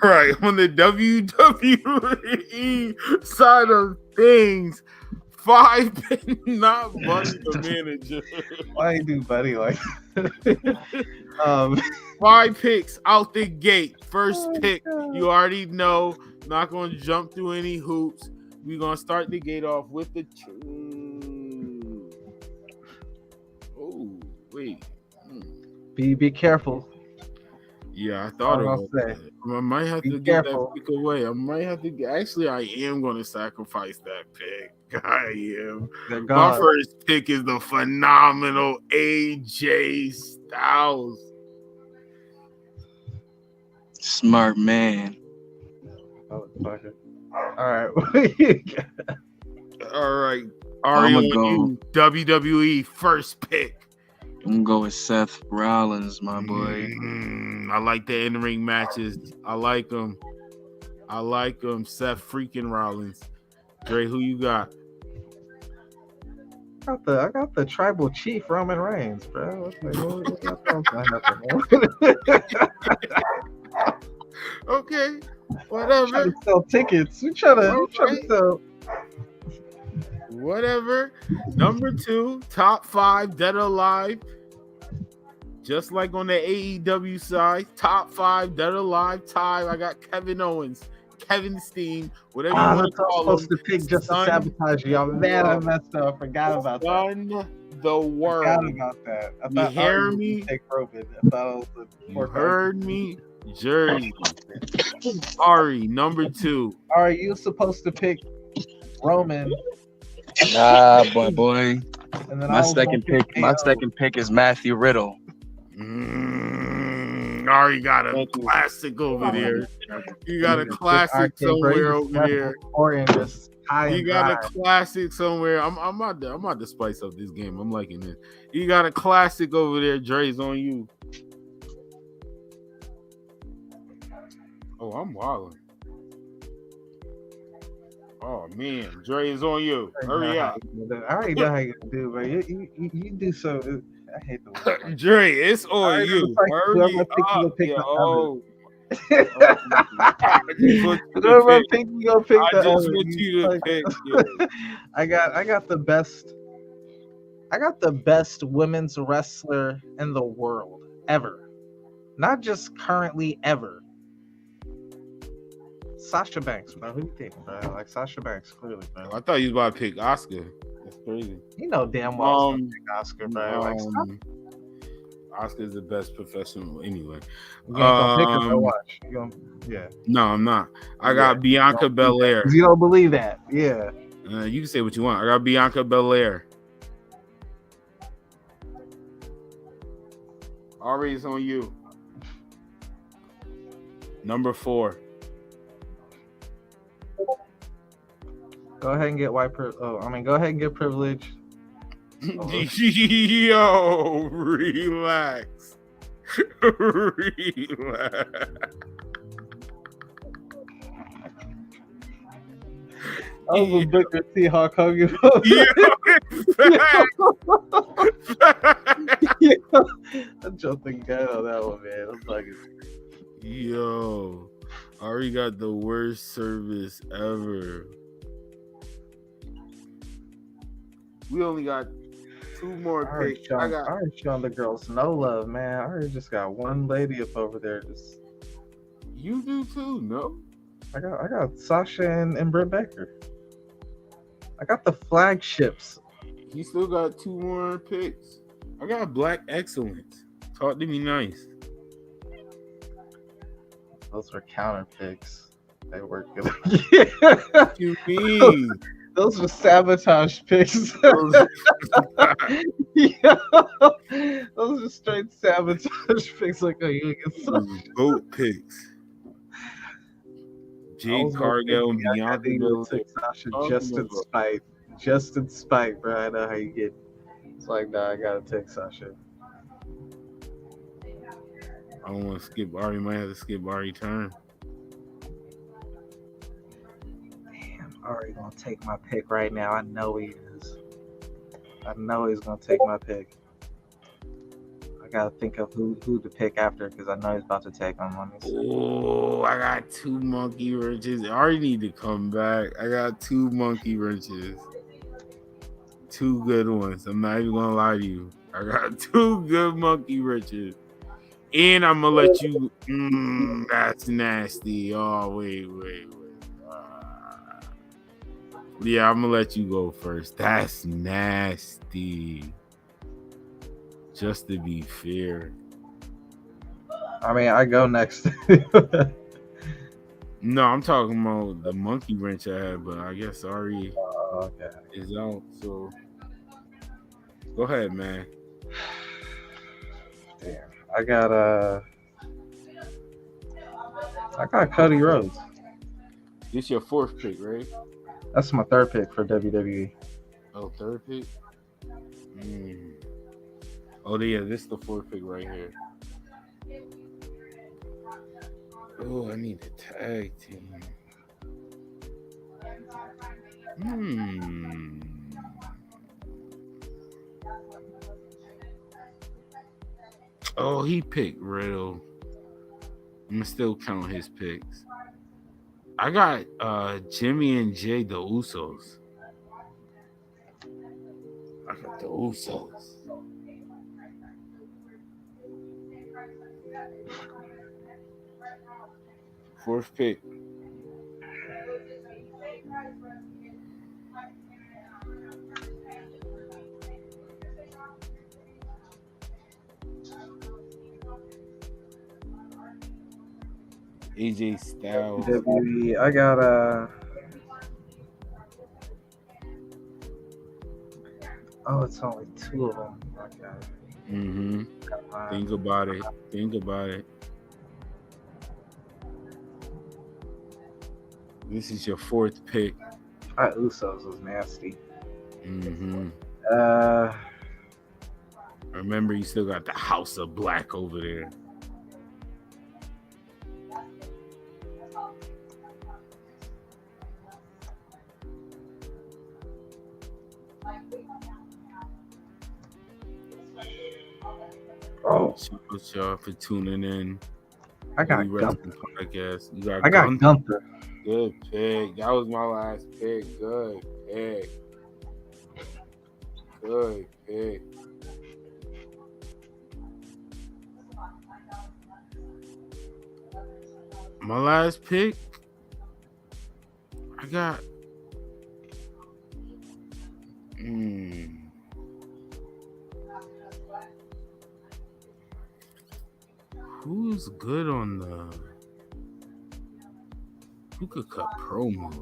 right, on the WWE side of things, 5 picks, not Buddy the manager. Why you do Buddy like? 5 picks out the gate. First pick, you already know. Not going to jump through any hoops. We're going to start the gate off with the. Oh, wait. Be careful. Yeah, I thought about that. I might have to get that pick away. I am going to sacrifice that pick. I am. My first pick is the phenomenal AJ Styles. Smart man. Oh, fuck it. All right. All right. I'm going to go WWE first pick. I'm going to go with Seth Rollins, my boy. I like the in-ring matches. I like them. Seth freaking Rollins. Dre, who you got? I got the tribal chief Roman Reigns, bro. Okay. Whatever. Trying to sell tickets. We trying to sell. Whatever. Number 2, top 5, Dead or Alive. Just like on the AEW side, top 5, Dead or Alive tie. I got Kevin Owens, Kevin Steen, whatever you want to call him. I'm supposed to pick just to sabotage you. I'm mad I messed up. I forgot about that. The world. Forgot about that. I thought you hear me? Take Roman. I thought it was you heard me? Jersey. Ari, number 2. Ari, you supposed to pick Roman. Nah, boy. And then my second pick is Matthew Riddle. Ari got a classic over there. You got a classic somewhere over there. You got a classic somewhere. I'm about to spice up this game. I'm liking it. You got a classic over there. Dre's on you. Oh, I'm wilding. Oh man, Dre is on you. Hurry up. I already know how you do, but you do so. I hate the word. Dre, it's on you. Hurry up, yo. Whoever pick, you gonna pick I the just other. want you to pick. Yeah. I got the best. I got the best women's wrestler in the world ever, not just currently ever. Sasha Banks, bro. Who you think, bro? Like Sasha Banks, clearly, bro. I thought you was about to pick Oscar. That's crazy. You know damn well I was gonna pick Oscar, bro. Like, stop. Oscar's the best professional anyway. You ain't gonna pick her, watch. You gonna, yeah. No, I'm not. I got Bianca Belair. You don't believe that? Yeah. You can say what you want. I got Bianca Belair. Ari, it's on you. Number 4. Go ahead and get white privilege. Go ahead and get privilege. Yo, relax. Relax. I was a Booker T. Hulk Hogan. I jumped the gun on that one, man. I'm fucking. Yo, Ari got the worst service ever. We only got 2 more picks. I already showing the girls no love, man. I already just got one lady up over there. Just you do too, no? I got Sasha and Britt Baker. I got the flagships. You still got 2 more picks. I got Black Excellence. Talk to me nice. Those were counter picks. They were good. What you mean? Those were sabotage picks. Those are straight sabotage picks. Like, oh, you get some goat picks. Jade Cargill and Bianca just in spite, bro. I know how you get. It's like, nah, I gotta take Sasha. I don't want to skip Ari. Might have to skip Ari turn. Ari gonna take my pick right now. I know he is. I know he's gonna take my pick. I gotta think of who to pick after because I know he's about to take him on this. Oh, I got 2 monkey wrenches. Ari need to come back. I got 2 monkey wrenches. 2 good ones. I'm not even gonna lie to you. I got 2 good monkey wrenches. And I'm gonna let you. That's nasty. Oh, wait. Yeah, I'm gonna let you go first. That's nasty. Just to be fair. I mean, I go next. No, I'm talking about the monkey wrench I had, but I guess Ari is out. So go ahead, man. Damn, I got Cody Rhodes. This your 4th pick, right? That's my 3rd pick for WWE. Oh, 3rd pick? Oh, yeah, this is the 4th pick right here. Oh, I need a tag team. Oh, he picked Riddle. I'm going to still count his picks. I got Jimmy and Jay, the Usos. I got the Usos. Fourth pick. AJ Styles. WWE, I got oh, it's only 2 of them. Okay. Think about it. This is your 4th pick. Usos was nasty. Remember, you still got the House of Black over there. Oh, Thank y'all for tuning in. I got Wrasslin Gunther. podcast. You I got Gunther. Good pick. That was my last pick. Good pick. Good pick. My last pick, I got. Who's good on the? Who could cut promos?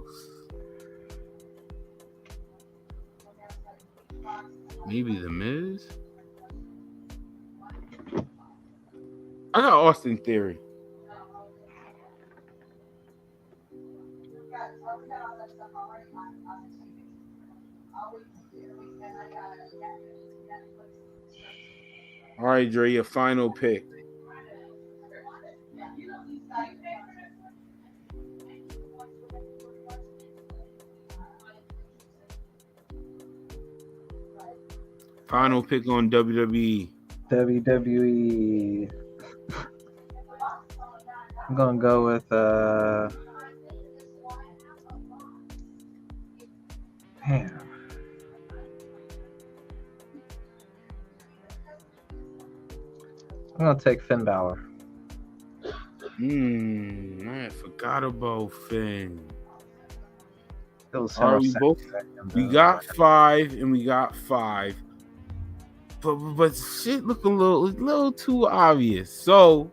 Maybe The Miz. I got Austin Theory. All right, Dre, your final pick. Final pick on WWE. WWE. I'm gonna go with man. I'm gonna take Finn Balor. I forgot about Finn. All right, we got 5 and we got 5. But shit look a little too obvious. So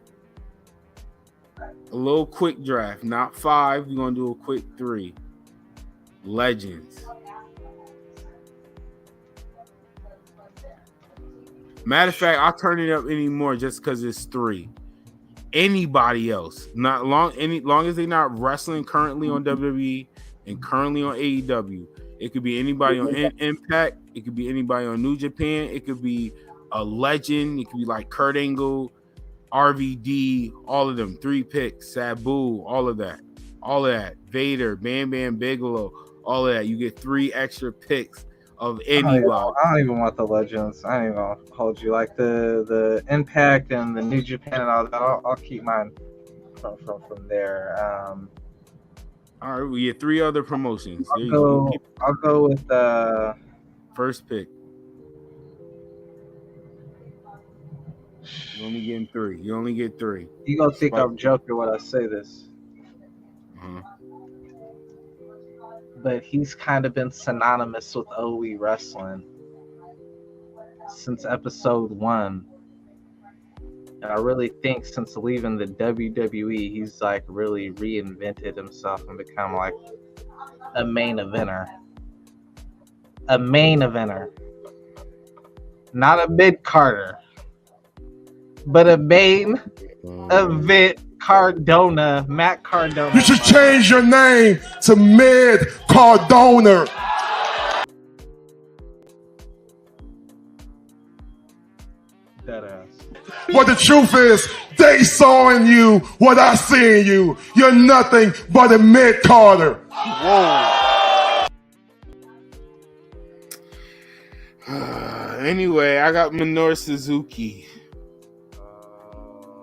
a little quick draft, not 5. We're gonna do a quick 3. Legends. Matter of fact, I'll turn it up anymore just because it's 3. Anybody else, not long as they're not wrestling currently on WWE and currently on AEW. It could be anybody on Impact. It could be anybody on New Japan. It could be a legend. It could be like Kurt Angle, RVD, all of them. 3 picks, Sabu, all of that. Vader, Bam Bam Bigelow, all of that. You get 3 extra picks of anybody. I don't even want the legends. I don't even want to hold you like the Impact and the New Japan and all that. I'll keep mine from there. All right, we get 3 other promotions. I'll go with first pick. You only getting 3. You only get 3. You gonna think I'm joking when I say this? But he's kind of been synonymous with OE wrestling since episode 1. And I really think since leaving the WWE, he's like really reinvented himself and become like a main eventer. A main eventer. Not a mid-carder, but a main event Cardona, Matt Cardona. You should change your name to Mid Cardona. Deadass. But the truth is, they saw in you what I see in you. You're nothing but a mid-carder. Whoa. Anyway, I got Minoru Suzuki.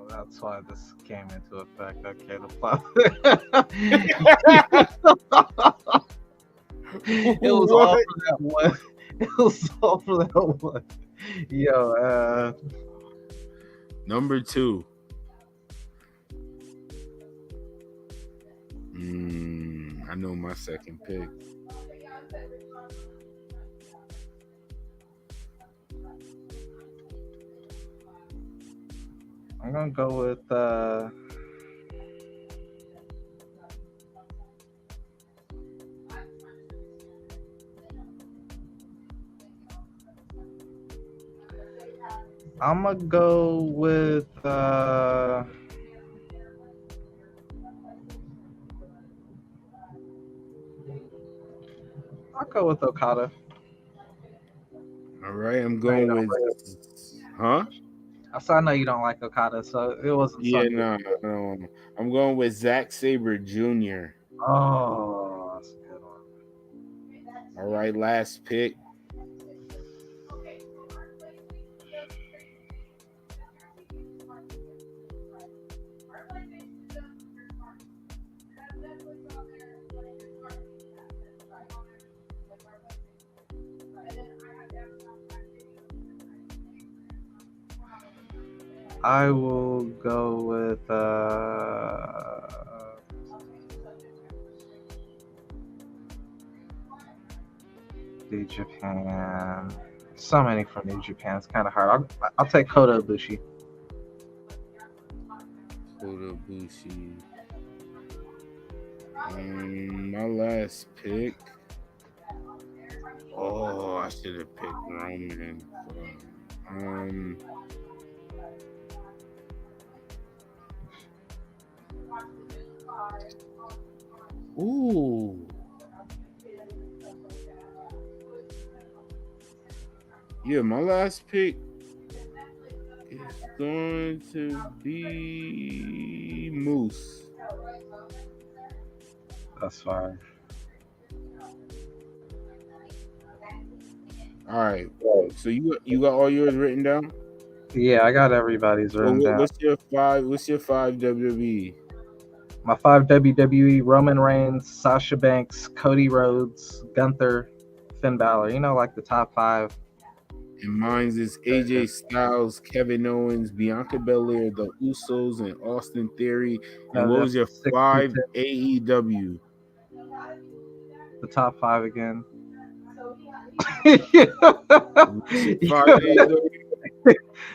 That's why this came into effect. Okay, the plot. It was all for that one. It was all for that one. Yo, number 2. I know my second pick. I'm gonna go with I'm gonna go with I'll go with Okada. All right, I'm going with I know you don't like Okada, so it wasn't. Yeah, no. I'm going with Zack Sabre Jr. Oh, that's a good one. All right, last pick. I will go with New Japan. So many from New Japan. It's kind of hard. I'll take Kota Ibushi. Kota Ibushi. My last pick. Oh, I should have picked Roman. Ooh. Yeah, my last pick is going to be Moose. That's fine. All right. So you got all yours written down? Yeah, I got everybody's written down. What's your five WWE? My 5 WWE: Roman Reigns, Sasha Banks, Cody Rhodes, Gunther, Finn Balor. You know, like the top 5. And mine's is AJ Styles, Kevin Owens, Bianca Belair, The Usos, and Austin Theory. And what was your 5 AEW? The top 5 again.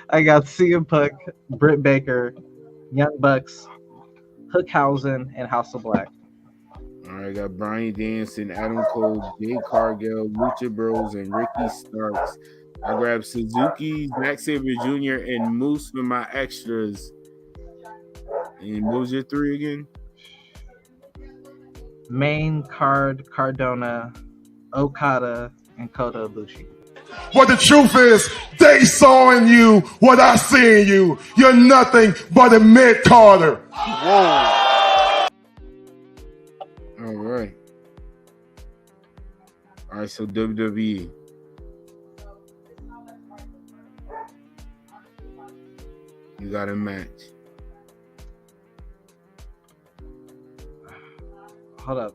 I got CM Punk, Britt Baker, Young Bucks, Hookhausen, and House of Black. All right, I got Bryan Danielson, Adam Cole, Jade Cargill, Lucha Bros, and Ricky Starks. I grabbed Suzuki, Zack Sabre Jr., and Moose for my extras. And what was your 3 again? Main Card, Cardona, Okada, and Kota Ibushi. What the truth is, they saw in you what I see in you. You're nothing but a mid-carder. Whoa. All right. All right, so WWE. You got a match. Hold up.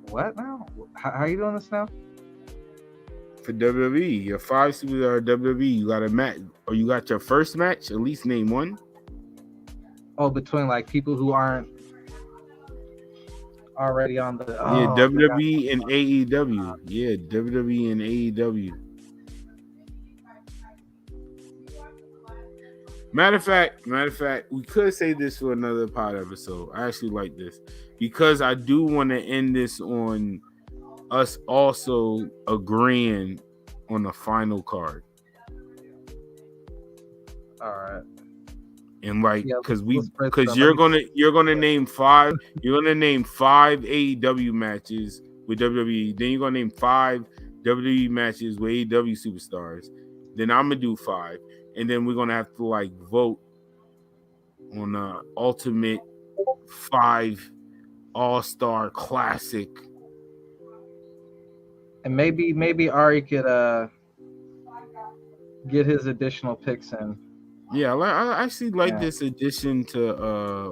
What now? How are you doing this now? For WWE, your 5 superstar WWE, you got a match, or you got your first match. At least name one. Oh, between like people who aren't already on the WWE and AEW. Yeah, WWE and AEW. Matter of fact, we could say this for another pod episode. I actually like this because I do want to end this on us also agreeing on the final card. All right. And like, because you're gonna name 5. You're gonna name 5 AEW matches with WWE. Then you're gonna name 5 WWE matches with AEW superstars. Then I'm gonna do 5, and then we're gonna have to like vote on the ultimate 5 all-star classic. And maybe Ari could get his additional picks in. Yeah, I actually like this addition to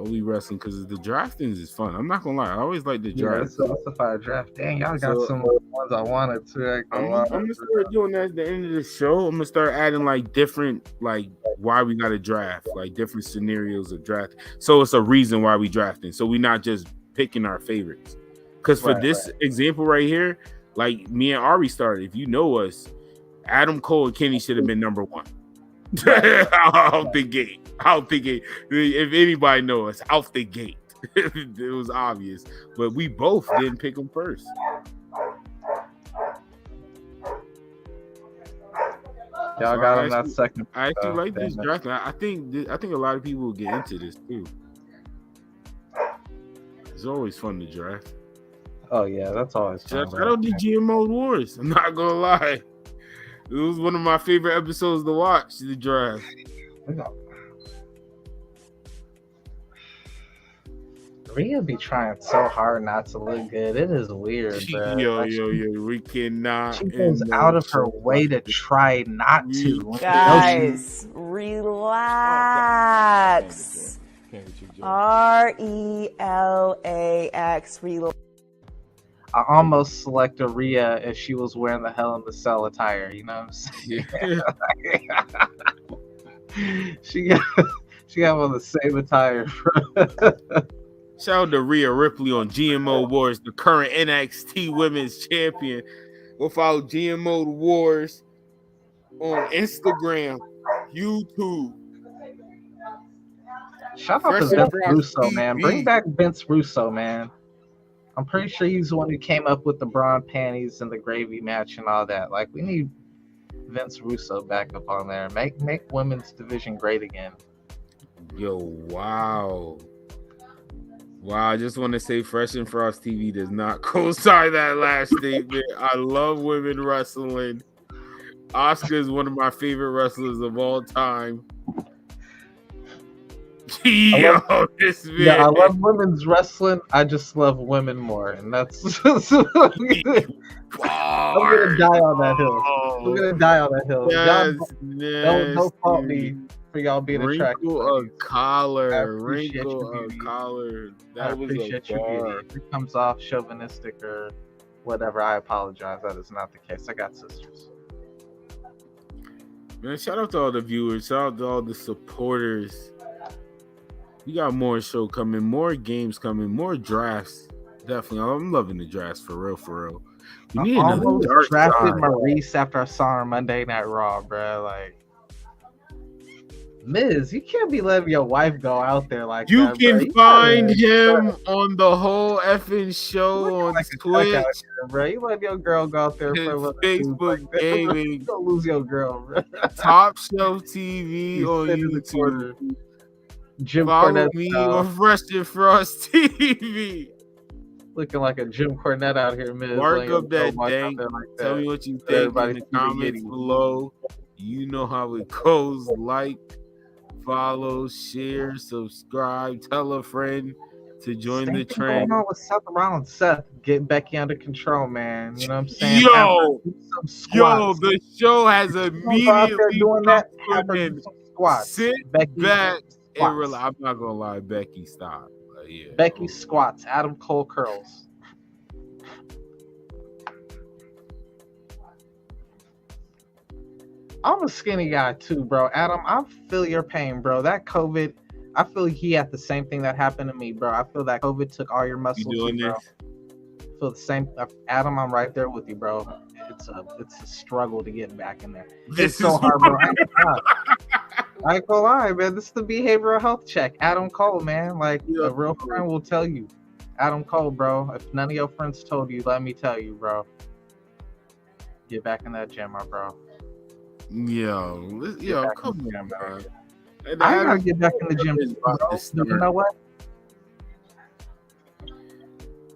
WWE Wrestling because the drafting is fun. I'm not gonna lie, I always like the draft. Yeah, that's a fire draft. Dang, y'all got some ones I wanted to. I'm gonna start doing that at the end of the show. I'm gonna start adding like different, like why we got to draft, like different scenarios of draft. So it's a reason why we drafting. So we're not just picking our favorites. Because for this example right here, like me and Ari started. If you know us, Adam Cole and Kenny should have been number 1. Out the gate. If anybody knows us, out the gate. It was obvious. But we both didn't pick them first. Y'all got him that second. I actually like this draft. I think a lot of people will get into this too. It's always fun to draft. Oh yeah, that's always fun. Shout out to GMO Wars. I'm not gonna lie. It was one of my favorite episodes to watch, the draft. Rhea be trying so hard not to look good. It is weird, bro. Yo, we cannot. She goes out of her way to try not to. Guys, relax. RELAX. Relax. I almost select a Rhea if she was wearing the Hell in the Cell attire. You know what I'm saying? She got on the same attire. Shout out to Rhea Ripley on GMO Wars, the current NXT Women's Champion. Go follow GMO Wars on Instagram, YouTube. Shout out to Vince Russo, man. Bring back Vince Russo, man. I'm pretty sure he's the one who came up with the brawn panties and the gravy match and all that. Like, we need Vince Russo back up on there. Make women's division great again. Yo, wow. Wow, I just want to say Fresh and Frost TV does not co-sign that last statement. I love women wrestling. Asuka is one of my favorite wrestlers of all time. This man. Yeah, I love women's wrestling. I just love women more, and that's. I'm gonna die on that hill. I'm gonna die on that hill. Yes, don't fault me for y'all being attracted. Wrinkle a collar. That was a bar. If it comes off chauvinistic or whatever, I apologize. That is not the case. I got sisters. Man, shout out to all the viewers. Shout out to all the supporters. We got more show coming, more games coming, more drafts. Definitely, I'm loving the drafts for real. We need another dark drafted side. Maurice after I saw her Monday Night Raw, bro. Like, Miz, you can't be letting your wife go out there like you that. Can bro. find him on the whole effing show on Twitch, here, bro. You let your girl go out there for Facebook gaming. You don't lose your girl, bro. Top Shelf TV on YouTube. Jim Follow Cornette me style. on Fresh and Frost TV. Looking like a Jim Cornette out here, Miz. Mark up that dank. Tell me what you think in the comments below. You know how it goes. Like, follow, share, subscribe, tell a friend to join the trend. Going on with Seth Rollins. Seth, get Becky under control, man. You know what I'm saying? Yo, the show has immediately doing that. Sit Becky back squats. and relax. I'm not gonna lie, Becky, stop. Yeah, Becky squats. Adam Cole curls. I'm a skinny guy too, bro. Adam, I feel your pain, bro. That COVID, I feel he had the same thing that happened to me, bro. I feel that COVID took all your muscles, you doing bro. this? I feel the same. Adam, I'm right there with you, bro. It's a struggle to get back in there. It's so hard, bro. I ain't gonna lie, man. This is the behavioral health check. Adam Cole, man. Like, a real friend will tell you. Adam Cole, bro. If none of your friends told you, let me tell you, bro. Get back in that gym, my bro. Yo, come on, man. I gotta get back in the gym, bro. You know what?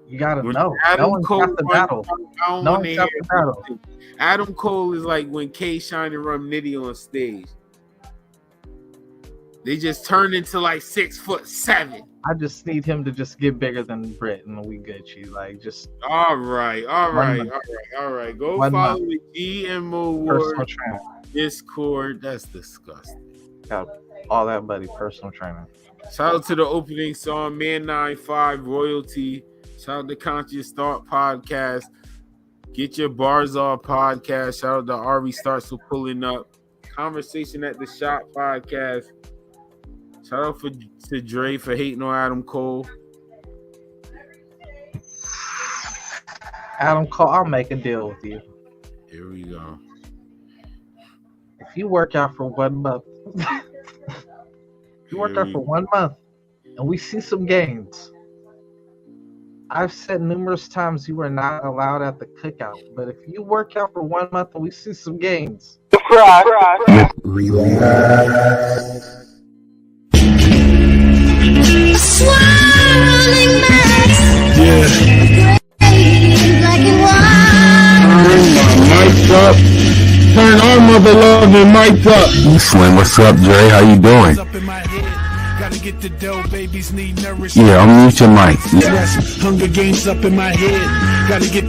You gotta know. No one's got the battle. No one's got the battle. Adam Cole is like when K Shine and Rum Nitty on stage. They just turned into like 6'7". I just need him to just get bigger than Britt, and we good. She like just. All right. Go follow the GMO Wars Discord. That's disgusting. Got all that, buddy. Personal trainer. Shout out to the opening song, Man 95 Royalty. Shout out to Conscious Thought Podcast. Get Your Bars Off Podcast. Shout out to Ari Starts for pulling up. Conversation at the Shop Podcast. Shout out to Dre for hating on Adam Cole. Adam Cole, I'll make a deal with you. Here we go. If you work out for 1 month, and we see some gains. I've said numerous times you are not allowed at the cookout, but if you work out for 1 month and we see some gains, Mic's up. Turn our mother loving mics up. Slim, what's up, Dre? How you doing? Yeah, I'll mute your mic. Hunger Games up in my head. Gotta get